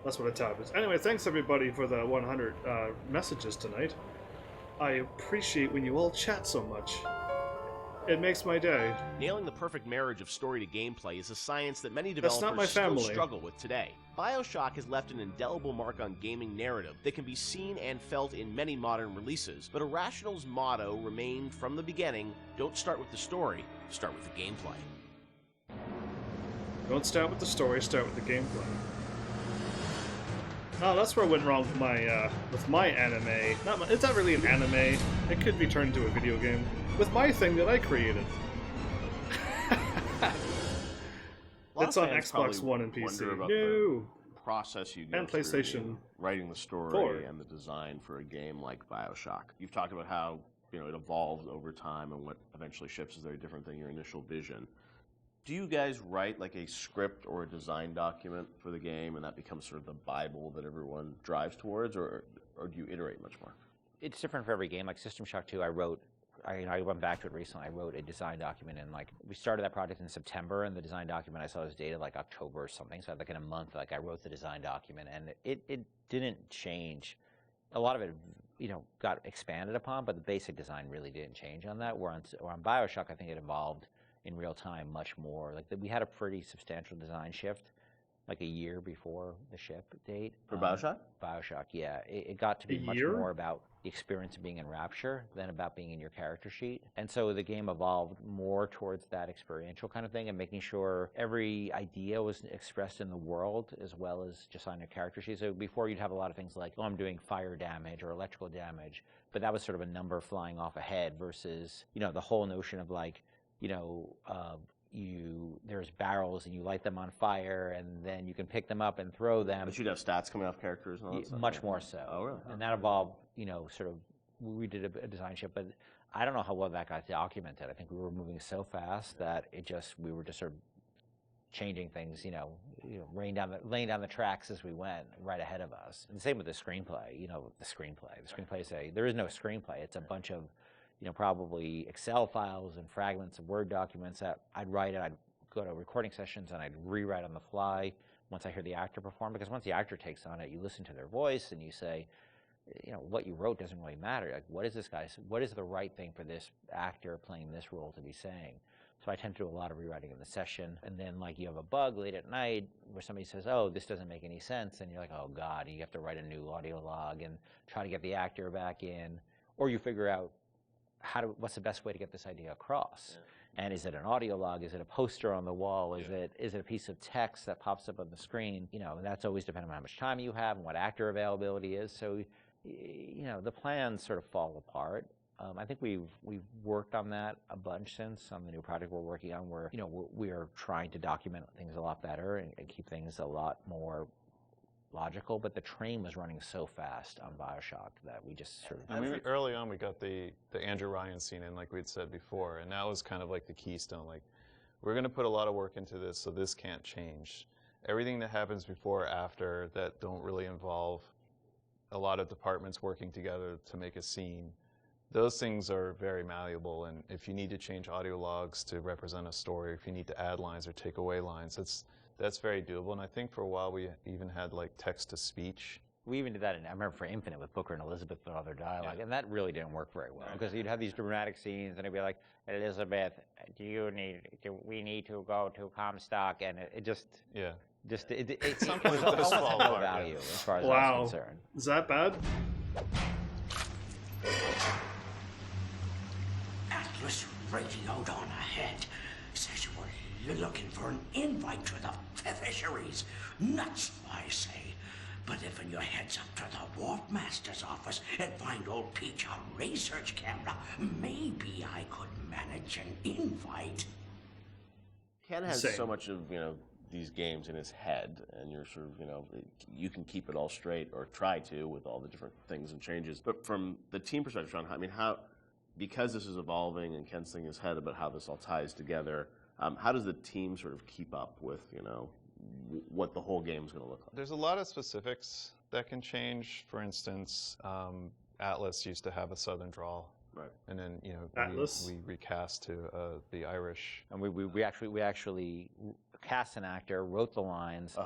That's what a tab is. Anyway, thanks everybody for the 100 messages tonight. I appreciate when you all chat so much. It makes my day. Nailing the perfect marriage of story to gameplay is a science that many That's not my developers still family. struggle with today. BioShock has left an indelible mark on gaming narrative that can be seen and felt in many modern releases, but Irrational's motto remained from the beginning, don't start with the story, start with the gameplay. Don't start with the story, start with the gameplay. Oh, that's where I went wrong with my anime. It's not really an anime. It could be turned into a video game. With my thing that I created. It's on Xbox One and PC. No! Process you go and through PlayStation in writing the story 4. and the design for a game like BioShock. You've talked about how it evolves over time and what eventually ships is very different than your initial vision. Do you guys write like a script or a design document for the game and that becomes sort of the Bible that everyone drives towards, or do you iterate much more? It's different for every game. Like System Shock 2, I went back to it recently. I wrote a design document, and like we started that project in September, and the design document I saw was dated like October or something. So like in a month, like I wrote the design document, and it didn't change. A lot of it, got expanded upon, but the basic design really didn't change on that. Where on BioShock, I think it evolved in real time much more. Like we had a pretty substantial design shift, like a year before the ship date. For BioShock? BioShock, yeah. It got to be much more about the experience of being in Rapture than about being in your character sheet. And so the game evolved more towards that experiential kind of thing and making sure every idea was expressed in the world as well as just on your character sheet. So before you'd have a lot of things like, oh, I'm doing fire damage or electrical damage, but that was sort of a number flying off ahead versus, the whole notion of like, there's barrels and you light them on fire and then you can pick them up and throw them. But you'd have stats coming off characters and all that stuff? Much more so. Oh, really? And that evolved, sort of, we did a design shift, but I don't know how well that got documented. I think we were moving so fast that we were just sort of changing things, laying down the tracks as we went right ahead of us. And the same with the screenplay, the screenplay there is no screenplay. It's a bunch of probably Excel files and fragments of Word documents that I'd write and I'd go to recording sessions and I'd rewrite on the fly once I hear the actor perform, because once the actor takes on it, you listen to their voice and you say, what you wrote doesn't really matter. Like, what is the right thing for this actor playing this role to be saying? So I tend to do a lot of rewriting in the session, and then like you have a bug late at night where somebody says, oh, this doesn't make any sense, and you're like, oh God, and you have to write a new audio log and try to get the actor back in, or you figure out what's the best way to get this idea across? Yeah. And is it an audio log? Is it a poster on the wall? Is it a piece of text that pops up on the screen? And that's always depending on how much time you have and what actor availability is. So, the plans sort of fall apart. I think we've worked on that a bunch since on the new project we're working on, where we are trying to document things a lot better and keep things a lot more logical, but the train was running so fast on BioShock that we just sort of... early on, we got the Andrew Ryan scene in, like we'd said before, and that was kind of like the keystone. Like, we're going to put a lot of work into this, so this can't change. Everything that happens before or after that don't really involve a lot of departments working together to make a scene, those things are very malleable. And if you need to change audio logs to represent a story, if you need to add lines or take away lines, that's very doable. And I think for a while we even had like text to speech. We even did that, I remember for Infinite with Booker and Elizabeth and all their dialogue, and that really didn't work very well, because you'd have these dramatic scenes, and it'd be like, Elizabeth, we need to go to Comstock, and it just, it was almost had no value as far as I was concerned. Is that bad? Atlas radioed on ahead. Says you were looking for an invite to the fisheries. Nuts, I say. But if your heads up to the Wharf Master's office and find old Peach a research camera, maybe I could manage an invite. Ken has so much of, these games in his head, and you're sort of, you can keep it all straight, or try to, with all the different things and changes. But from the team perspective, Sean, because this is evolving and Ken's thinking in his head about how this all ties together, how does the team sort of keep up with, what the whole game's going to look like? There's a lot of specifics that can change. For instance, Atlas used to have a southern drawl. Right. And then, we recast to the Irish. And we actually cast an actor, wrote the lines,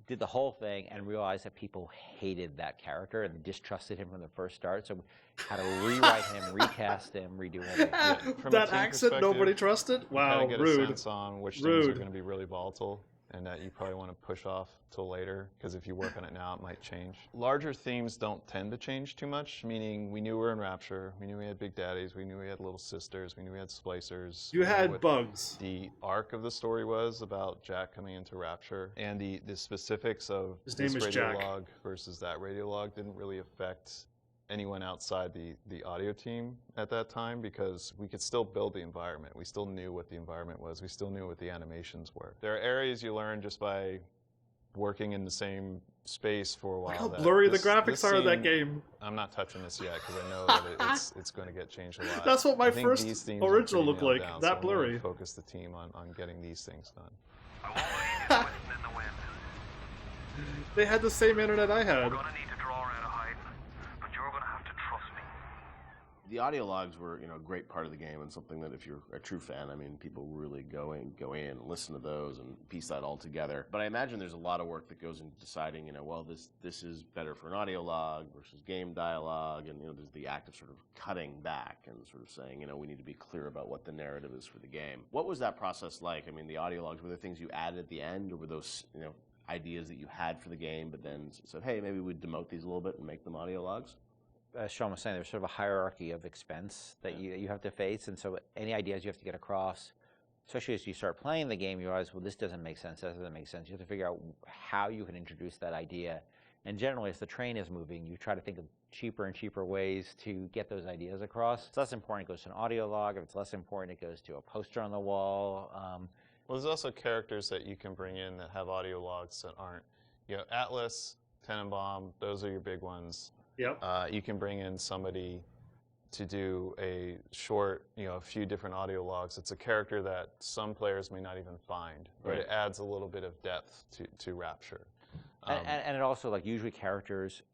did the whole thing, and realized that people hated that character and distrusted him from the first start. So we had to rewrite him, recast him, redo everything. That accent nobody trusted? Wow, you get rude. a sense on which things are going to be really volatile, and that you probably want to push off till later, because if you work on it now, it might change. Larger themes don't tend to change too much, meaning we knew we were in Rapture, we knew we had Big Daddies, we knew we had Little Sisters, we knew we had Splicers. You had bugs. The arc of the story was about Jack coming into Rapture, and the specifics of this radiolog versus that radiolog didn't really affect anyone outside the audio team at that time, because we could still build the environment. We still knew what the environment was. We still knew what the animations were. There are areas you learn just by working in the same space for a while. Look how blurry the graphics are in that game. I'm not touching this yet because I know that it's going to get changed a lot. That's what my first original looked like, that blurry. Focus the team on getting these things done. They had the same internet I had. The audio logs were, a great part of the game, and something that if you're a true fan, people really go in and listen to those and piece that all together. But I imagine there's a lot of work that goes into deciding, well, this is better for an audio log versus game dialogue, and there's the act of sort of cutting back and sort of saying, we need to be clear about what the narrative is for the game. What was that process like? The audio logs, were there things you added at the end, or were those, ideas that you had for the game, but then said, hey, maybe we'd demote these a little bit and make them audio logs? As Sean was saying, there's sort of a hierarchy of expense that you have to face, and so any ideas you have to get across, especially as you start playing the game, you realize, well, this doesn't make sense, that doesn't make sense. You have to figure out how you can introduce that idea. And generally, as the train is moving, you try to think of cheaper and cheaper ways to get those ideas across. If it's less important, it goes to an audio log. If it's less important, it goes to a poster on the wall. Well, there's also characters that you can bring in that have audio logs that aren't, Atlas, Tenenbaum, those are your big ones. Yep. You can bring in somebody to do a short, a few different audio logs. It's a character that some players may not even find, but it adds a little bit of depth to Rapture. And it also, usually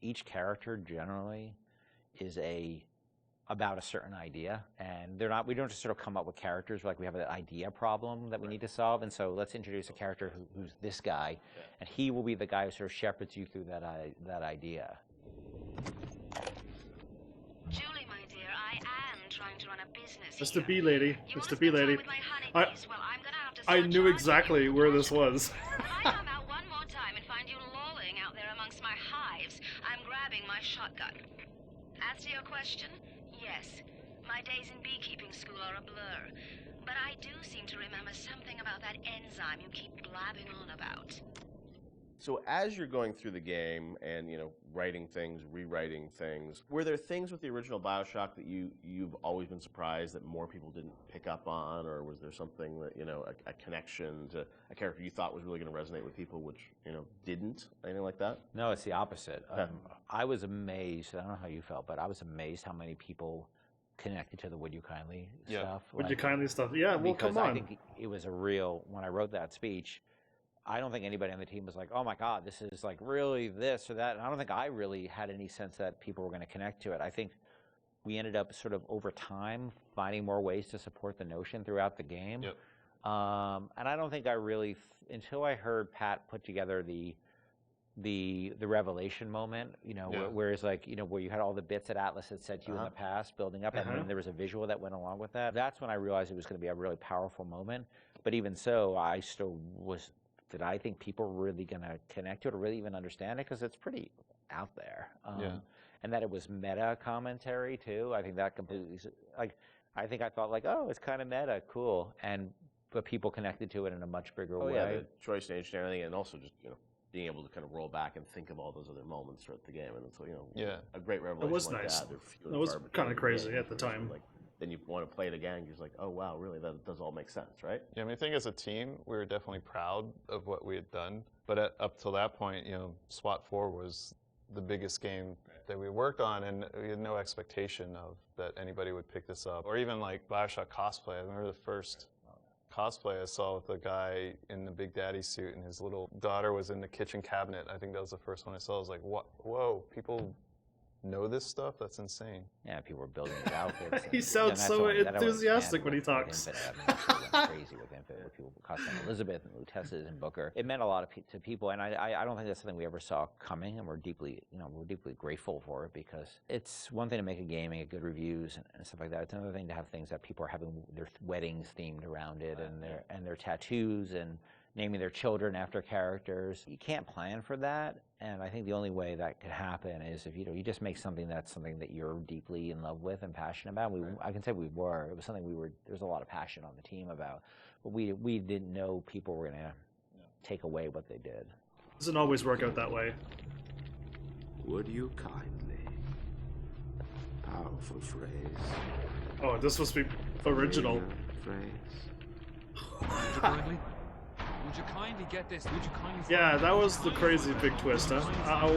each character generally is about a certain idea, and we don't just sort of come up with characters, we have an idea problem that we need to solve, and so let's introduce a character who's this guy, and he will be the guy who sort of shepherds you through that idea. Julie, my dear, I am trying to run a business. Mr. B lady, Mr. B lady. I knew exactly where this was. If I come out one more time and find you lolling out there amongst my hives, I'm grabbing my shotgun. As to your question, yes, my days in beekeeping school are a blur, but I do seem to remember something about that enzyme you keep blabbing on about. So as you're going through the game and, writing things, rewriting things, were there things with the original BioShock that you've always been surprised that more people didn't pick up on, or was there something that, a connection to a character you thought was really going to resonate with people which, didn't? Anything like that? No, it's the opposite. I was amazed, I don't know how you felt, but I was amazed how many people connected to the Would You Kindly Yeah. stuff. Would you like, kindly stuff? Yeah, well, because come on. I think it was a real, when I wrote that speech, I don't think anybody on the team was like, oh my God, this is like really this or that. And I don't think I really had any sense that people were going to connect to it. I think we ended up sort of over time finding more ways to support the notion throughout the game. Yep. And I don't think I really, until I heard Pat put together the revelation moment, you know, Yeah. where it's like, you know, where you had all the bits that Atlas had said to you in the past building up, and then there was a visual that went along with that. That's when I realized it was going to be a really powerful moment. But even so, I still was, did I think people were really going to connect to it or really even understand it? Because it's pretty out there. Yeah. And that it was meta commentary too. I think that completely, like, I think I thought like, oh, it's kind of meta, cool. But people connected to it in a much bigger way. Yeah, the choice to and everything, and also just, you know, being able to kind of roll back and think of all those other moments throughout the game. And so, you know, a great revelation. It was like nice. that. It was kind of crazy at the time. Like, then you want to play it again, you're just like, oh wow, really, that does all make sense, right? Yeah, I mean, I think as a team, we were definitely proud of what we had done. But up till that point, you know, SWAT 4 was the biggest game that we worked on, and we had no expectation of that anybody would pick this up. Or even like BioShock cosplay. I remember the first cosplay I saw with a guy in the Big Daddy suit, and his little daughter was in the kitchen cabinet. I think that was the first one I saw. I was like, what? Whoa, people know this stuff? That's insane. Yeah, people were building his outfits. He sounds so enthusiastic when he talks. Crazy with Infinite, with people costing Elizabeth and Luteces and Booker. It meant a lot to people, and I don't think that's something we ever saw coming, and we're deeply grateful for it, because it's one thing to make a game and get good reviews and stuff like that. It's another thing to have things that people are having their weddings themed around it, and their tattoos and naming their children after characters. You can't plan for that, and I think the only way that could happen is if you just make something that's something that you're deeply in love with and passionate about. I can say we were. It was something there was a lot of passion on the team about, but we didn't know people were going to take away what they did. It doesn't always work out that way. Would you kindly? Powerful phrase. Oh, this must be original. Phrase. Would you kindly get this? Would you kindly? Yeah, that was the crazy big twist. Huh?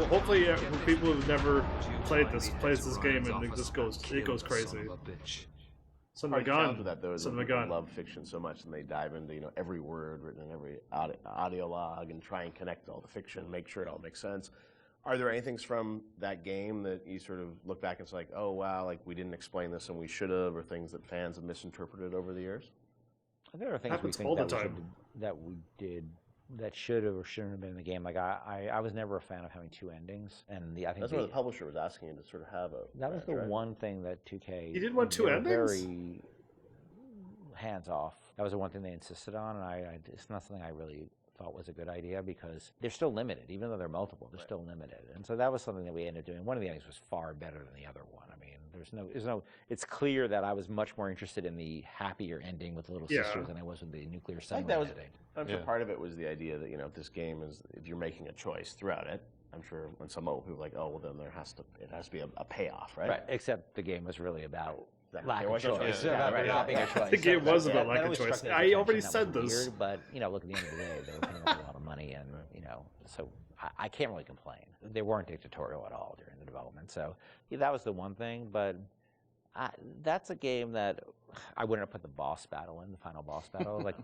Hopefully, people who've never played this plays this game and it goes crazy. Son of a gun. That though, Son of a they gun. love fiction so much, and they dive into every word written in every audio log and try and connect all the fiction, make sure it all makes sense. Are there any things from that game that you sort of look back and it's like, oh wow, like we didn't explain this and we should have, or things that fans have misinterpreted over the years? There are things we think that we did that should have or shouldn't have been in the game. Like I was never a fan of having two endings, and I think that's what the publisher was asking you to sort of have a. That was the one thing that 2K. You didn't want two endings? Very hands off. That was the one thing they insisted on, and it's not something I really thought was a good idea, because they're still limited, even though they're multiple. They're still limited, and so that was something that we ended up doing. One of the endings was far better than the other one. I mean, there's no. It's clear that I was much more interested in the happier ending with the little sisters than I was with the nuclear submarine ending. I'm sure part of it was the idea that this game is, if you're making a choice throughout it, I'm sure when some people are like, oh well, then it has to be a payoff, right? Right. Except the game was really about lack of of choice. Yeah, About not being a choice. The game was about lack of choice. I already said this. Weird, but look, at the end of the day, they were paying a lot of money, and so I can't really complain. They weren't dictatorial at all during the development, so that was the one thing. But that's a game that I wouldn't have put the boss battle in, the final boss battle. Like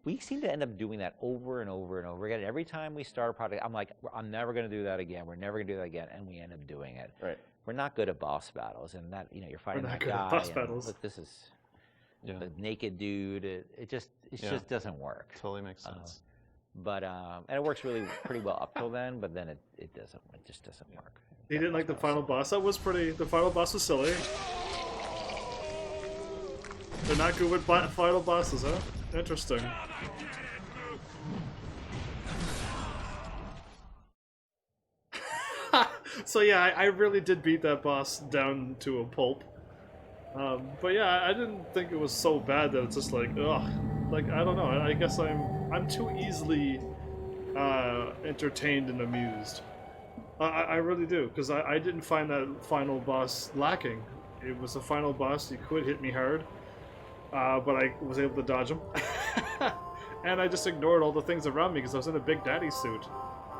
we seem to end up doing that over and over and over again. Every time we start a project, I'm like, I'm never going to do that again. We're never going to do that again, and we end up doing it. Right. We're not good at boss battles, and that you're fighting that guy. We're not good at boss battles. Look, this is the naked dude. It just doesn't work. Totally makes sense. But and it works pretty well up till then, but then it doesn't. It just doesn't work. You didn't like the final boss? That was pretty. The final boss was silly. They're not good with final bosses, huh? Interesting. So yeah, I really did beat that boss down to a pulp. But yeah, I didn't think it was so bad that it's just like, ugh. Like, I don't know, I guess I'm too easily entertained and amused. I really do, because I didn't find that final boss lacking. It was a final boss, he could hit me hard, but I was able to dodge him. And I just ignored all the things around me because I was in a Big Daddy suit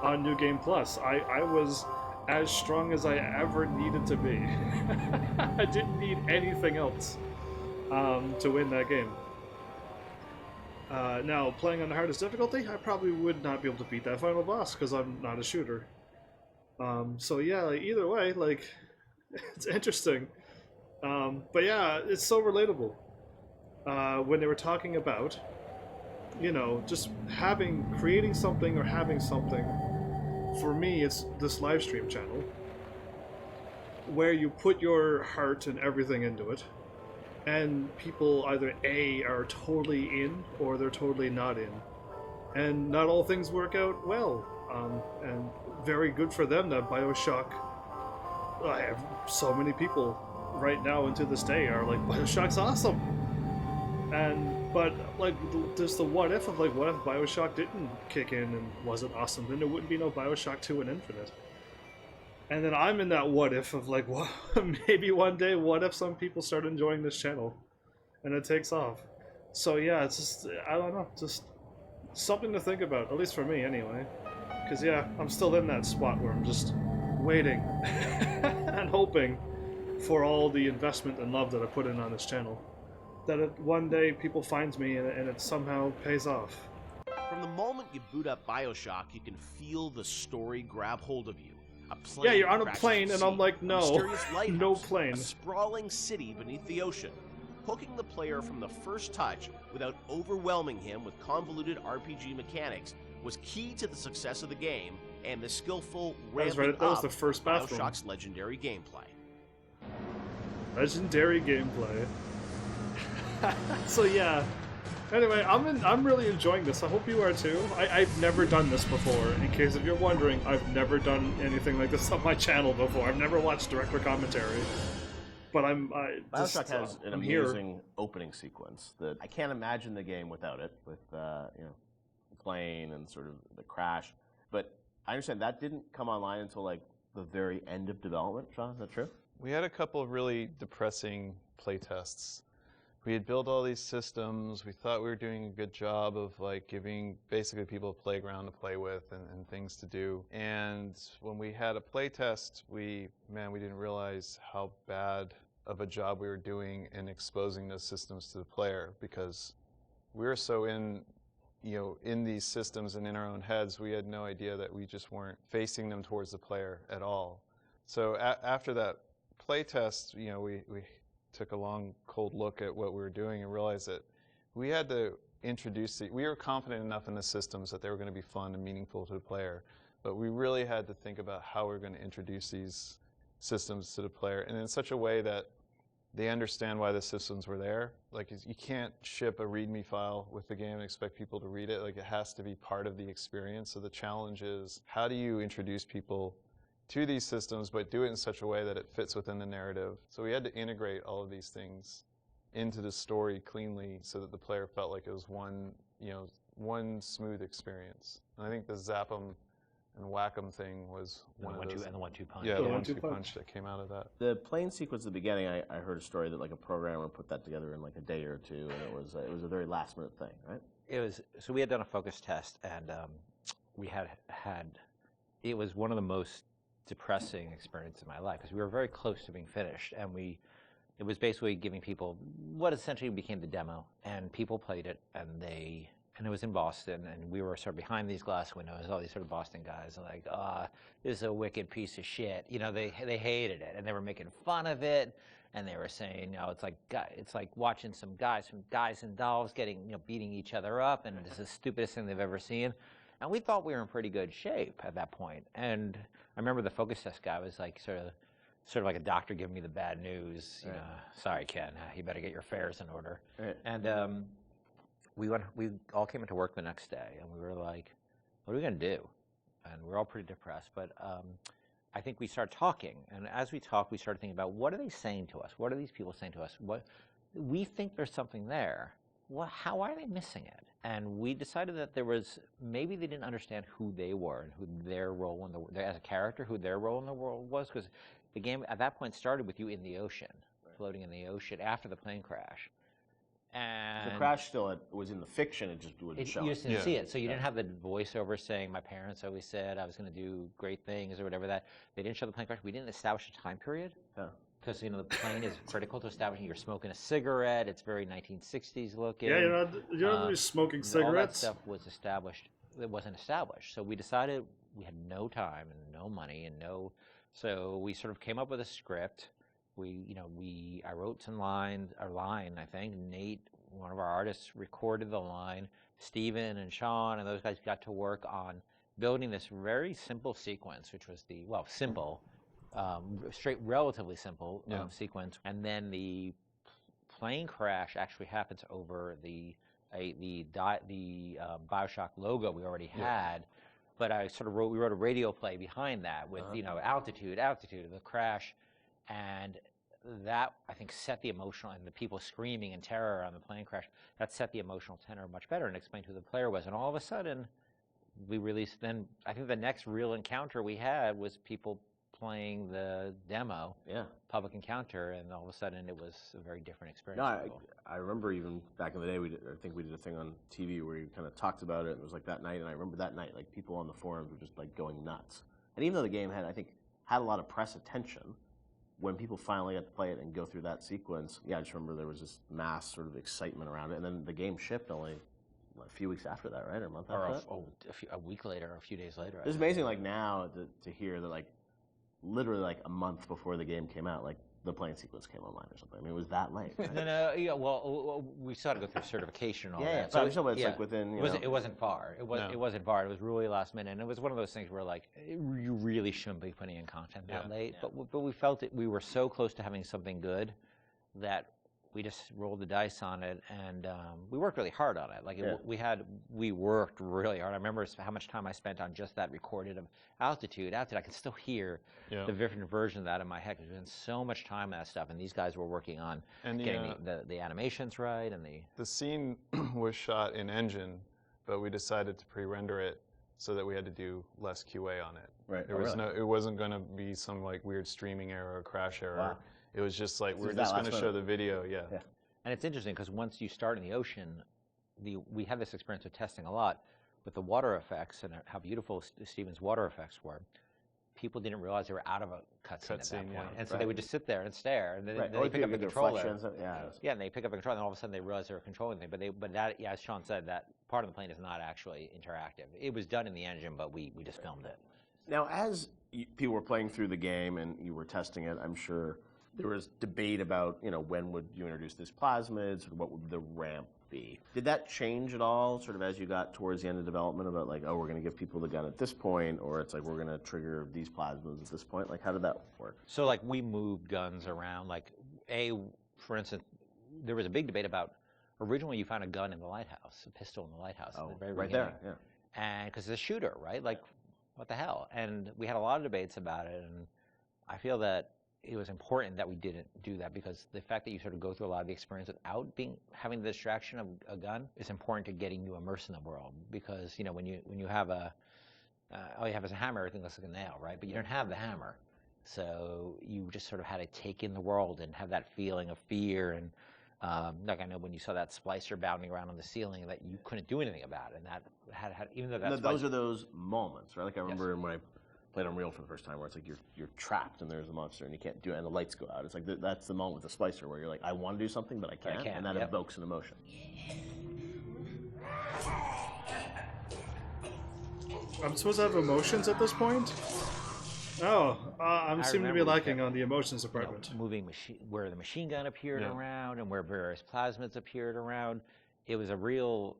on New Game Plus. I was as strong as I ever needed to be. I didn't need anything else to win that game. Now, playing on the hardest difficulty, I probably would not be able to beat that final boss because I'm not a shooter. So yeah, like, either way, like, it's interesting. But yeah, it's so relatable. When they were talking about, you know, just creating something or having something, for me, it's this live stream channel where you put your heart and everything into it, and people either A, are totally in, or they're totally not in. And not all things work out well. And very good for them that BioShock, I have so many people right now and to this day are like, BioShock's awesome! But like, there's the what if of like, what if BioShock didn't kick in and wasn't awesome? Then there wouldn't be no BioShock 2 and Infinite. And then I'm in that what if of like, well, maybe one day, what if some people start enjoying this channel and it takes off? So yeah, it's just, I don't know, just something to think about, at least for me anyway. Because yeah, I'm still in that spot where I'm just waiting and hoping for all the investment and love that I put in on this channel. That one day people find me and it somehow pays off. From the moment you boot up BioShock, you can feel the story grab hold of you. A plane Yeah, you're on a crashes plane at and sea, I'm like, no, a mysterious lighthouse, no plane. a sprawling city beneath the ocean. Hooking the player from the first touch without overwhelming him with convoluted RPG mechanics was key to the success of the game and the skillful ramping That was up the first of bathroom. BioShock's legendary gameplay. Legendary gameplay. So yeah. Anyway, I'm really enjoying this. I hope you are too. I've never done this before. In case if you're wondering, I've never done anything like this on my channel before. I've never watched director commentary. But BioShock has an I'm amazing opening sequence that I can't imagine the game without it, with you know, the plane and sort of the crash. But I understand that didn't come online until like the very end of development. Sean, is that true? We had a couple of really depressing playtests. We had built all these systems. We thought we were doing a good job of like giving basically people a playground to play with and things to do. And when we had a playtest, we didn't realize how bad of a job we were doing in exposing those systems to the player, because we were so in these systems and in our own heads, we had no idea that we just weren't facing them towards the player at all. So after that playtest, we took a long, cold look at what we were doing and realized that we had to we were confident enough in the systems that they were going to be fun and meaningful to the player, but we really had to think about how we were going to introduce these systems to the player, and in such a way that they understand why the systems were there. Like, you can't ship a README file with the game and expect people to read it. Like, it has to be part of the experience. So the challenge is, how do you introduce people to these systems, but do it in such a way that it fits within the narrative? So we had to integrate all of these things into the story cleanly so that the player felt like it was one smooth experience. And I think the zap 'em and whack 'em thing was one of those. And the 1-2 punch. Yeah, the 1-2 punch that came out of that. The plane sequence at the beginning, I heard a story that like a programmer put that together in like a day or two, and it was a very last minute thing, right? It was. So we had done a focus test, and we had it was one of the most depressing experiences of my life, because we were very close to being finished, and it was basically giving people what essentially became the demo, and people played it, and it was in Boston, and we were sort of behind these glass windows, all these sort of Boston guys, like, this is a wicked piece of shit. They hated it, and they were making fun of it, and they were saying, it's like watching some guys and dolls beating each other up, and it's the stupidest thing they've ever seen. And we thought we were in pretty good shape at that point. And I remember the focus test guy was like sort of like a doctor giving me the bad news. Right. Sorry, Ken, you better get your affairs in order. Right. And we all came into work the next day, and we were like, what are we going to do? And we're all pretty depressed. But I think we started talking. And as we talked, we started thinking about, what are they saying to us? What are these people saying to us? We think there's something there. How are they missing it? And we decided that maybe they didn't understand who they were and who their role as a character, who their role in the world was, because the game at that point started with you in the ocean, floating in the ocean after the plane crash. And the crash still was in the fiction, it just wouldn't show you it. just didn't see it, so you didn't have the voiceover saying, my parents always said I was going to do great things or whatever that. They didn't show the plane crash. We didn't establish a time period. Because the plane is critical to establishing. You're smoking a cigarette. It's very 1960s looking. Yeah, you're not really smoking cigarettes. All that stuff was established. It wasn't established. So we decided we had no time and no money and so we sort of came up with a script. I wrote some lines, a line, I think. Nate, one of our artists, recorded the line. Steven and Sean and those guys got to work on building this very simple sequence, which was simple, relatively simple sequence. And then the plane crash actually happens over the BioShock logo we already had. But we wrote a radio play behind that with, altitude, the crash. And that, I think, set the emotional, and the people screaming in terror on the plane crash, that set the emotional tenor much better and explained who the player was. And all of a sudden, we released, then I think the next real encounter we had was people playing the demo, public encounter, and all of a sudden it was a very different experience. No, I remember even back in the day, I think we did a thing on TV where you kind of talked about it, and it was like that night, and I remember that night, like people on the forums were just like going nuts. And even though the game had a lot of press attention, when people finally got to play it and go through that sequence, I just remember there was this mass sort of excitement around it, and then the game shipped only a few weeks after that, right, or a month after that? A week later, or a few days later. It's amazing, like now, to hear that, literally a month before the game came out, the playing sequence came online or something. I mean, it was that late. Right? Well, we still had to go through certification and all that. So it's within. It wasn't far. It wasn't far. It was really last minute, and it was one of those things where you really shouldn't be putting in content that late. Yeah. But we felt we were so close to having something good that we just rolled the dice on it, and we worked really hard on it. We worked really hard. I remember how much time I spent on just that recorded of altitude. I can still hear the different version of that in my head. There's been so much time on that stuff, and these guys were working on getting the animations right and the scene was shot in engine, but we decided to pre-render it so that we had to do less QA on it. Right. It wasn't going to be some weird streaming error or crash error. Wow. It was just we're just going to show the video, And it's interesting because once you start in the ocean, we had this experience of testing a lot with the water effects and how beautiful Steven's water effects were. People didn't realize they were out of a cutscene at that point. And so they would just sit there and stare, and then they pick up the controller. And they pick up the controller, and all of a sudden they realize they were controlling things. But that, as Sean said, that part of the plane is not actually interactive. It was done in the engine, but we just filmed it. Now, as people were playing through the game and you were testing it, I'm sure there was debate about, when would you introduce this plasmid, what would the ramp be? Did that change at all, sort of as you got towards the end of development, about we're going to give people the gun at this point, or it's we're going to trigger these plasmids at this point? How did that work? So we moved guns around. For instance, there was a big debate about, originally you found a gun in the lighthouse, a pistol in the lighthouse. Oh, at the very right beginning. there, And because it's a shooter, right? What the hell? And we had a lot of debates about it, and I feel that it was important that we didn't do that, because the fact that you sort of go through a lot of the experience without having the distraction of a gun is important to getting you immersed in the world. Because when you have all you have is a hammer, everything looks like a nail, right? But you don't have the hammer, so you just sort of had to take in the world and have that feeling of fear. And I know when you saw that splicer bounding around on the ceiling, that you couldn't do anything about it, and that had even though that's those are those moments, right? I remember when I played Unreal for the first time, where it's you're trapped and there's a monster and you can't do it, and the lights go out. It's that's the moment with the splicer where you're I want to do something but I can't, and that evokes an emotion. I'm supposed to have emotions at this point? Oh, I seem to be lacking on the emotions department. Moving where the machine gun appeared around and where various plasmids appeared around. It was a real.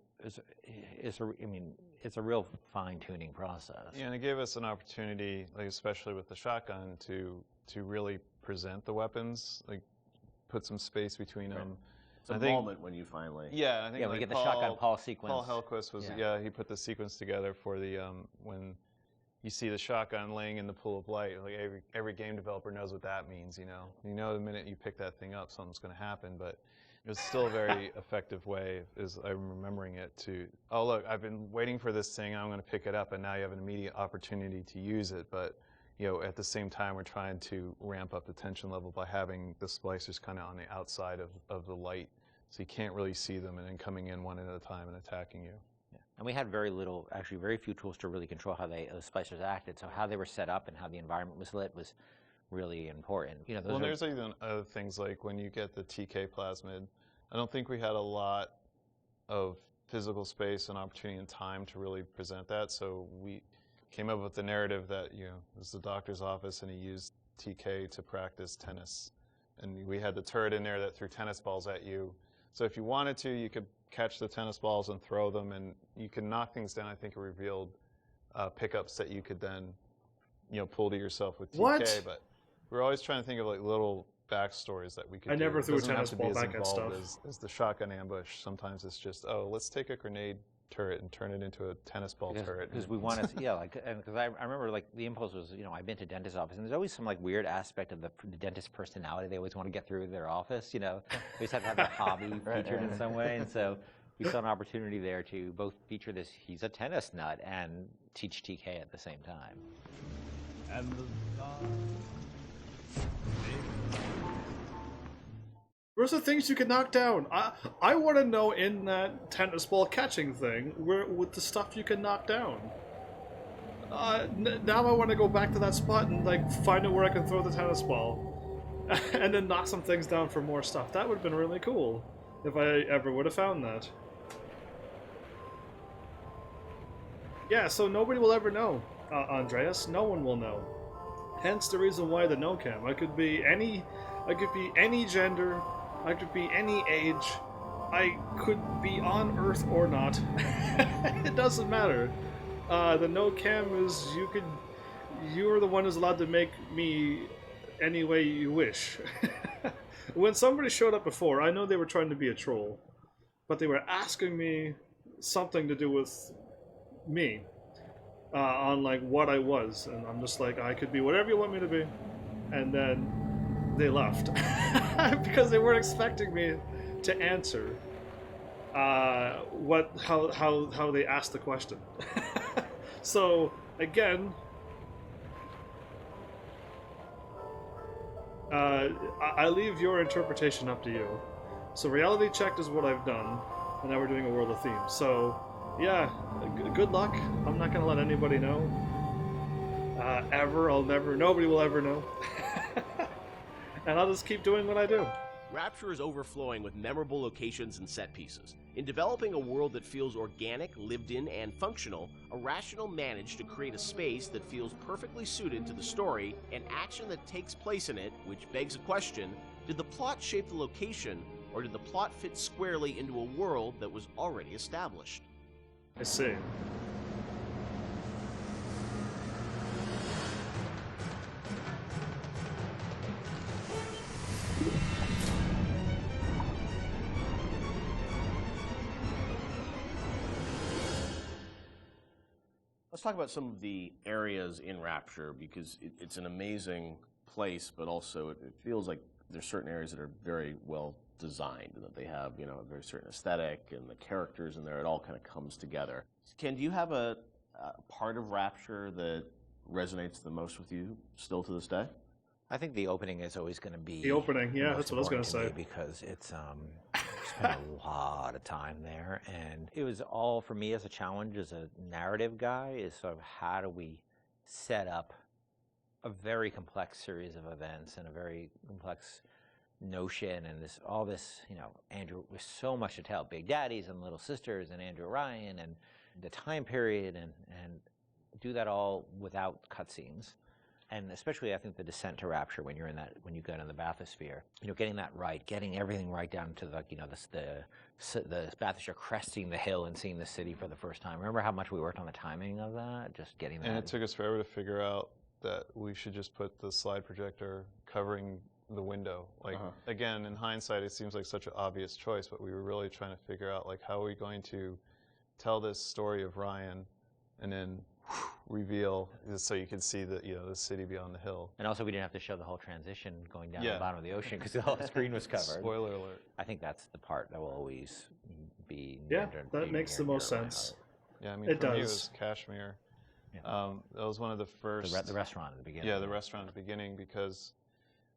It's a real fine-tuning process. Yeah, and it gave us an opportunity, especially with the shotgun, to really present the weapons, put some space between them. It's a moment when you finally. Yeah, I think we get the shotgun Paul sequence. Paul Hellquist was he put the sequence together for the when you see the shotgun laying in the pool of light. Every game developer knows what that means. The minute you pick that thing up, something's going to happen, but. It was still a very effective way, as I'm remembering it, to, oh, look, I've been waiting for this thing, I'm going to pick it up, and now you have an immediate opportunity to use it. But, at the same time, we're trying to ramp up the tension level by having the splicers kind of on the outside of the light, So you can't really see them and then coming in one at a time and attacking you. Yeah. And we had very little, actually very few tools to really control how the splicers acted. So how they were set up and how the environment was lit was really important. You know, Well, there's even other things like when you get the TK plasmid, I don't think we had a lot of physical space and opportunity and time to really present that. So we came up with the narrative that, you know, it was the doctor's office and he used TK to practice tennis. And we had the turret in there that threw tennis balls at you. So if you wanted to, you could catch the tennis balls and throw them, and you could knock things down. I think it revealed pickups that you could then, you know, pull to yourself with TK. What? But we're always trying to think of like little backstories that we could I do. never threw a It doesn't have tennis to be ball as back at involved stuff. as the shotgun ambush. Sometimes it's just, oh, let's take a grenade turret and turn it into a tennis ball turret. Because we wanted to, yeah, like, and because I remember, like, the impulse was, you know, I've been to dentist office, and there's always some, like, weird aspect of the dentist personality they always want to get through their office, you know. They just have to have their hobby featured in some way, and so we saw an opportunity there to both feature this, he's a tennis nut, and teach TK at the same time. And the Where's the things you can knock down? I want to know in that tennis ball catching thing where with the stuff you can knock down. Now I want to go back to that spot and like find out where I can throw the tennis ball, and then knock some things down for more stuff. That would have been really cool if I ever would have found that. Yeah, so nobody will ever know, Andreas. No one will know. Hence the reason why the no cam. I could be any gender. I could be any age. I could be on Earth or not. It doesn't matter. The no cam is you're the one who's allowed to make me any way you wish. When somebody showed up before, I know they were trying to be a troll, but they were asking me something to do with me on like what I was, and I'm just like, I could be whatever you want me to be, and then they left because they weren't expecting me to answer how they asked the question. So again, I leave your interpretation up to you. So reality checked is what I've done, and now we're doing a world of themes. So yeah, good luck. I'm not gonna let anybody know. Ever, nobody will ever know. And I'll just keep doing what I do. Rapture is overflowing with memorable locations and set pieces. In developing a world that feels organic, lived in, and functional, Irrational managed to create a space that feels perfectly suited to the story and action that takes place in it, which begs a question: did the plot shape the location, or did the plot fit squarely into a world that was already established? I see. Let's talk about some of the areas in Rapture, because it's an amazing place, but also it feels like there's certain areas that are very well designed, and that they have, you know, a very certain aesthetic, and the characters in there, it all kind of comes together. Ken, do you have a part of Rapture that resonates the most with you still to this day? I think the opening is always going to be the opening. Yeah, the that's what I was going to say. Because it's spent a lot of time there, and it was all for me as a challenge as a narrative guy. Is sort of how do we set up a very complex series of events and a very complex notion, and all this, you know, Andrew, with so much to tell, Big Daddies and Little Sisters and Andrew Ryan and the time period, and do that all without cutscenes. And especially, I think, the descent to Rapture, when you get in the bathysphere, you know, getting that right, getting everything right down to the, you know, the bathysphere cresting the hill and seeing the city for the first time. Remember how much we worked on the timing of that, just getting that. And it took us forever to figure out that we should just put the slide projector covering the window. Like, again, in hindsight, it seems like such an obvious choice, but we were really trying to figure out, like, how are we going to tell this story of Ryan and then reveal, so you can see the, you know, the city beyond the hill. And also, we didn't have to show the whole transition going down the bottom of the ocean because the whole screen was covered. Spoiler alert. I think that's the part that will always be. That makes the most sense. Yeah, I mean, it for does. me, it was Kashmir. Yeah. That was one of the first. The restaurant at the beginning. Yeah, the restaurant at the beginning, because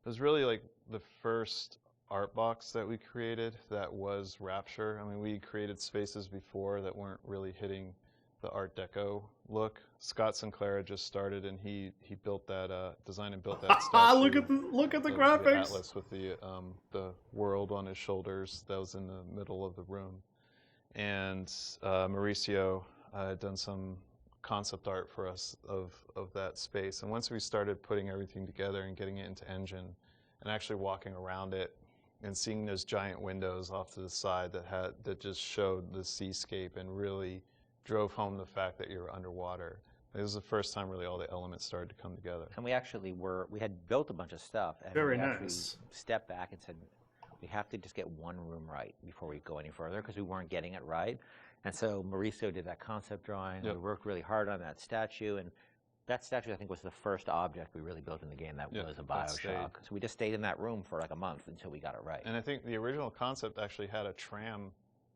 it was really like the first art box that we created that was Rapture. I mean, we created spaces before that weren't really hitting the Art Deco look. Scott Sinclair just started, and he built that, designed and built that statue. Look at the of graphics. The Atlas with the world on his shoulders that was in the middle of the room. And Mauricio had done some concept art for us of that space. And once we started putting everything together and getting it into engine and actually walking around it and seeing those giant windows off to the side that just showed the seascape and really drove home the fact that you were underwater. It was the first time really all the elements started to come together. And we actually we had built a bunch of stuff, and Very we actually nice. stepped back and said, we have to just get one room right before we go any further, because we weren't getting it right. And so Mauricio did that concept drawing. Yep. We worked really hard on that statue, and that statue, I think, was the first object we really built in the game that was a BioShock. So we just stayed in that room for like a month until we got it right. And I think the original concept actually had a tram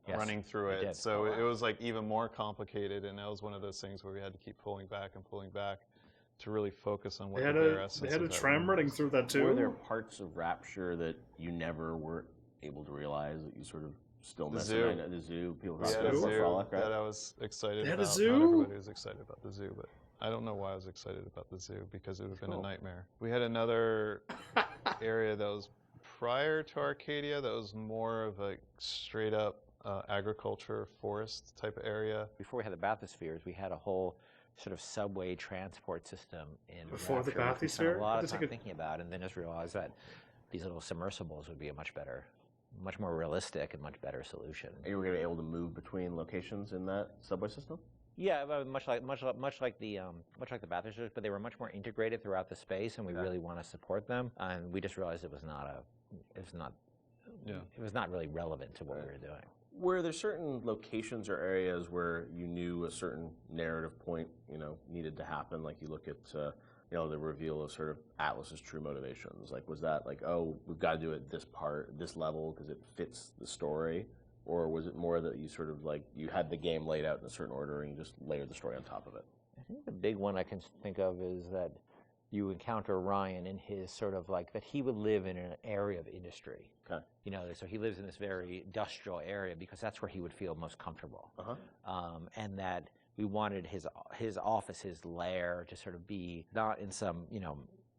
running through it it. did. So it was like even more complicated, and that was one of those things where we had to keep pulling back to really focus on what the bare essence They had a of that tram room running was. through that too. Were there parts of Rapture that you never were able to realize that you sort of still miss? zoo. The zoo. People We had talk a about zoo Frolic, right? that I was excited They had about. a zoo? Not everybody was excited about the zoo, but I don't know why I was excited about the zoo, because it would have been a nightmare. We had another area that was prior to Arcadia that was more of a straight up agriculture, forest type of area. Before we had the bathyspheres, we had a whole sort of subway transport system in Before the Rapture, which we spent bathysphere? a lot I of time thinking about, and then just realized that these little submersibles would be a much more realistic and much better solution. You were going to be able to move between locations in that subway system? Yeah, much like the bathyspheres, but they were much more integrated throughout the space, and we really want to support them. And we just realized it was not really relevant to what we were doing. Were there certain locations or areas where you knew a certain narrative point, needed to happen? Like you look at, the reveal of sort of Atlas's true motivations. Like, was that like, oh, we've got to do it this level because it fits the story? Or was it more that you sort of like, you had the game laid out in a certain order and you just layered the story on top of it? I think the big one I can think of is that you encounter Ryan in his sort of like, that he would live in an area of industry. Okay. So he lives in this very industrial area because that's where he would feel most comfortable. And that we wanted his office, his lair, to sort of be not in some,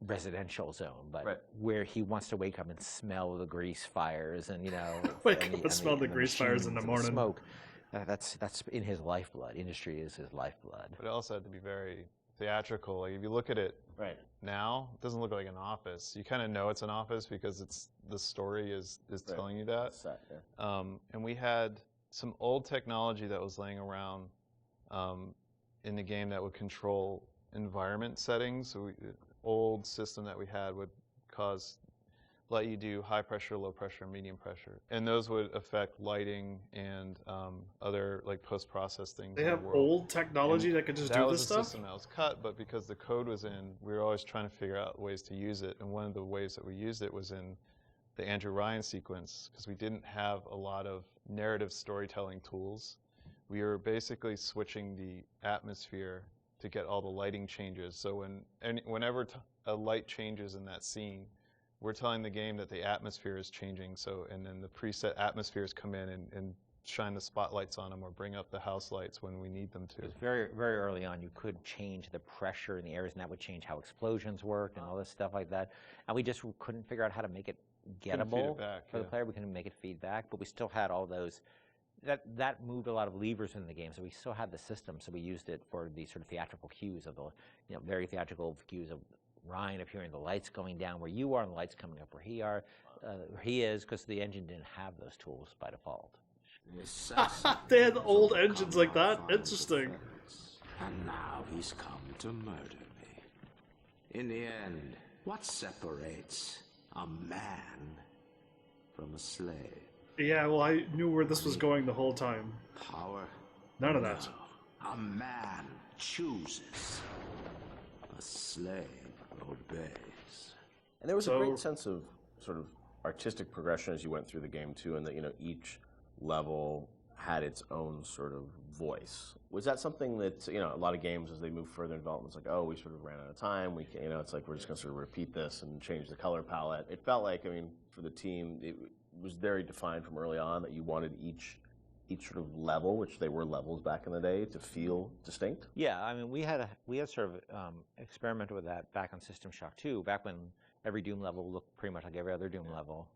residential zone, but where he wants to wake up and smell the grease fires and, wake up and smell the grease fires in the morning. Smoke. That's in his lifeblood. Industry is his lifeblood. But it also had to be very theatrical. Like if you look at it now, it doesn't look like an office. You kind of know it's an office because the story is telling you that. Set, yeah. And we had some old technology that was laying around in the game that would control environment settings. So old system that we had would let you do high pressure, low pressure, medium pressure, and those would affect lighting and other like post-process things. They have old technology that could just do this stuff? That was a system that was cut, but because the code was in, we were always trying to figure out ways to use it, and one of the ways that we used it was in the Andrew Ryan sequence, because we didn't have a lot of narrative storytelling tools. We were basically switching the atmosphere to get all the lighting changes. So whenever a light changes in that scene, we're telling the game that the atmosphere is changing. So, and then the preset atmospheres come in and shine the spotlights on them or bring up the house lights when we need them to. It was very, very early on. You could change the pressure in the areas, and that would change how explosions worked and all this stuff like that. And we just couldn't figure out how to make it gettable for the player. We couldn't make it feedback, but we still had all those. That moved a lot of levers in the game, so we still had the system. So we used it for the sort of theatrical cues of the, very theatrical cues of Ryan appearing, the lights going down where you are, and the lights coming up where he is, because the engine didn't have those tools by default. They had old engines like that. Interesting. And now he's come to murder me. In the end, what separates a man from a slave? Yeah, well, I knew where this was going the whole time. Power? None of that. No. A man chooses. A slave obeys. And there was a great sense of sort of artistic progression as you went through the game too, and that each level had its own sort of voice. Was that something that, you know, a lot of games as they move further in development, it's like, oh, we sort of ran out of time. We can, you know, it's like we're just going to sort of repeat this and change the color palette. It felt like, I mean, for the team, it was very defined from early on that you wanted each sort of level, which they were levels back in the day, to feel distinct. Yeah, I mean, we had sort of experimented with that back on System Shock 2, back when every Doom level looked pretty much like every other Doom level.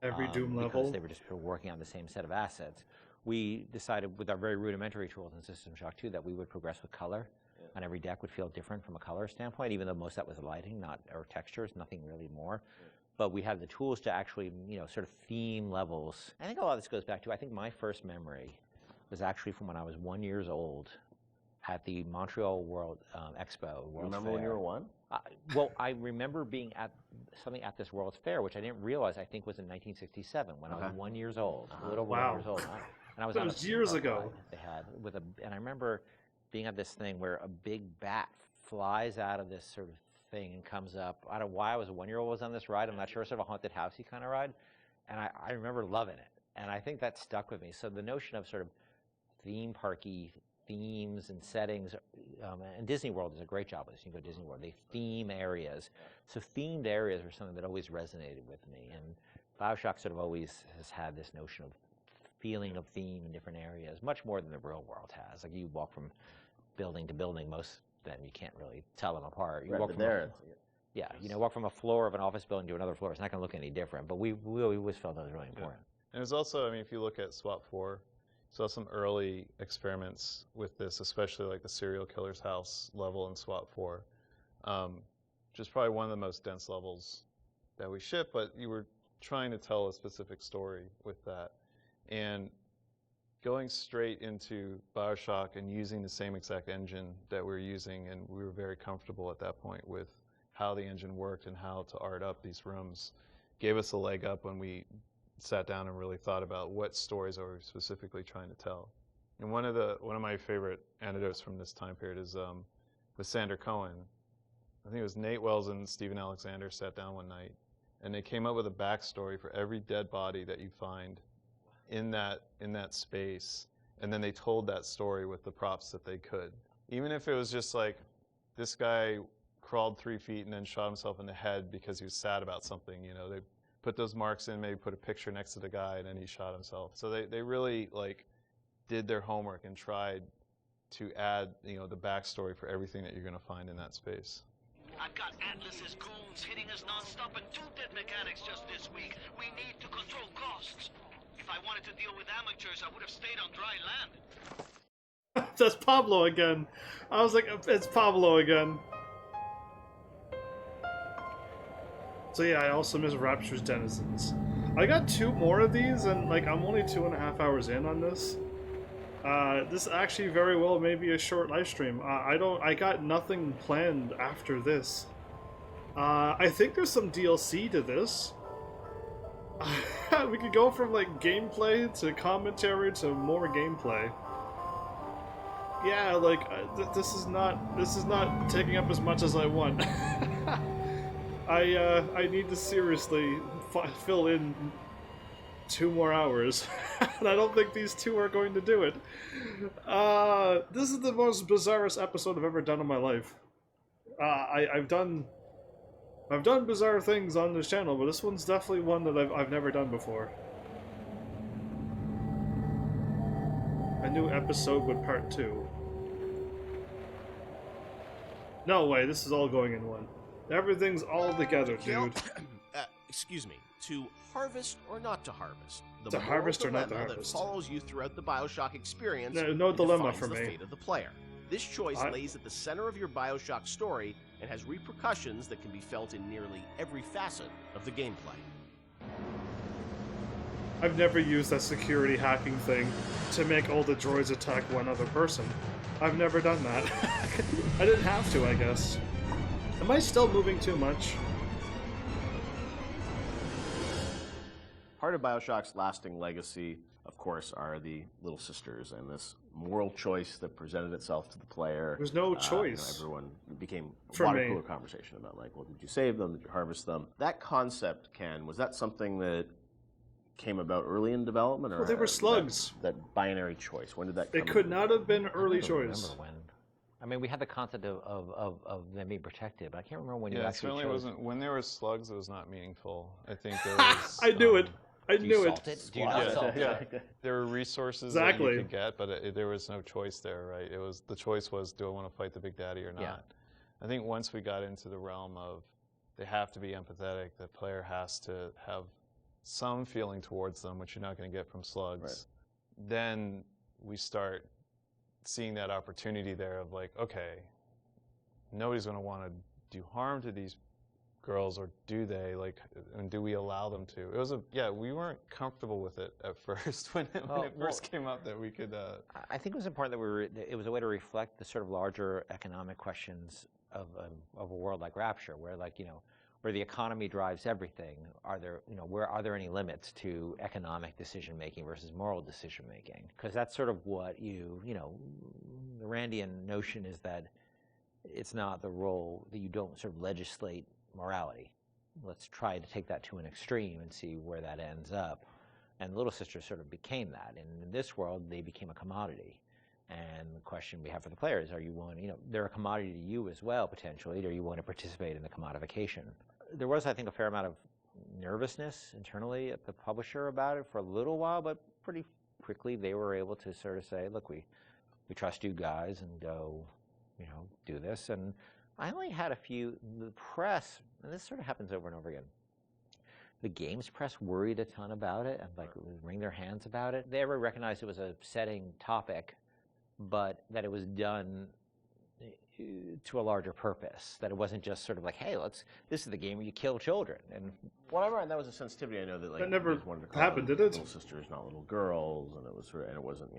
Every Doom level? Because they were just working on the same set of assets. We decided with our very rudimentary tools in System Shock 2 that we would progress with color, and every deck would feel different from a color standpoint, even though most of that was lighting, or textures, nothing really more. But we had the tools to actually, you know, sort of theme levels. I think a lot of this goes back to, I think my first memory was actually from when I was 1 year old at the Montreal World Expo. You remember when you were 1? Well, I remember being at something at this World's Fair, which I didn't realize I think was in 1967 when I was 1 year old, a little over 1 year old. And I was that was years ago. They had and I remember being at this thing where a big bat flies out of this sort of thing and comes up. I don't know why I was a 1 year old was on this ride. I'm not sure, sort of a haunted housey kind of ride, and I remember loving it. And I think that stuck with me. So the notion of sort of theme parky themes and settings, and Disney World does a great job with this. You can go to Disney World, they theme areas. So themed areas were something that always resonated with me. And BioShock sort of always has had this notion of feeling of theme in different areas, much more than the real world has. Like you walk from building to building, most of them you can't really tell them apart. You walk from walk from a floor of an office building to another floor. It's not going to look any different. But we always felt that was really important. And it was also, I mean, if you look at SWAT 4, saw some early experiments with this, especially like the serial killer's house level in SWAT 4, which is probably one of the most dense levels that we ship, but you were trying to tell a specific story with that. And going straight into BioShock and using the same exact engine that we were using, and we were very comfortable at that point with how the engine worked and how to art up these rooms, gave us a leg up when we sat down and really thought about what stories are we specifically trying to tell. And one of my favorite anecdotes from this time period is with Sander Cohen. I think it was Nate Wells and Stephen Alexander sat down one night, and they came up with a backstory for every dead body that you find in that space, and then they told that story with the props that they could. Even if it was just like, this guy crawled 3 feet and then shot himself in the head because he was sad about something, you know, they put those marks in, maybe put a picture next to the guy, and then he shot himself. So they really like did their homework and tried to add, you know, the backstory for everything that you're going to find in that space. I've got Atlas's goons hitting us non-stop and 2 dead mechanics just this week. We need to control costs. If I wanted to deal with amateurs, I would have stayed on dry land. That's Pablo again. I was like, it's Pablo again. So yeah, I also miss Rapture's Denizens. I got 2 more of these, and like I'm only 2.5 hours in on this. This actually very well may be a short live stream. I got nothing planned after this. I think there's some DLC to this. We could go from like gameplay to commentary to more gameplay. Yeah, like this is not taking up as much as I want. I need to seriously fill in 2 more hours, and I don't think these 2 are going to do it. This is the most bizarrest episode I've ever done in my life. I've done bizarre things on this channel, but this one's definitely one that I've never done before. A new episode with part 2. No way, this is all going in one. Everything's all together, dude. Excuse me. To harvest or not to harvest? The To moral harvest or not to dilemma that harvest? follows you throughout the BioShock experience. No dilemma defines for the me. fate of the player. This choice lays at the center of your BioShock story and has repercussions that can be felt in nearly every facet of the gameplay. I've never used that security hacking thing to make all the droids attack one other person. I've never done that. I didn't have to, I guess. Am I still moving too much? Part of BioShock's lasting legacy, of course, are the Little Sisters and this moral choice that presented itself to the player. There's no choice. Everyone became a For water me. cooler conversation about, like, well, did you save them? Did you harvest them? That concept, Ken, was that something that came about early in development, or Well, they were slugs. That binary choice. When did that? Come It could into- not have been early I don't choice. remember when. I mean, we had the concept of them being protected, but I can't remember when you Yeah, it actually certainly chose. wasn't. When there were slugs, it was not meaningful. I think there was. I knew it. I Do you knew salt it? Do you not Yeah, salt yeah. it? There were resources that Exactly. you could get, but there was no choice there, right? It was the choice was, do I want to fight the Big Daddy or not? Yeah. I think once we got into the realm of they have to be empathetic, the player has to have some feeling towards them, which you're not going to get from slugs. Right. Then we start seeing that opportunity there of like, okay, nobody's going to want to do harm to these girls, or do they? Like, and do we allow them to? It was we weren't comfortable with it at first when it first came up that we could. I think it was important that it was a way to reflect the sort of larger economic questions of a world like Rapture, where where the economy drives everything. Are there any limits to economic decision making versus moral decision making? Because that's sort of what the Randian notion is that it's not the role that you don't sort of legislate morality. Let's try to take that to an extreme and see where that ends up. And Little Sisters sort of became that. And in this world, they became a commodity. And the question we have for the players, are you willing, they're a commodity to you as well, potentially. Are you willing to participate in the commodification? There was, I think, a fair amount of nervousness internally at the publisher about it for a little while, but pretty quickly they were able to sort of say, look, we trust you guys, and go, do this. And I only had a few, the press, and this sort of happens over and over again. The games press worried a ton about it and wring their hands about it. They ever recognized it was a setting topic, but that it was done to a larger purpose. That it wasn't just sort of like, hey, this is the game where you kill children. And whatever, and that was a sensitivity. I know that That never wanted to call happened, them did it? Little sisters, not little girls, and it was and it wasn't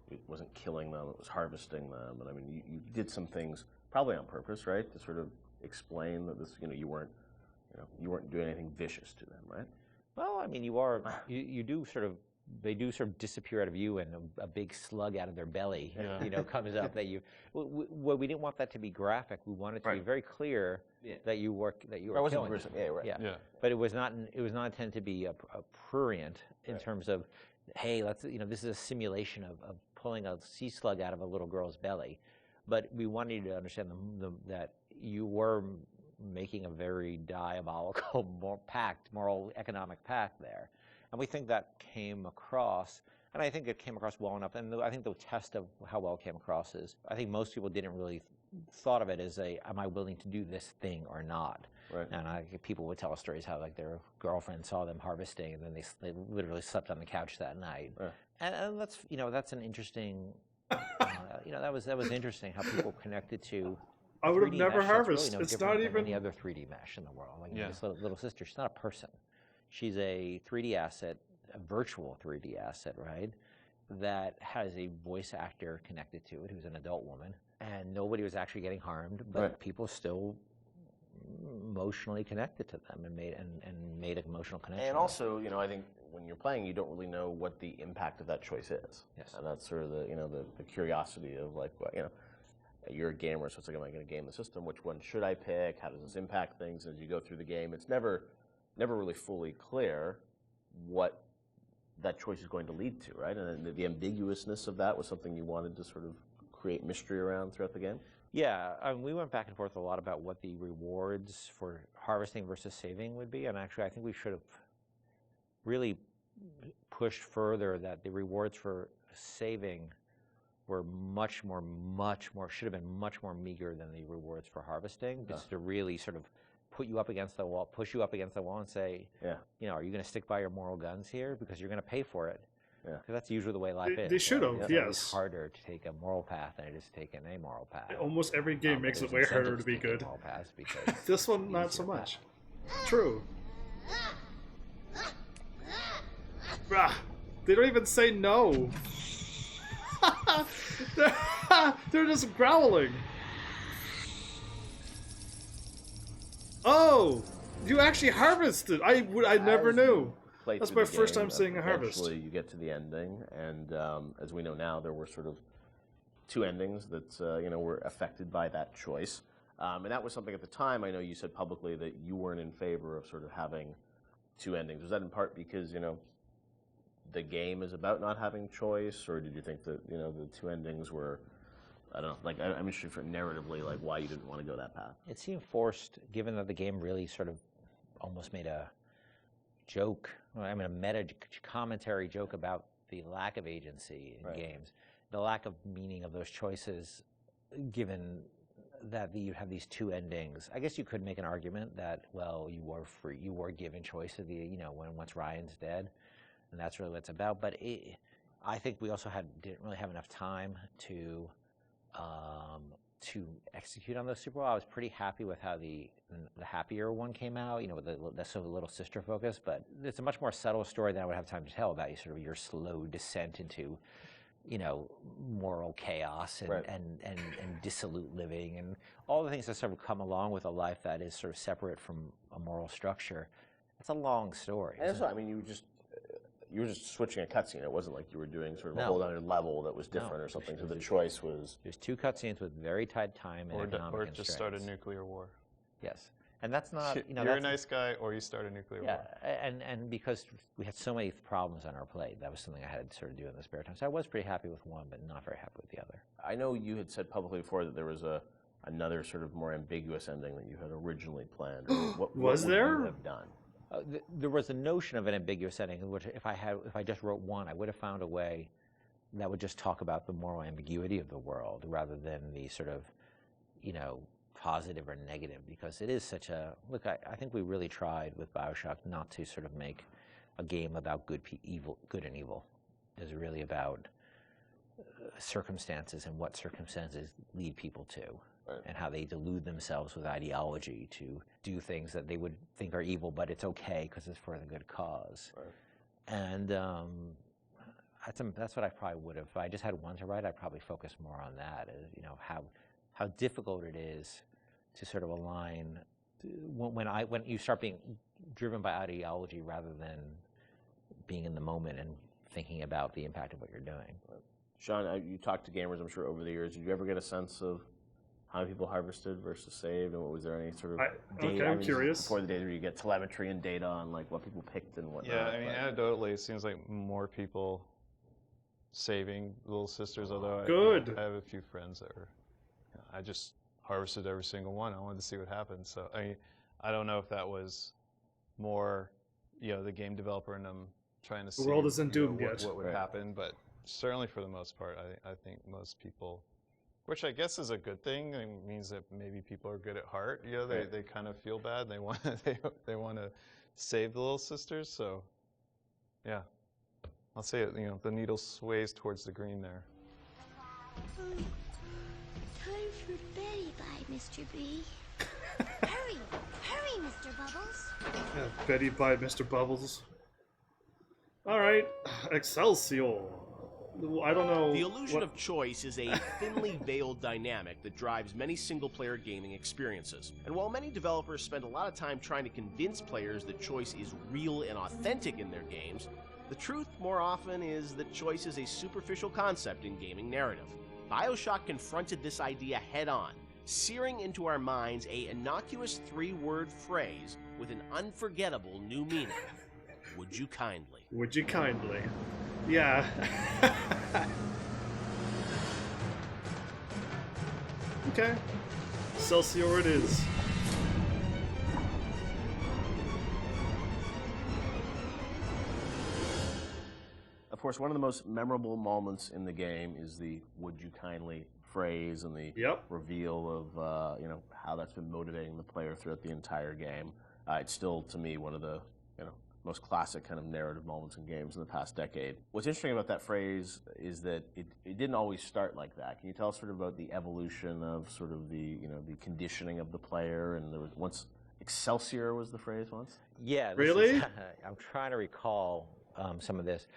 it wasn't killing them. It was harvesting them. And I mean, you did some things probably on purpose, right, to sort of explain that this you weren't doing anything vicious to them, right? Well, I mean, you do sort of, they do sort of disappear out of view, and a big slug out of their belly, comes up that you. Well, we didn't want that to be graphic. We wanted to be very clear that you were killing gruesome. them. Yeah, right. Yeah. But it was not intended to be a prurient in terms of, hey, this is a simulation of pulling a sea slug out of a little girl's belly. But we wanted you to understand that you were making a very diabolical moral economic pact there. And we think that came across, and I think it came across well enough. And I think the test of how well it came across is, I think most people didn't really thought of it as am I willing to do this thing or not? Right. And people would tell us stories how their girlfriend saw them harvesting, and then they literally slept on the couch that night. Right. And that's that's an interesting. That was interesting how people connected to. I would have 3D never mesh. That's harvested. really no It's different not than even any other 3D mesh in the world. This little sister, she's not a person. She's a 3D asset, a virtual 3D asset, right? That has a voice actor connected to it, who's an adult woman, and nobody was actually getting harmed, but people still emotionally connected to them and made an emotional connection. And also, I think when you're playing, you don't really know what the impact of that choice is. Yes. And that's sort of the curiosity of you're a gamer, so it's like, am I going to game the system? Which one should I pick? How does this impact things as you go through the game? It's never really fully clear what that choice is going to lead to, right? And the ambiguousness of that was something you wanted to sort of create mystery around throughout the game? Yeah, we went back and forth a lot about what the rewards for harvesting versus saving would be, and actually I think we should have really pushed further that the rewards for saving were much more, should have been much more meager than the rewards for harvesting, just to really sort of put you up against the wall, push you up against the wall and say, are you going to stick by your moral guns here? Because you're going to pay for it. Yeah. Because that's usually the way life is. They should have, yes. It's harder to take a moral path than it is to take an amoral path. Almost every game makes it way harder to be good. This one, not so much. True. They don't even say no. They're just growling. Oh, you actually harvested. I never knew. That's my first time seeing a harvest. Eventually, you get to the ending, and as we know now, there were sort of two endings that were affected by that choice. And that was something at the time. I know you said publicly that you weren't in favor of sort of having two endings. Was that in part because the game is about not having choice, or did you think that the two endings were, I don't know, like I'm interested for narratively, like why you didn't want to go that path? It seemed forced, given that the game really sort of almost made a joke, I mean a meta commentary joke about the lack of agency in games, the lack of meaning of those choices, given that you have these two endings. I guess you could make an argument that, well, you were free, you were given choice of the, once Ryan's dead, and that's really what it's about. But I think we also didn't really have enough time to execute on those super well. I was pretty happy with how the happier one came out, with the sort of little sister focus, but it's a much more subtle story than I would have time to tell about sort of your slow descent into moral chaos and dissolute living and all the things that sort of come along with a life that is sort of separate from a moral structure. It's a long story. And that's what I mean. You were just switching a cutscene. It wasn't like you were doing sort of a whole other level that was different or something. So the choice was there's two cutscenes with very tight time and economic or constraints. just start a nuclear war. Yes. And that's not, you're a nice guy, or you start a nuclear war. And because we had so many problems on our plate, that was something I had to sort of do in the spare time. So I was pretty happy with one, but not very happy with the other. I know you had said publicly before that there was another sort of more ambiguous ending that you had originally planned. What was would there? you have done? There was a notion of an ambiguous ending, which if I just wrote one, I would have found a way that would just talk about the moral ambiguity of the world rather than the sort of, positive or negative, because it is such a look. I think we really tried with BioShock not to sort of make a game about good and evil. It's really about circumstances and what circumstances lead people to, and how they delude themselves with ideology to do things that they would think are evil, but it's okay because it's for the good cause. And that's what I probably would have. If I just had one to write, I'd probably focus more on that. How difficult it is to sort of align when you start being driven by ideology rather than being in the moment and thinking about the impact of what you're doing. Sean, you talked to gamers, I'm sure, over the years. Did you ever get a sense of how many people harvested versus saved, and was there any sort of data? Okay, I'm curious. Before the days where you get telemetry and data on like what people picked and whatnot. Yeah, I mean, anecdotally, it seems like more people saving Little Sisters, although I have a few friends that are, I just harvested every single one. I wanted to see what happened. So I don't know if that was more, the game developer and them trying to see the world isn't doomed yet. What would happen, but certainly for the most part, I think most people, which I guess is a good thing. It means that maybe people are good at heart. They kind of feel bad. They want they want to save the Little Sisters. So yeah, I'll say it. The needle sways towards the green there. Time for Betty by Mr. B. Hurry, Mr. Bubbles. Yeah, Betty by Mr. Bubbles. All right, Excelsior. I don't know. The illusion of choice is a thinly veiled dynamic that drives many single-player gaming experiences. And while many developers spend a lot of time trying to convince players that choice is real and authentic in their games, the truth more often is that choice is a superficial concept in gaming narrative. BioShock confronted this idea head-on, searing into our minds a innocuous 3-word phrase with an unforgettable new meaning. Would you kindly? Would you kindly? Yeah. Okay. Excelsior it is. Of course, one of the most memorable moments in the game is the "Would you kindly" phrase and the reveal of how that's been motivating the player throughout the entire game. It's still, to me, one of the most classic kind of narrative moments in games in the past decade. What's interesting about that phrase is that it didn't always start like that. Can you tell us sort of about the evolution of sort of the the conditioning of the player? And there was once Excelsior was the phrase once. Yeah. Really? I'm trying to recall some of this.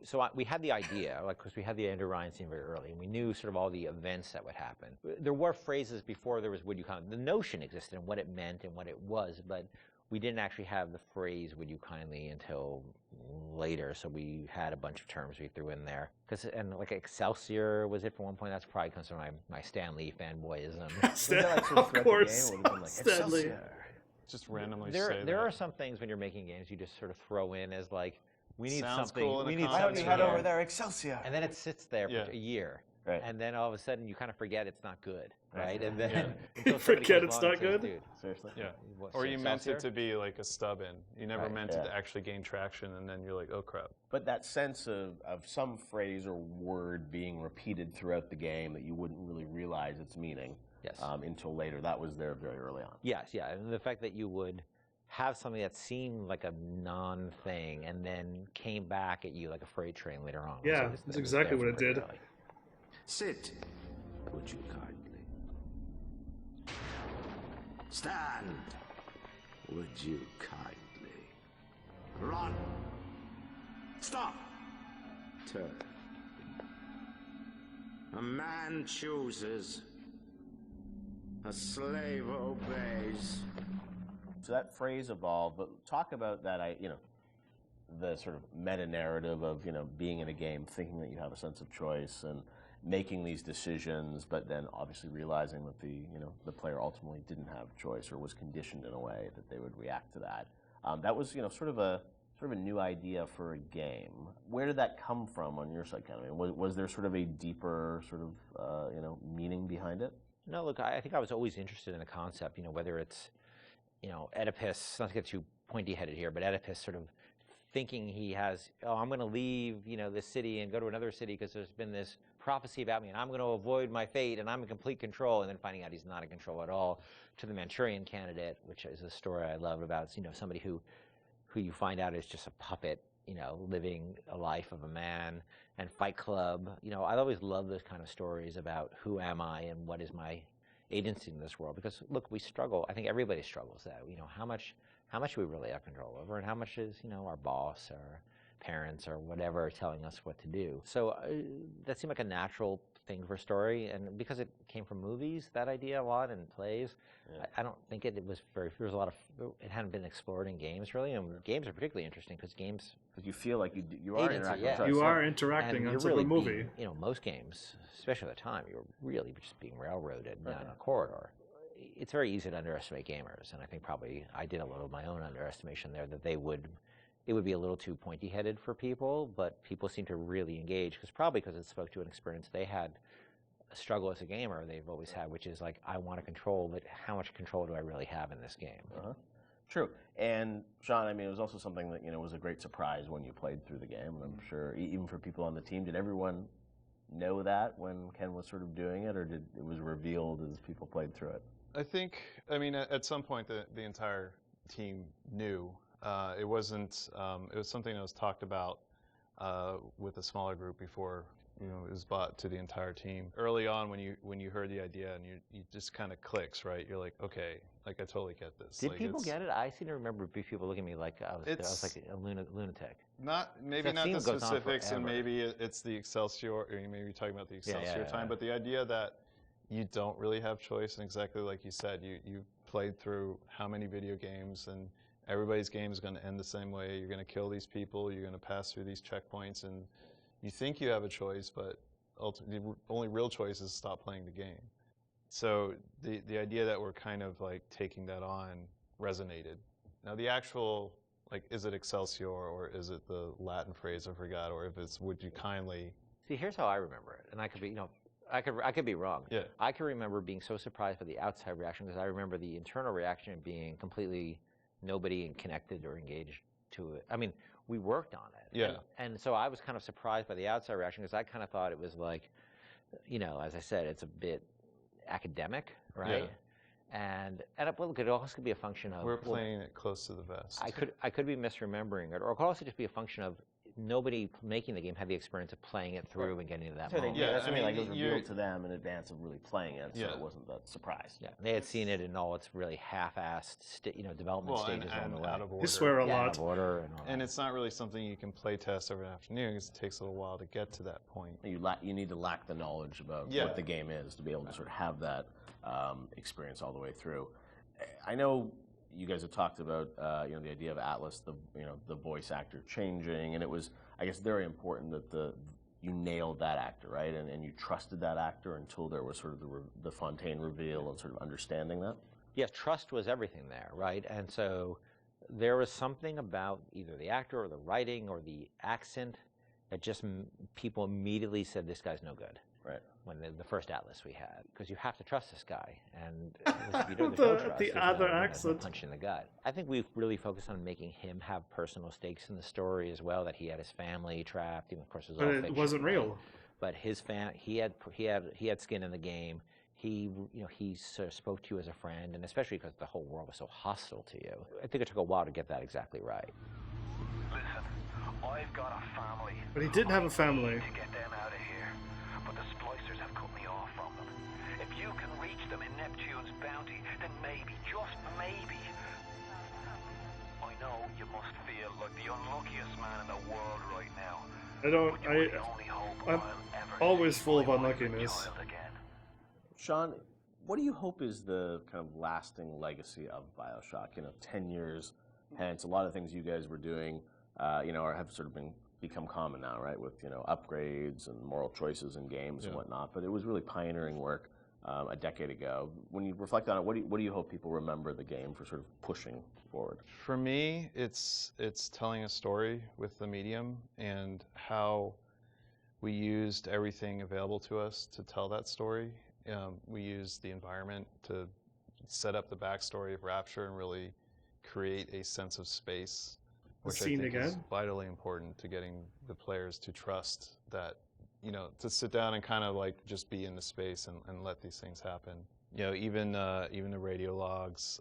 So we had the idea, because we had the Andrew Ryan scene very early, and we knew sort of all the events that would happen. There were phrases before there was "Would you kindly." The notion existed and what it meant and what it was, but we didn't actually have the phrase "Would you kindly" until later. So we had a bunch of terms we threw in there. And like Excelsior was it for one point. That's probably comes from my Stan Lee fanboyism. Of course, Stan Lee. Just randomly. There are some things when you're making games you just sort of throw in as like we need Sounds something. cool in a We need concept Why don't you something head here. over there, Excelsior? And then it sits there for Yeah. a year. Right. And then all of a sudden you kind of forget it's not good, right? And then Yeah. until You somebody forget comes it's along not and says, good? Dude, Seriously? Yeah. what's Or you meant it Excelsior? to be like a stub in. You never Right. meant it Yeah. to actually gain traction, and then you're like, oh crap. But that sense of some phrase or word being repeated throughout the game that you wouldn't really realize its meaning Yes. Until later, that was there very early on. Yes, yeah. And the fact that you would have something that seemed like a non-thing and then came back at you like a freight train later on. Yeah, It was that's exactly there what it from did. pretty early. Sit, would you kindly? Stand, would you kindly? Run! Stop! Turn. A man chooses. A slave obeys. So that phrase evolved, but talk about that, the sort of meta-narrative of, being in a game, thinking that you have a sense of choice and making these decisions, but then obviously realizing that the player ultimately didn't have choice or was conditioned in a way that they would react to that. That was, sort of a new idea for a game. Where did that come from on your side, kind of? Was there sort of a deeper sort of, meaning behind it? No, look, I think I was always interested in the concept, whether it's, Oedipus, not to get too pointy-headed here, but Oedipus sort of thinking he has, I'm going to leave, this city and go to another city because there's been this prophecy about me and I'm going to avoid my fate and I'm in complete control, and then finding out he's not in control at all, to the Manchurian Candidate, which is a story I love about, somebody who you find out is just a puppet, living a life of a man, and Fight Club. I always love those kind of stories about who am I and what is my agency in this world, because look, we struggle. I think everybody struggles that. How much we really have control over, and how much is our boss or parents or whatever telling us what to do. So that seemed like a natural thing for a story, and because it came from movies, that idea a lot, and plays, Yeah. I don't think it was very. There was a lot of. It hadn't been explored in games really, and games are particularly interesting because games. Because you feel like you are agency, interacting. yeah. with You us, are yeah. interacting And on you're top really of a movie. being, most games, especially at the time, you're really just being railroaded down a corridor. It's very easy to underestimate gamers, and I think probably I did a little of my own underestimation there, that it would be a little too pointy-headed for people, but people seem to really engage, because it spoke to an experience they had, a struggle as a gamer they've always had, which is like, I want to control, but how much control do I really have in this game? True. And Sean, it was also something that, was a great surprise when you played through the game, and I'm sure even for people on the team, did everyone know that when Ken was sort of doing it, or did it was revealed as people played through it? I think, at some point the entire team knew. It wasn't, it was something that was talked about with a smaller group before, it was brought to the entire team. Early on, when you heard the idea and you just kind of clicks, right? You're like, okay, like I totally get this. Did like, people get it? I seem to remember people looking at me like I was like a lunatic. Maybe That not theme the goes on specifics, and forever. maybe it's the Excelsior, or you may be talking about the Yeah, Excelsior time, but the idea that you don't really have choice, and exactly like you said, you played through how many video games, and everybody's game is going to end the same way. You're going to kill these people, you're going to pass through these checkpoints, and you think you have a choice, but ultimately the only real choice is to stop playing the game. So the idea that we're kind of like taking that on resonated. Now the actual, like, is it Excelsior, or is it the Latin phrase I forgot, or if it's would you kindly? See, here's how I remember it, and I could be, I could be wrong. Yeah. I can remember being so surprised by the outside reaction, because I remember the internal reaction being completely nobody connected or engaged to it. We worked on it. Yeah. And so I was kind of surprised by the outside reaction, because I kind of thought it was like, as I said, it's a bit academic, right? Yeah. And look, it also could be a function of We're playing it close to the vest. I could be misremembering it, or it could also just be a function of nobody making the game had the experience of playing it through and getting to that moment. Yeah, that's what I mean. Like, it was revealed to them in advance of really playing it, so it wasn't that surprise. Yeah, they had seen it in all its really half-assed, development stages on the way. Out of order. You swear a lot. Out of order and all And that. it's not really something you can play test over an afternoon, because it takes a little while to get to that point. You need to lack the knowledge about what the game is to be able to sort of have that experience all the way through. I know you guys have talked about the idea of Atlas, the voice actor changing, and it was, I guess, very important that you nailed that actor, right? And you trusted that actor until there was sort of the Fontaine reveal and sort of understanding that. Yes, trust was everything there, right? And so there was something about either the actor or the writing or the accent that just people immediately said, this guy's no good. Right. When the first Atlas we had, because you have to trust this guy, and if you don't, there's no trust, the there's other no accent. punch in the gut. I think we've really focused on making him have personal stakes in the story as well. That he had his family trapped. Even, of course, it was all But it fiction, wasn't real. right? But his he had skin in the game. He sort of spoke to you as a friend, and especially because the whole world was so hostile to you. I think it took a while to get that exactly right. Listen, I've got a family. But he didn't have a family. To get them out of here, but the splicers have cut me off from them. If you can reach them in Neptune's bounty, then maybe, just maybe. I know you must feel like the unluckiest man in the world right now. I'm always full of unluckiness. Sean, what do you hope is the kind of lasting legacy of BioShock? 10 years hence, a lot of things you guys were doing, have sort of become common now, right? With upgrades and moral choices in games and whatnot. But it was really pioneering work a decade ago. When you reflect on it, what do you hope people remember the game for sort of pushing forward? For me, it's telling a story with the medium and how we used everything available to us to tell that story. We used the environment to set up the backstory of Rapture and really create a sense of space, which I think is vitally important to getting the players to trust that, to sit down and kind of like just be in the space and let these things happen. Even the radio logs,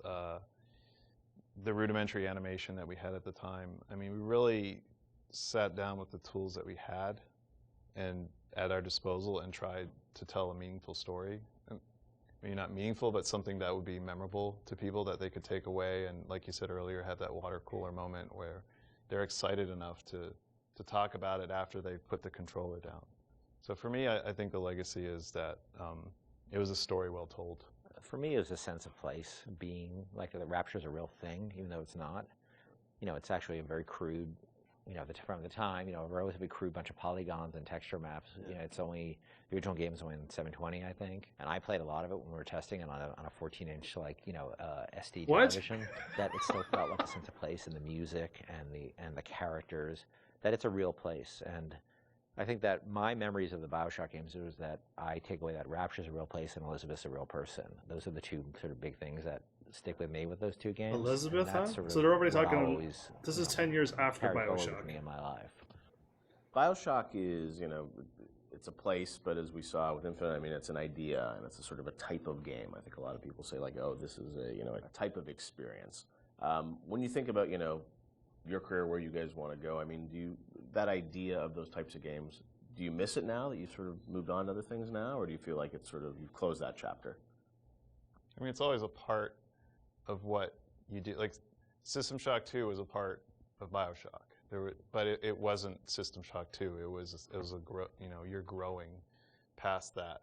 the rudimentary animation that we had at the time. I mean, we really sat down with the tools that we had and at our disposal and tried to tell a meaningful story. Maybe not meaningful, but something that would be memorable to people that they could take away and, like you said earlier, have that water cooler moment where they're excited enough to talk about it after they've put the controller down. So for me, I think the legacy is that it was a story well told. For me, it was a sense of place, being like the Rapture's a real thing, even though it's not. It's actually a very crude, from the time, a relatively crude bunch of polygons and texture maps. It's only, the original game is only in 720, I think. And I played a lot of it when we were testing it on a 14-inch, SD television. That it still felt like a sense of place in the music and the characters, that it's a real place. And I think that my memories of the BioShock games was that I take away that Rapture's a real place and Elizabeth's a real person. Those are the two sort of big things that stick with me with those two games. Elizabeth, huh? So they're already talking. This is 10 years after BioShock. With me in my life. BioShock is, it's a place, but as we saw with Infinite, I mean, it's an idea and it's a sort of a type of game. I think a lot of people say oh, this is a type of experience. When you think about, your career, where you guys want to go, I mean, that idea of those types of games, do you miss it now that you've sort of moved on to other things now, or do you feel like it's sort of, you've closed that chapter? I mean, it's always a part of what you do. Like, System Shock 2 was a part of BioShock, but it wasn't System Shock 2. It was you're growing past that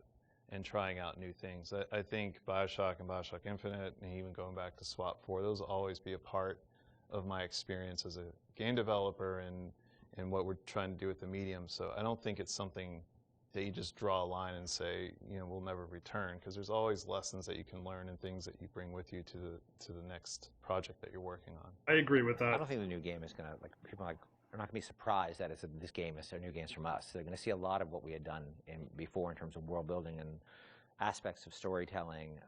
and trying out new things. I think BioShock and BioShock Infinite, and even going back to SWAP 4, those will always be a part of my experience as a game developer and what we're trying to do with the medium. So I don't think it's something that you just draw a line and say, we'll never return, because there's always lessons that you can learn and things that you bring with you to the next project that you're working on. I agree with that. I don't think the new game is going to, people are not going to be surprised that this game is new games from us. They're going to see a lot of what we had done before in terms of world building and aspects of storytelling.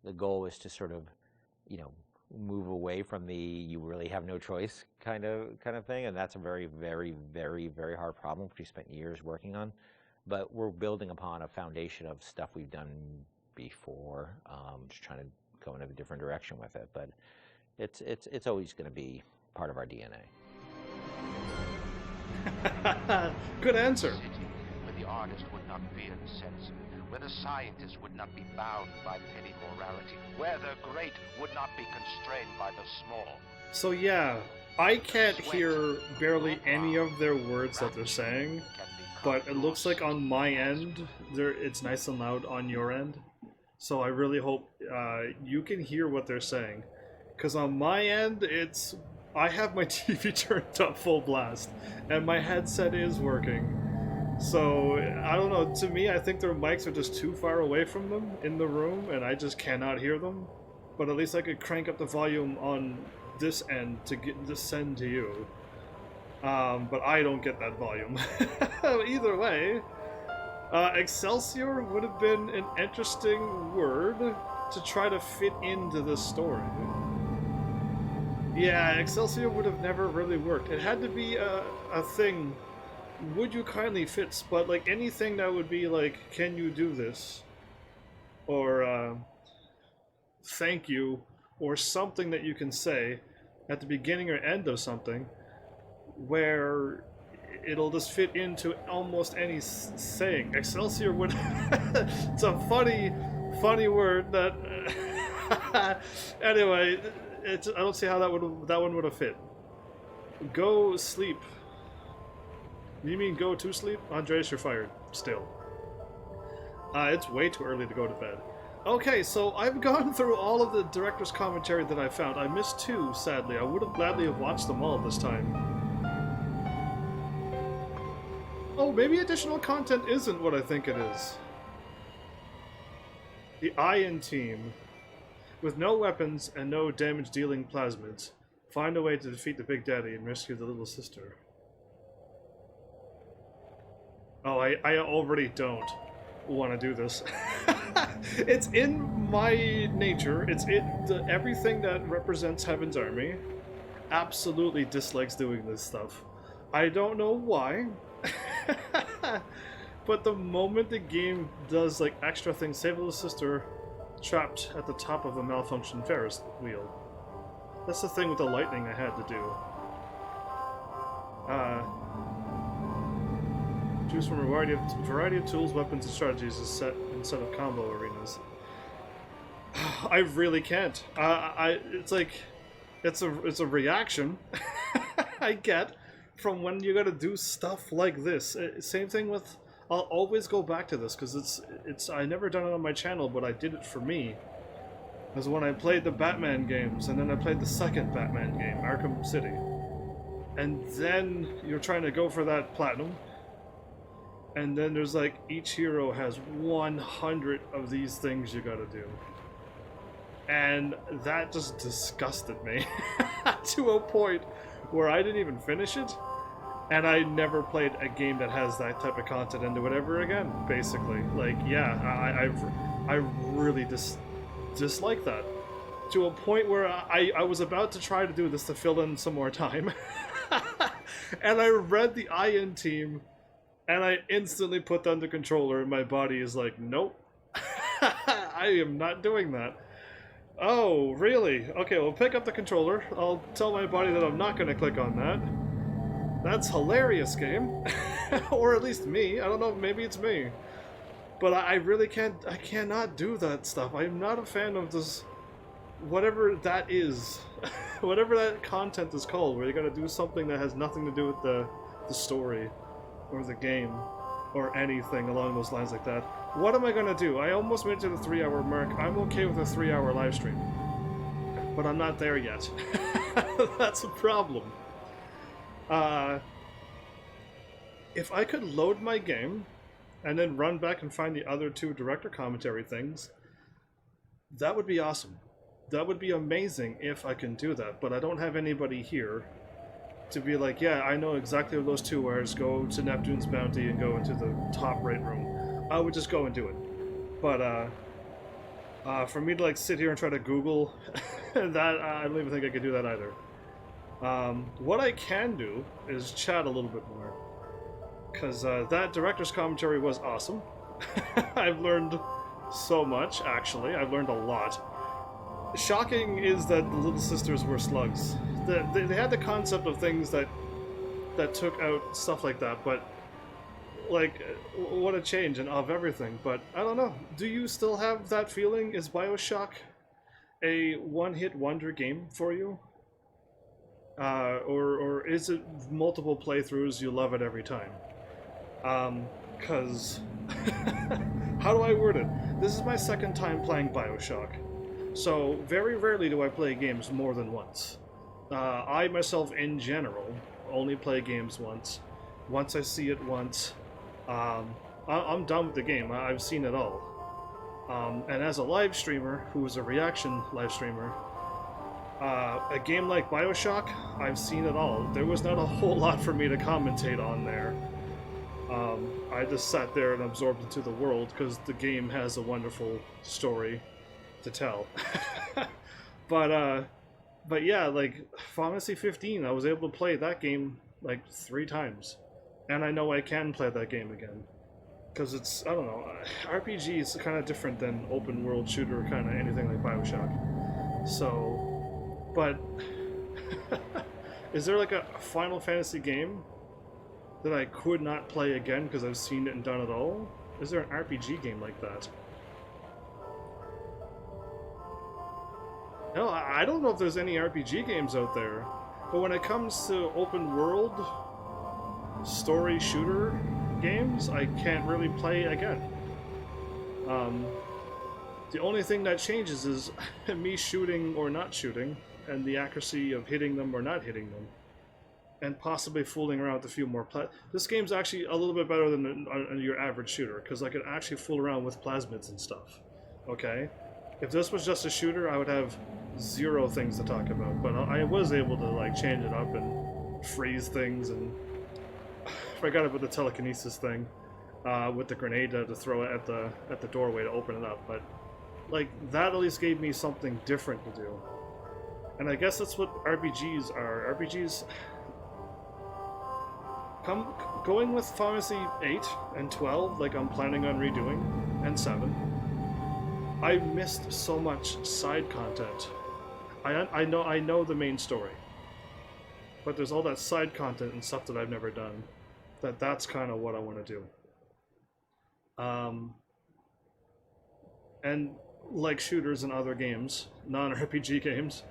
The goal is to sort of, move away from the you really have no choice kind of thing, and that's a very, very, very, very hard problem which we spent years working on. But we're building upon a foundation of stuff we've done before, just trying to go in a different direction with it. But it's always going to be part of our DNA. Good answer. Where the artist would not fear the censor, where the scientist would not be bound by petty morality, where the great would not be constrained by the small. So yeah, I can't hear barely any of their words that they're saying, but it looks like on my end, it's nice and loud on your end. So I really hope you can hear what they're saying, because on my end, I have my TV turned up full blast, and my headset is working. So, I don't know, to me, I think their mics are just too far away from them in the room, and I just cannot hear them. But at least I could crank up the volume on this end to get this send to you. But I don't get that volume. Either way, Excelsior would have been an interesting word to try to fit into this story. Yeah, Excelsior would have never really worked. It had to be a thing. Would you kindly fits, but like anything that would be like, can you do this? Or thank you, or something that you can say at the beginning or end of something where it'll just fit into almost any saying. Excelsior would... It's a funny word that... Anyway, I don't see how that one would have fit. Go sleep. You mean go to sleep? Andres, you're fired. Still. It's way too early to go to bed. Okay, so I've gone through all of the director's commentary that I found. I missed 2, sadly. I would have gladly have watched them all this time. Oh, maybe additional content isn't what I think it is. The Iron Team. With no weapons and no damage-dealing plasmids, find a way to defeat the Big Daddy and rescue the little sister. Oh, I already don't want to do this. It's in my nature. It's everything that represents Heaven's Army absolutely dislikes doing this stuff. I don't know why. But the moment the game does like extra things, save a little sister trapped at the top of a malfunctioned Ferris wheel. That's the thing with the lightning I had to do. Choose from a variety of tools, weapons, and strategies is set instead of combo arenas. I really can't. It's like it's a reaction I get from when you gotta do stuff like this. Same thing with. I'll always go back to this because I never done it on my channel, but I did it for me. As when I played the Batman games, and then I played the second Batman game, Arkham City. And then you're trying to go for that platinum. And then there's like, each hero has 100 of these things you gotta do. And that just disgusted me to a point where I didn't even finish it. And I never played a game that has that type of content into it ever again, basically. Like, yeah, I really dislike that. To a point where I was about to try to do this to fill in some more time. And I read the Iron Team, and I instantly put down the controller, and my body is like, nope. I am not doing that. Oh, really? Okay, well, pick up the controller. I'll tell my body that I'm not going to click on that. That's hilarious, game. Or at least me. I don't know, maybe it's me. But I really I cannot do that stuff. I'm not a fan of this, whatever that is. Whatever that content is called, where you gotta do something that has nothing to do with the story, or the game, or anything along those lines like that. What am I gonna do? I almost made it to the 3-hour mark. I'm okay with a 3-hour live stream. But I'm not there yet. That's a problem. If I could load my game and then run back and find the other 2 director commentary things, that would be awesome. That would be amazing if I can do that, but I don't have anybody here to be like, yeah, I know exactly where those 2 are, go to Neptune's Bounty and go into the top right room. I would just go and do it. But, for me to like sit here and try to Google that, I don't even think I could do that either. What I can do is chat a little bit more, because that director's commentary was awesome. I've learned so much, actually. I've learned a lot. Shocking is that the little sisters were slugs. They had the concept of things that took out stuff like that, but like, what a change and of everything. But I don't know. Do you still have that feeling? Is BioShock a one-hit wonder game for you? Or is it multiple playthroughs, you love it every time? Cause... how do I word it? This is my second time playing BioShock. So, very rarely do I play games more than once. I myself, in general, only play games once. Once I see it once, I'm done with the game. I've seen it all. And as a live streamer, who is a reaction live streamer, A game like BioShock, I've seen it all. There was not a whole lot for me to commentate on there. I just sat there and absorbed into the world because the game has a wonderful story to tell. But yeah, like Final Fantasy 15, I was able to play that game like 3 times, and I know I can play that game again because it's, I don't know, RPG is kind of different than open world shooter kind of anything like BioShock. So. But is there like a Final Fantasy game that I could not play again because I've seen it and done it all? Is there an RPG game like that? No, I don't know if there's any RPG games out there. But when it comes to open world story shooter games, I can't really play again. The only thing that changes is me shooting or not shooting, and the accuracy of hitting them or not hitting them, and possibly fooling around with a few more this game's actually a little bit better than your average shooter, because I could actually fool around with plasmids and stuff, okay? If this was just a shooter, I would have 0 things to talk about, but I was able to like change it up and freeze things, and I forgot about the telekinesis thing with the grenade to throw it at the doorway to open it up, but like that at least gave me something different to do. And I guess that's what RPGs are. RPGs... Going with Final Fantasy 8 and 12, like I'm planning on redoing, and 7, I missed so much side content. I know the main story, but there's all that side content and stuff that I've never done. That's kind of what I want to do. And like shooters and other games, non-RPG games,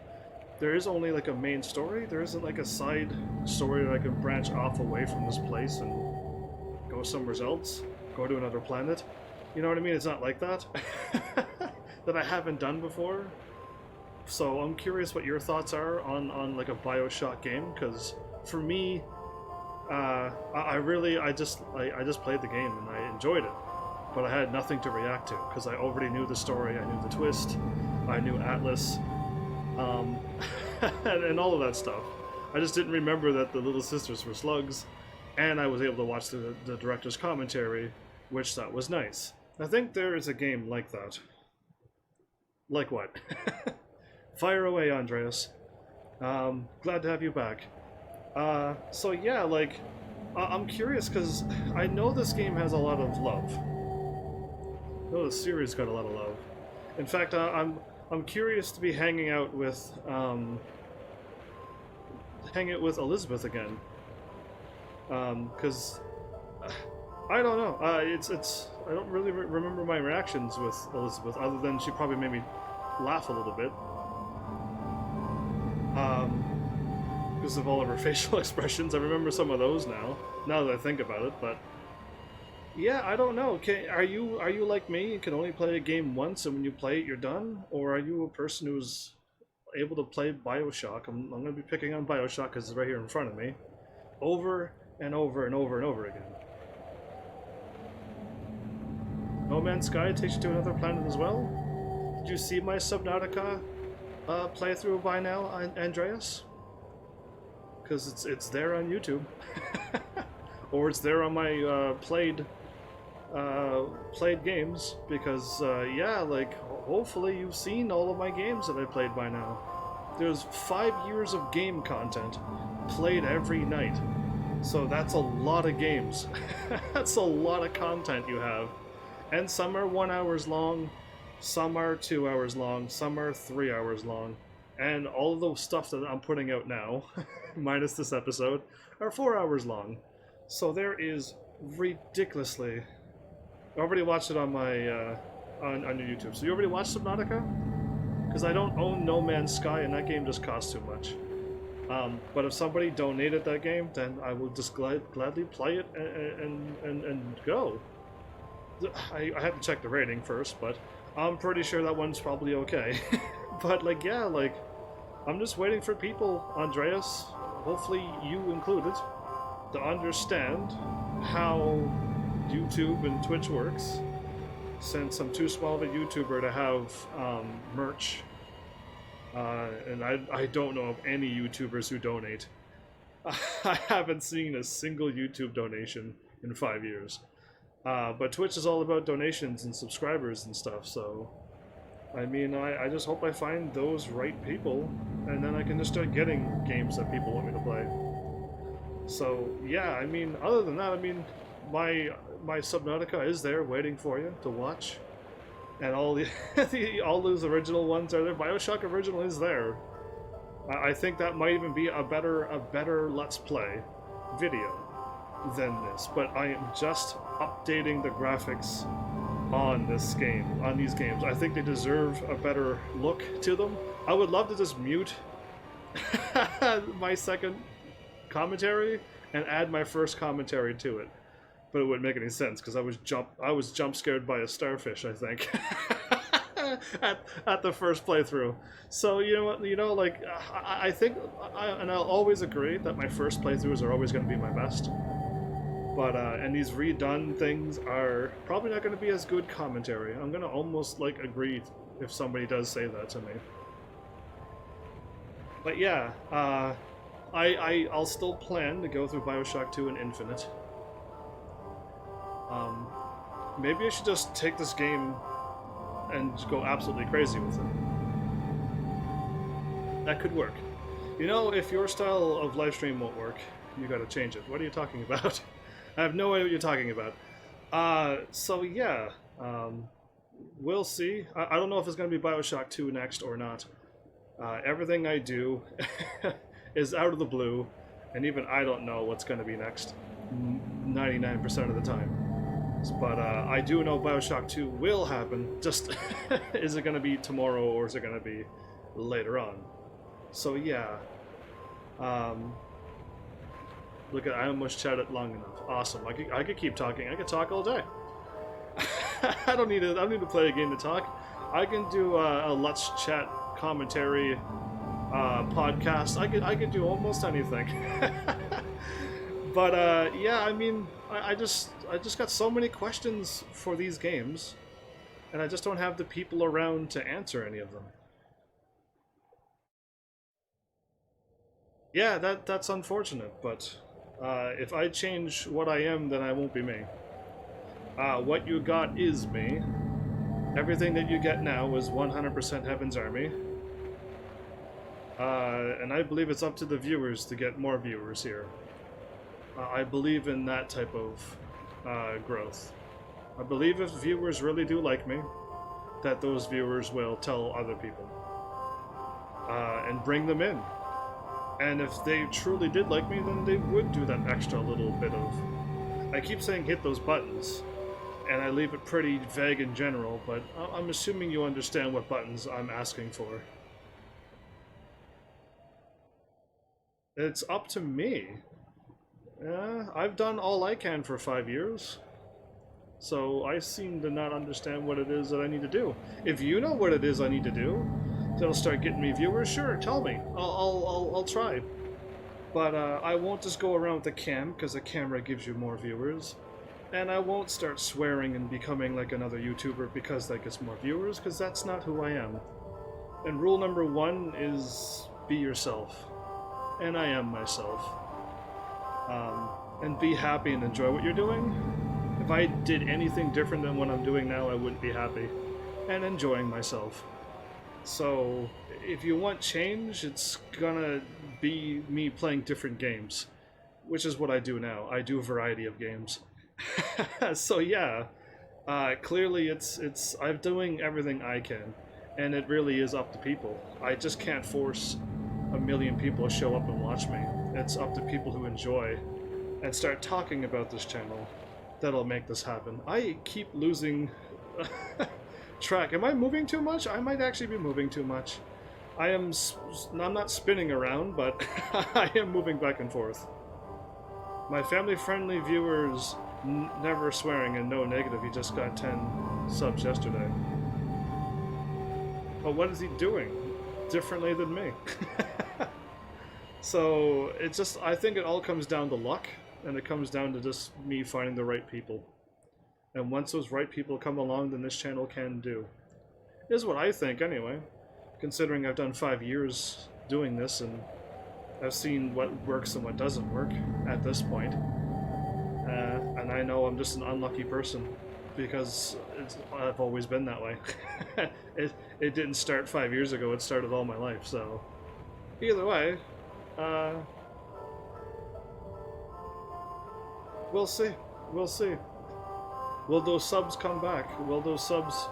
there is only like a main story. There isn't like a side story that I can branch off away from this place and go somewhere else, go to another planet. You know what I mean? It's not like that. That I haven't done before. So I'm curious what your thoughts are on like a BioShock game, because for me, I just played the game and I enjoyed it, but I had nothing to react to because I already knew the story, I knew the twist, I knew Atlas. And all of that stuff. I just didn't remember that the little sisters were slugs, and I was able to watch the director's commentary, which that was nice. I think there is a game like that. Like what? Fire away, Andreas. Glad to have you back. So yeah, like, I'm curious because I know this game has a lot of love. I know the series got a lot of love. In fact, I'm curious to be hanging out with Elizabeth again, because I don't know. I don't really remember my reactions with Elizabeth, other than she probably made me laugh a little bit, because of all of her facial expressions. I remember some of those now that I think about it, but. Yeah, I don't know. Are you like me? You can only play a game once, and when you play it, you're done? Or are you a person who's able to play BioShock? I'm going to be picking on BioShock because it's right here in front of me, over and over and over and over again. No Man's Sky takes you to another planet as well. Did you see my Subnautica playthrough by now, Andreas? Because it's there on YouTube, or it's there on my played games, because yeah, like hopefully you've seen all of my games that I played by now. There's 5 years of game content played every night, so that's a lot of games. That's a lot of content you have, and some are 1 hour long, some are 2 hours long, some are 3 hours long, and all of the stuff that I'm putting out now, minus this episode, are 4 hours long. So there is ridiculously. I already watched it on my on your YouTube. So you already watched Subnautica? Because I don't own No Man's Sky, and that game just costs too much. But if somebody donated that game, then I will just gladly play it and go. I have to check the rating first, but I'm pretty sure that one's probably okay. But like, yeah, like, I'm just waiting for people, Andreas, hopefully you included, to understand how YouTube and Twitch works, since I'm too small of a YouTuber to have merch And I don't know of any YouTubers who donate. I haven't seen a single YouTube donation in 5 years. But Twitch is all about donations and subscribers and stuff, so... I mean, I just hope I find those right people, and then I can just start getting games that people want me to play. So, yeah, I mean, other than that, I mean, my Subnautica is there waiting for you to watch. And all all those original ones are there. BioShock original is there. I think that might even be a better Let's Play video than this. But I am just updating the graphics on this game, on these games. I think they deserve a better look to them. I would love to just mute my second commentary and add my first commentary to it. But it wouldn't make any sense because I was jump scared by a starfish, I think, at the first playthrough. So like I think, and I'll always agree that my first playthroughs are always going to be my best. But and these redone things are probably not going to be as good commentary. I'm going to almost like agree if somebody does say that to me. But yeah, I'll still plan to go through BioShock 2 and Infinite. Maybe I should just take this game and go absolutely crazy with it. That could work. You know, if your style of live stream won't work, you gotta change it. What are you talking about? I have no idea what you're talking about. So yeah, we'll see. I don't know if it's gonna be BioShock 2 next or not. Everything I do is out of the blue, and even I don't know what's gonna be next 99% of the time. But I do know BioShock 2 will happen, just is it going to be tomorrow or is it going to be later on? So yeah, look at, I almost chatted long enough. Awesome, I could keep talking, I could talk all day. I don't need to play a game to talk. I can do a Let's Chat commentary podcast. I could do almost anything. But yeah, I mean, I just got so many questions for these games, and I just don't have the people around to answer any of them. Yeah, that's unfortunate, but if I change what I am, then I won't be me. What you got is me. Everything that you get now is 100% Heaven's Army. And I believe it's up to the viewers to get more viewers here. I believe in that type of growth. I believe if viewers really do like me, that those viewers will tell other people and bring them in. And if they truly did like me, then they would do that extra little bit of... I keep saying hit those buttons, and I leave it pretty vague in general, but I'm assuming you understand what buttons I'm asking for. It's up to me. I've done all I can for 5 years, so I seem to not understand what it is that I need to do. If you know what it is I need to do, that'll start getting me viewers, sure, tell me. I'll try. But I won't just go around with the cam, because the camera gives you more viewers. And I won't start swearing and becoming like another YouTuber because that gets more viewers, because that's not who I am. And rule number 1 is be yourself. And I am myself. And be happy and enjoy what you're doing. If I did anything different than what I'm doing now, I wouldn't be happy and enjoying myself. So if you want change, it's gonna be me playing different games, which is what I do now. I do a variety of games. So yeah, clearly it's I'm doing everything I can, and it really is up to people. I just can't force a million people to show up and watch me. It's up to people who enjoy and start talking about this channel that'll make this happen. I keep losing track. Am I moving too much? I might actually be moving too much. I'm not spinning around, but I am moving back and forth. My family-friendly viewers, never swearing and no negative. He just got 10 subs yesterday. But what is he doing differently than me? So it's just, I think it all comes down to luck, and it comes down to just me finding the right people. And once those right people come along, then this channel can do. Is what I think anyway. considering I've done 5 years doing this and I've seen what works and what doesn't work at this point. And I know I'm just an unlucky person because I've always been that way. It didn't start 5 years ago, it started all my life, so either way, we'll see. We'll see. Will those subs come back? Will those subs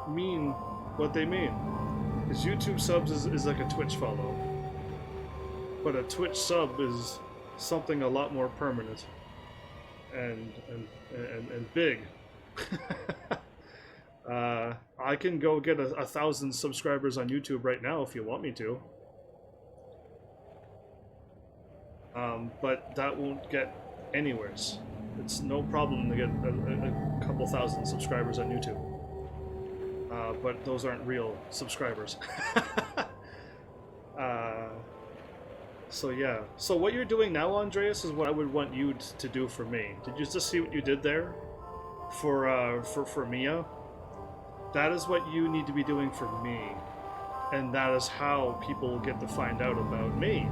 mean what they mean? Because YouTube subs is like a Twitch follow. But a Twitch sub is something a lot more permanent and big. I can go get 1,000 subscribers on YouTube right now if you want me to. But that won't get anywheres. It's no problem to get a couple thousand subscribers on YouTube. But those aren't real subscribers. So yeah. So what you're doing now, Andreas, is what I would want you to do for me. Did you just see what you did there? For Mia? That is what you need to be doing for me. And that is how people get to find out about me.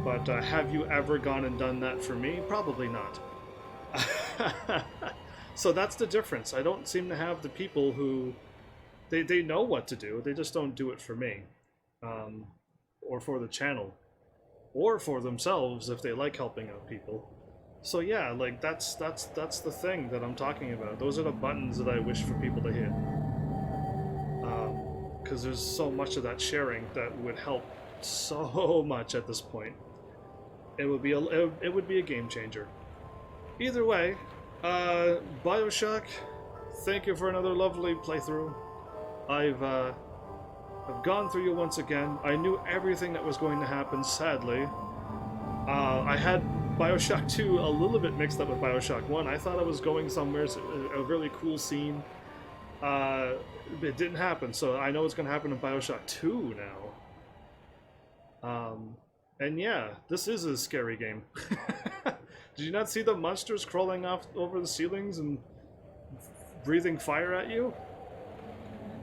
But have you ever gone and done that for me? Probably not. So that's the difference. I don't seem to have the people who... They know what to do, they just don't do it for me. Or for the channel. Or for themselves if they like helping out people. So yeah, like that's the thing that I'm talking about. Those are the buttons that I wish for people to hit. Because there's so much of that sharing that would help so much at this point. It would be a game changer. Either way, BioShock, thank you for another lovely playthrough. I've gone through you once again. I knew everything that was going to happen, sadly. I had BioShock 2 a little bit mixed up with BioShock 1. I thought I was going somewhere, a really cool scene. It didn't happen, so I know it's going to happen in BioShock 2 now. And yeah, this is a scary game. Did you not see the monsters crawling off over the ceilings and breathing fire at you?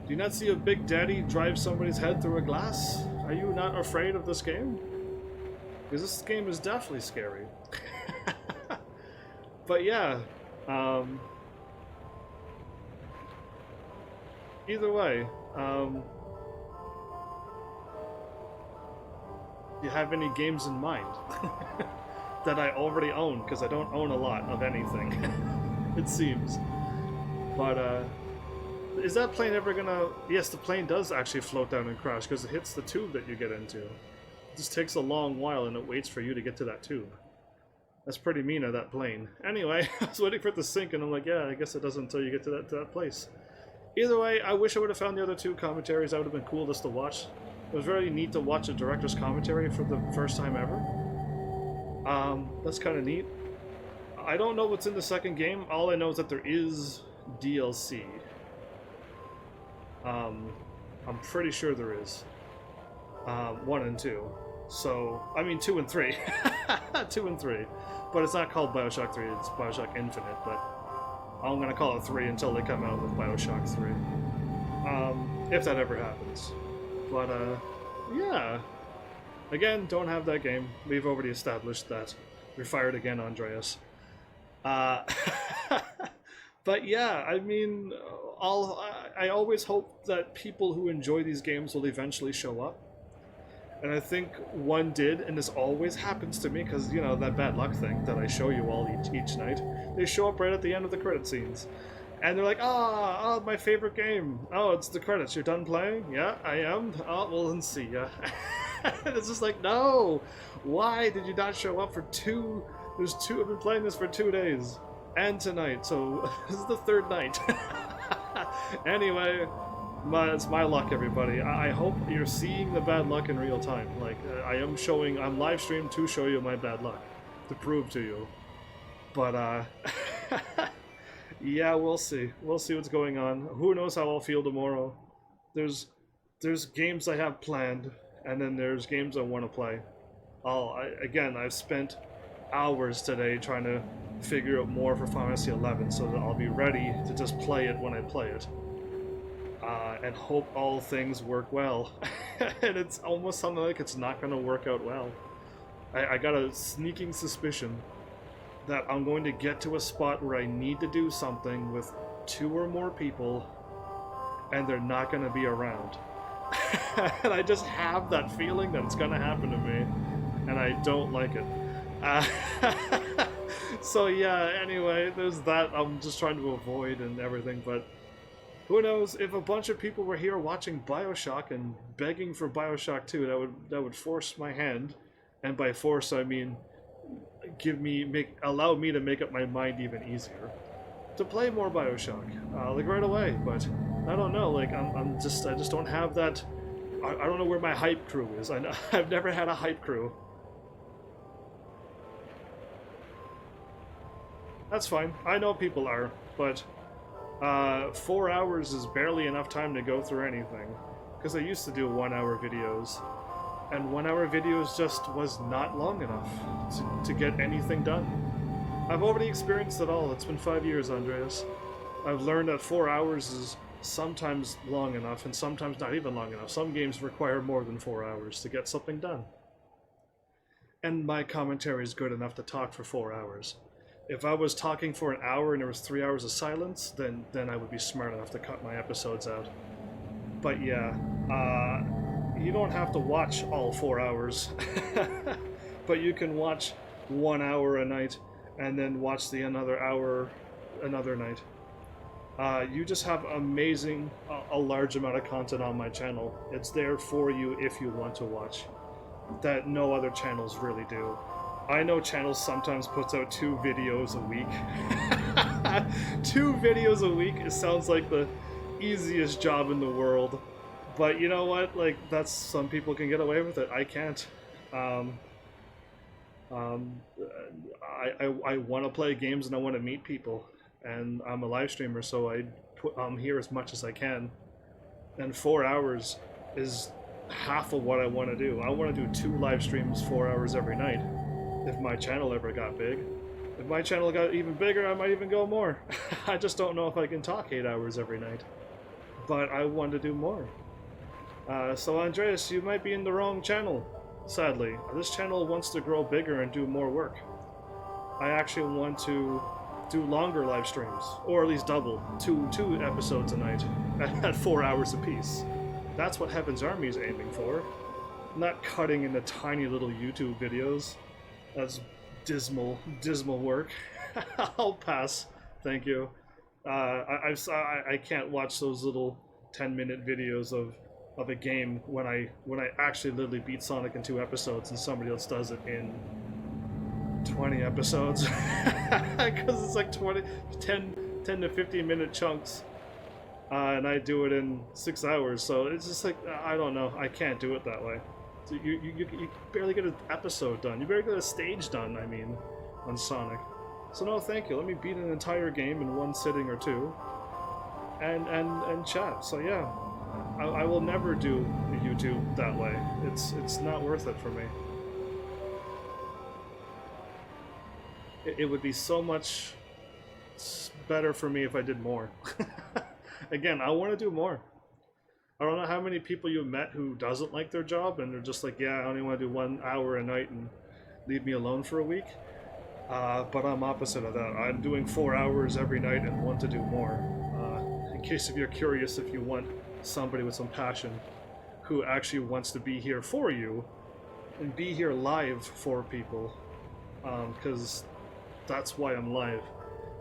Do you not see a Big Daddy drive somebody's head through a glass? Are you not afraid of this game? Because this game is definitely scary. But yeah, either way, do you have any games in mind that I already own? Because I don't own a lot of anything, it seems. But is that plane ever gonna... Yes, the plane does actually float down and crash because it hits the tube that you get into. It just takes a long while and it waits for you to get to that tube. That's pretty mean of that plane. Anyway, I was waiting for it to sink and I'm like, yeah, I guess it doesn't until you get to that place. Either way, I wish I would have found the other two commentaries. That would have been cool just to watch. It was very neat to watch a director's commentary for the first time ever. That's kind of neat. I don't know what's in the second game. All I know is that there is DLC. I'm pretty sure there is. 1 and 2. So, I mean 2 and 3. 2 and 3. But it's not called BioShock 3, it's BioShock Infinite, but I'm gonna call it 3 until they come out with BioShock 3. If that ever happens. But, yeah. Again, don't have that game. We've already established that. You're fired again, Andreas. But yeah, I mean, I always hope that people who enjoy these games will eventually show up. And I think one did, and this always happens to me, because, you know, that bad luck thing that I show you all each night. They show up right at the end of the credit scenes. And they're like, oh, my favorite game. Oh, it's the credits. You're done playing? Yeah, I am. Oh, well, then see ya. And it's just like, no! Why did you not show up for 2? There's 2, I've been playing this for 2 days. And tonight, so this is the 3rd night. Anyway, it's my luck, everybody. I hope you're seeing the bad luck in real time. Like, I'm live streamed to show you my bad luck. To prove to you. But, yeah, we'll see. We'll see what's going on. Who knows how I'll feel tomorrow. There's games I have planned, and then there's games I want to play. Again, I've spent hours today trying to figure out more for Final Fantasy XI so that I'll be ready to just play it when I play it. and hope all things work well. And it's almost something like it's not going to work out well. I got a sneaking suspicion that I'm going to get to a spot where I need to do something with 2 or more people, and they're not going to be around. And I just have that feeling that it's going to happen to me, and I don't like it. So yeah, anyway, there's that I'm just trying to avoid and everything, but who knows, if a bunch of people were here watching BioShock and begging for BioShock 2, that would force my hand, and by force I mean allow me to make up my mind even easier to play more BioShock, like right away. But I don't know, like I just don't have that. I don't know where my hype crew is. I've never had a hype crew. That's fine. I know people are, but 4 hours is barely enough time to go through anything. Because I used to do 1-hour videos, and 1-hour videos just was not long enough to get anything done. I've already experienced it all. It's been 5 years, Andreas. I've learned that 4 hours is sometimes long enough, and sometimes not even long enough. Some games require more than 4 hours to get something done. And my commentary is good enough to talk for 4 hours. If I was talking for an hour and there was 3 hours of silence, then I would be smart enough to cut my episodes out. But yeah, you don't have to watch all 4 hours. But you can watch 1 hour a night and then watch the another hour another night. You just have amazing, a large amount of content on my channel. It's there for you if you want to watch, that no other channels really do. I know channels sometimes puts out 2 videos a week. 2 videos a week, it sounds like the easiest job in the world. But you know what, like, that's, some people can get away with it. I can't. I want to play games and I want to meet people. And I'm a live streamer, so I'm here as much as I can. And 4 hours is half of what I want to do. I want to do 2 live streams 4 hours every night. If my channel ever got big. If my channel got even bigger, I might even go more. I just don't know if I can talk 8 hours every night. But I want to do more. So Andreas, you might be in the wrong channel, sadly. This channel wants to grow bigger and do more work. I actually want to do longer live streams, or at least double, two episodes a night at 4 hours apiece. That's what Heaven's Army is aiming for. Not cutting into tiny little YouTube videos. That's dismal work. I'll pass. Thank you. I can't watch those little 10-minute videos of a game when I actually literally beat Sonic in 2 episodes and somebody else does it in 20 episodes. Because it's like 10 to 15-minute chunks. And I do it in 6 hours, so it's just like, I don't know. I can't do it that way. So you barely get an episode done. You barely get a stage done, I mean, on Sonic. So no, thank you. Let me beat an entire game in 1 sitting or 2. And chat. So yeah, I will never do YouTube that way. It's not worth it for me. It would be so much better for me if I did more. Again, I want to do more. I don't know how many people you've met who doesn't like their job and they're just like, yeah, I only want to do 1 hour a night and leave me alone for a week. But I'm opposite of that. I'm doing 4 hours every night and want to do more. In case if you're curious, if you want somebody with some passion who actually wants to be here for you and be here live for people, because that's why I'm live,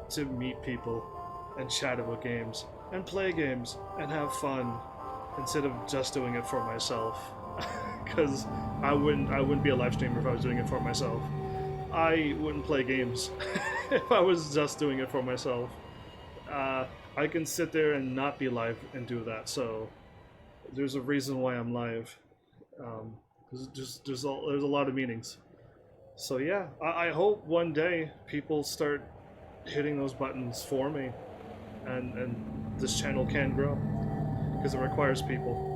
to meet people and chat about games and play games and have fun, instead of just doing it for myself. Because I wouldn't be a live streamer if I was doing it for myself. I wouldn't play games if I was just doing it for myself. I can sit there and not be live and do that, so there's a reason why I'm live. There's a lot of meanings. So yeah, I hope one day people start hitting those buttons for me, and this channel can grow, because it requires people.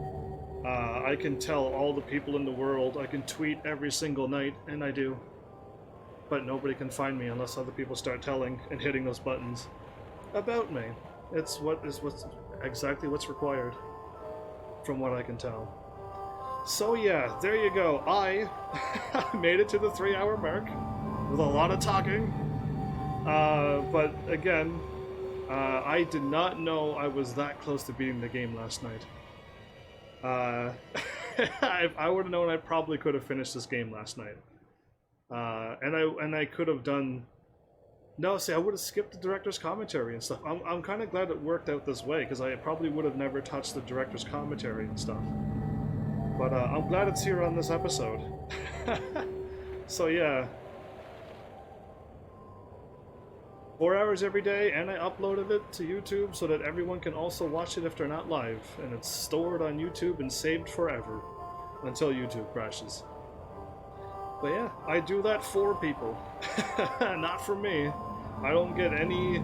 I can tell all the people in the world, I can tweet every single night, and I do. But nobody can find me unless other people start telling and hitting those buttons about me. It's what's exactly what's required, from what I can tell. So yeah, there you go. I made it to the 3-hour mark with a lot of talking. But again, I did not know I was that close to beating the game last night. If I would have known, I probably could have finished this game last night. And I could have done... No, see, I would have skipped the director's commentary and stuff. I'm kind of glad it worked out this way, because I probably would have never touched the director's commentary and stuff. But I'm glad it's here on this episode. So yeah. 4 hours every day, and I uploaded it to YouTube so that everyone can also watch it if they're not live. And it's stored on YouTube and saved forever. Until YouTube crashes. But yeah, I do that for people. Not for me. I don't get any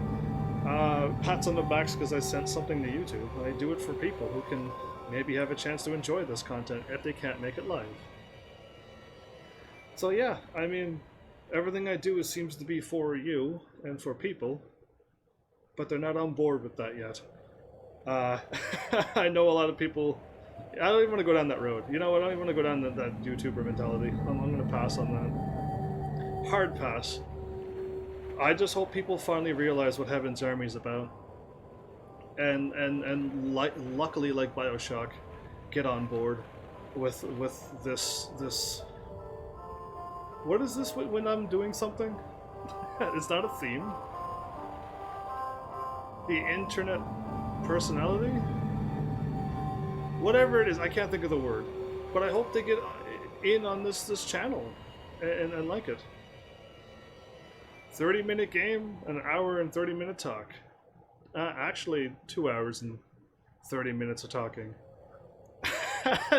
pats on the backs because I sent something to YouTube. I do it for people who can maybe have a chance to enjoy this content if they can't make it live. So yeah, I mean, everything I do seems to be for you and for people, but they're not on board with that yet. I know a lot of people... I don't even want to go down that road. You know what? I don't even want to go down that YouTuber mentality. I'm going to pass on that. Hard pass. I just hope people finally realize what Heaven's Army is about. And luckily, like BioShock, get on board with this. What is this when I'm doing something? It's not a theme. The internet personality? Whatever it is, I can't think of the word. But I hope they get in on this channel and like it. 30-minute game, an hour and 30-minute talk. Actually, 2 hours and 30 minutes of talking.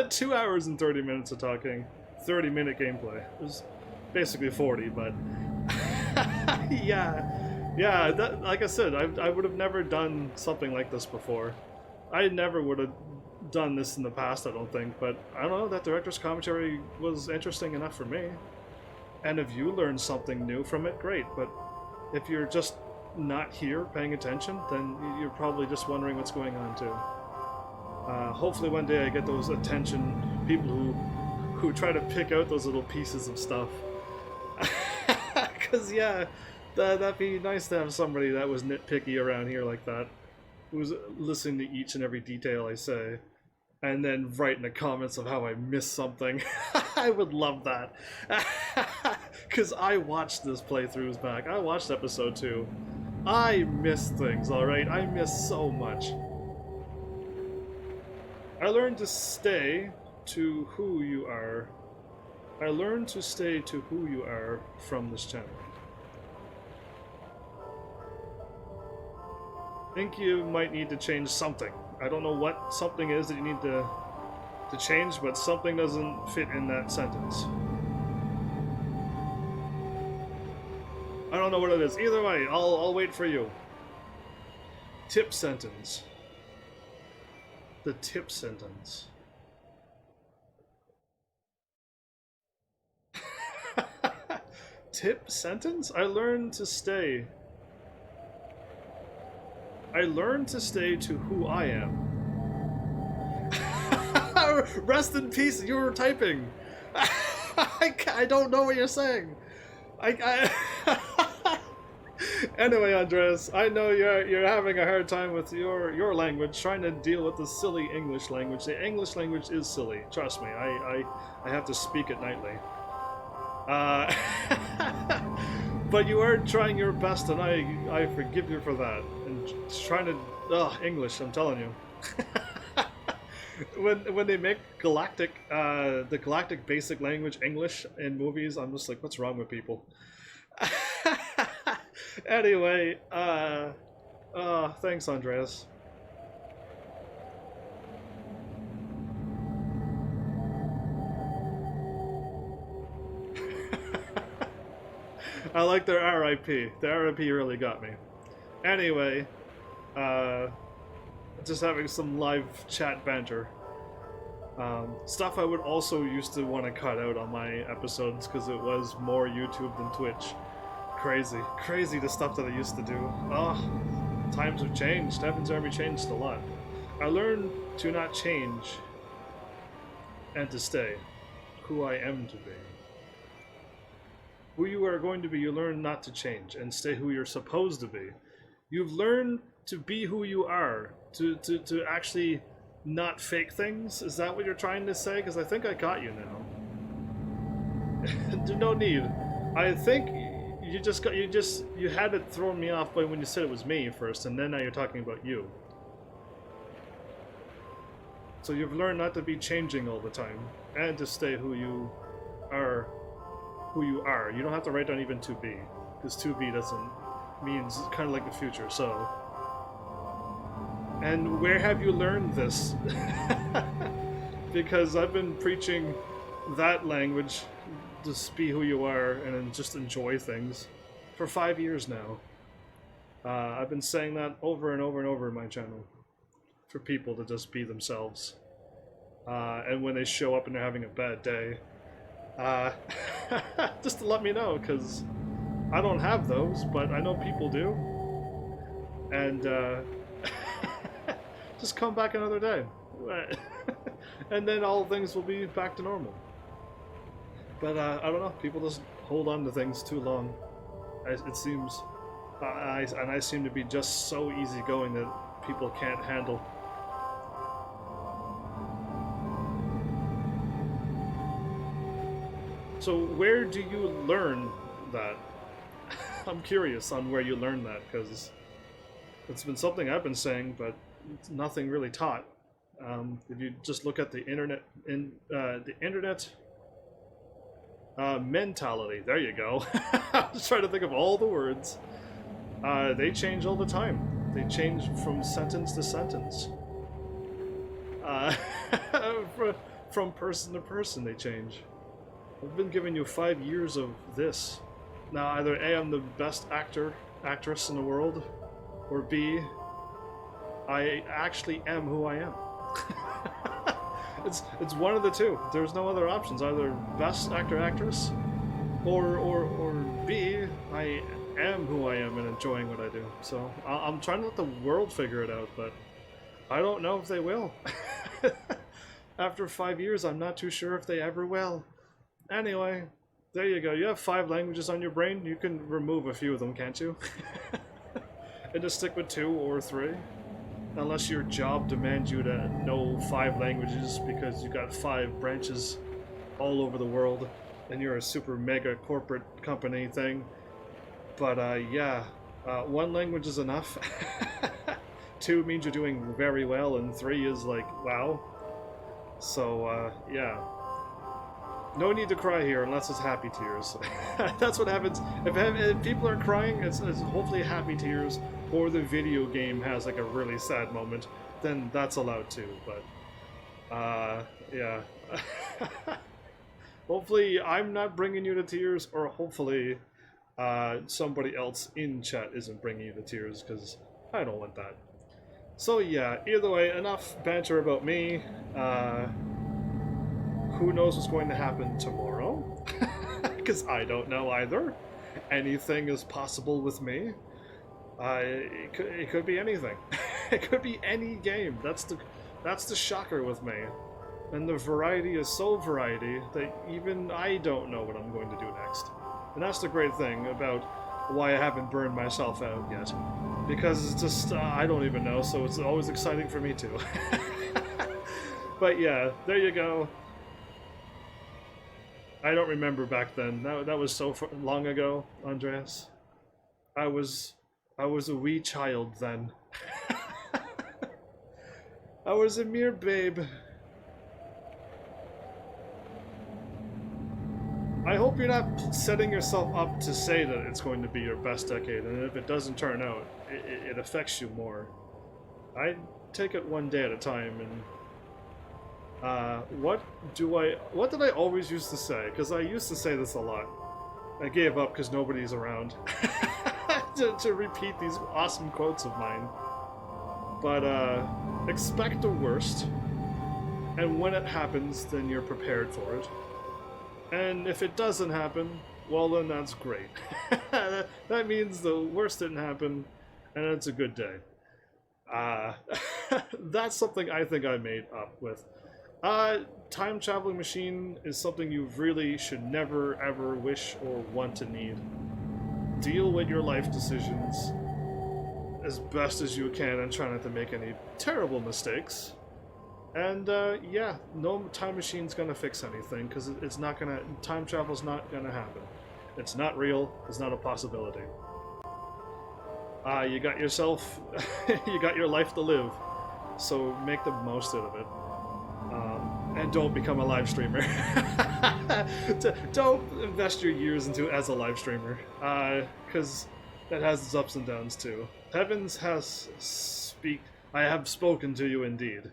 2 hours and 30 minutes of talking. 30-minute gameplay. It was basically 40, but... yeah, that, like I said, I would have never done something like this before. I never would have done this in the past, I don't think, but I don't know, that director's commentary was interesting enough for me. And if you learned something new from it, great, but if you're just not here paying attention, then you're probably just wondering what's going on too. Hopefully one day I get those attention people who try to pick out those little pieces of stuff. Because yeah, that'd be nice to have somebody that was nitpicky around here like that, who's listening to each and every detail I say, and then write in the comments of how I missed something. I would love that. Because I watched this playthroughs back. I watched episode 2. I missed things, alright? I missed so much. I learned to stay to who you are. I learned to stay to who you are from this channel. I think you might need to change something. I don't know what something is that you need to change, but something doesn't fit in that sentence. I don't know what it is. Either way, I'll wait for you. Tip sentence. The tip sentence. Tip sentence? I learned to stay. I learned to stay to who I am. Rest in peace, you were typing. I don't know what you're saying. Anyway, Andreas, I know you're having a hard time with your language, trying to deal with the silly English language. The English language is silly, trust me. I have to speak it nightly. But you are trying your best, and I forgive you for that. And trying to English, I'm telling you. when they make the galactic basic language English in movies, I'm just like, what's wrong with people? Anyway, thanks, Andreas. I like their RIP. The RIP really got me. Anyway, just having some live chat banter. Stuff I would also used to want to cut out on my episodes because it was more YouTube than Twitch. Crazy the stuff that I used to do. Oh, times have changed. Heaven's Army changed a lot. I learn to not change and to stay who I am to be. Who you are going to be, you learn not to change and stay who you're supposed to be. You've learned to be who you are, to actually not fake things. Is that what you're trying to say? Because I think I got you now. No need. I think you had it thrown me off by when you said it was me first, and then now you're talking about you. So you've learned not to be changing all the time, and to stay who you are. You don't have to write down even to be, because to be means kind of like the future. So, and where have you learned this? Because I've been preaching that language, just be who you are and then just enjoy things, for 5 years now. I've been saying that over and over and over in my channel, for people to just be themselves. And when they show up and they're having a bad day, just to let me know, because I don't have those, but I know people do. And just come back another day. And then all things will be back to normal. But I don't know, people just hold on to things too long, it seems. And I seem to be just so easygoing that people can't handle. So where do you learn that? I'm curious on where you learned that, because it's been something I've been saying, but it's nothing really taught. If you just look at the internet, mentality, there you go. I was trying to think of all the words. They change all the time. They change from sentence to sentence. From person to person they change. I've been giving you 5 years of this. Now either A, I'm the best actress in the world, or B, I actually am who I am. It's one of the two. There's no other options. Either best actor, actress, or B, I am who I am and enjoying what I do. So I'm trying to let the world figure it out, but I don't know if they will. After 5 years, I'm not too sure if they ever will. Anyway, there you go. You have 5 languages on your brain. You can remove a few of them, can't you? And just stick with 2 or 3. Unless your job demands you to know 5 languages because you got 5 branches all over the world and you're a super mega corporate company thing. But yeah, 1 language is enough. 2 means you're doing very well, and 3 is like, wow. So yeah. No need to cry here unless it's happy tears. That's what happens. If people are crying, it's hopefully happy tears, or the video game has like a really sad moment, then that's allowed too. But yeah. Hopefully I'm not bringing you to tears, or hopefully somebody else in chat isn't bringing you to tears, because I don't want that. So yeah, either way, enough banter about me. Who knows what's going to happen tomorrow? Because I don't know either. Anything is possible with me. It could be anything. It could be any game. That's the shocker with me. And the variety is so variety that even I don't know what I'm going to do next. And that's the great thing about why I haven't burned myself out yet. Because it's just, I don't even know, so it's always exciting for me too. But yeah, there you go. I don't remember back then. That was so long ago, Andreas. I was a wee child then. I was a mere babe. I hope you're not setting yourself up to say that it's going to be your best decade, and if it doesn't turn out, it affects you more. I take it one day at a time, and what did I always used to say? Because I used to say this a lot. I gave up because nobody's around to repeat these awesome quotes of mine. But expect the worst, and when it happens, then you're prepared for it. And if it doesn't happen, well then that's great. That means the worst didn't happen, and it's a good day. That's something I think I made up with. Time traveling machine is something you really should never ever wish or want to need. Deal with your life decisions as best as you can and try not to make any terrible mistakes. And yeah, no time machine's gonna fix anything because it's not gonna. Time travel's not gonna happen. It's not real. It's not a possibility. You got yourself, you got your life to live, so make the most out of it. And don't become a live streamer. Don't invest your years into as a live streamer, because that has its ups and downs too. Heavens has I have spoken to you indeed.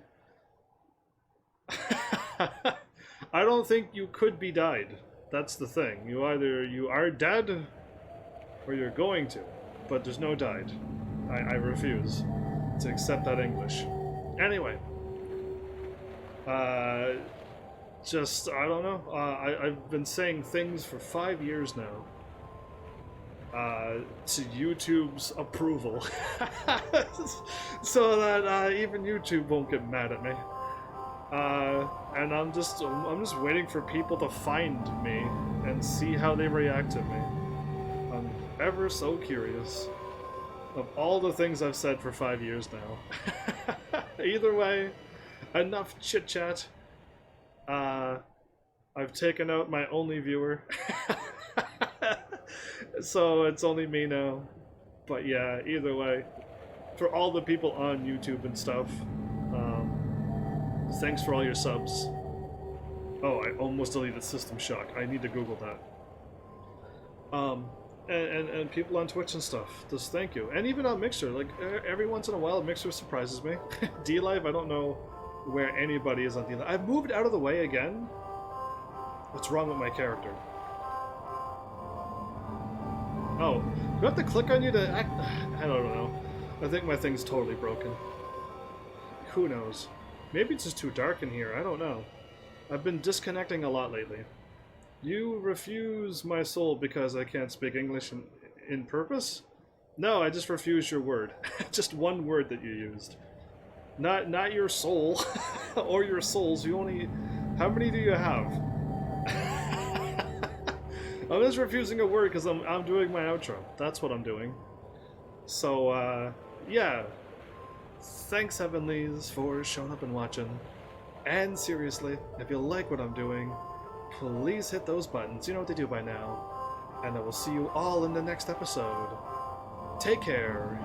I don't think you could be died. That's the thing. You are dead, or you're going to, but there's no died. I refuse to accept that English. Anyway. Just, I don't know. I've been saying things for 5 years now. To YouTube's approval. So that even YouTube won't get mad at me. And I'm just waiting for people to find me and see how they react to me. I'm ever so curious. Of all the things I've said for 5 years now. Either way, enough chit-chat. I've taken out my only viewer. So it's only me now. But yeah, either way. For all the people on YouTube and stuff, thanks for all your subs. Oh, I almost deleted System Shock. I need to Google that. And people on Twitch and stuff, just thank you. And even on Mixer, like every once in a while Mixer surprises me. DLive, I don't know where anybody is on DLive. I've moved out of the way again. What's wrong with my character? Oh, do I have to click on you to act? I don't know. I think my thing's totally broken. Who knows? Maybe it's just too dark in here, I don't know. I've been disconnecting a lot lately. You refuse my soul because I can't speak English in purpose? No, I just refuse your word. Just one word that you used. Not your soul, or your souls. You only... How many do you have? I'm just refusing a word because I'm doing my outro. That's what I'm doing. So, yeah. Thanks, Heavenlies, for showing up and watching. And seriously, if you like what I'm doing, please hit those buttons. You know what to do by now. And I will see you all in the next episode. Take care.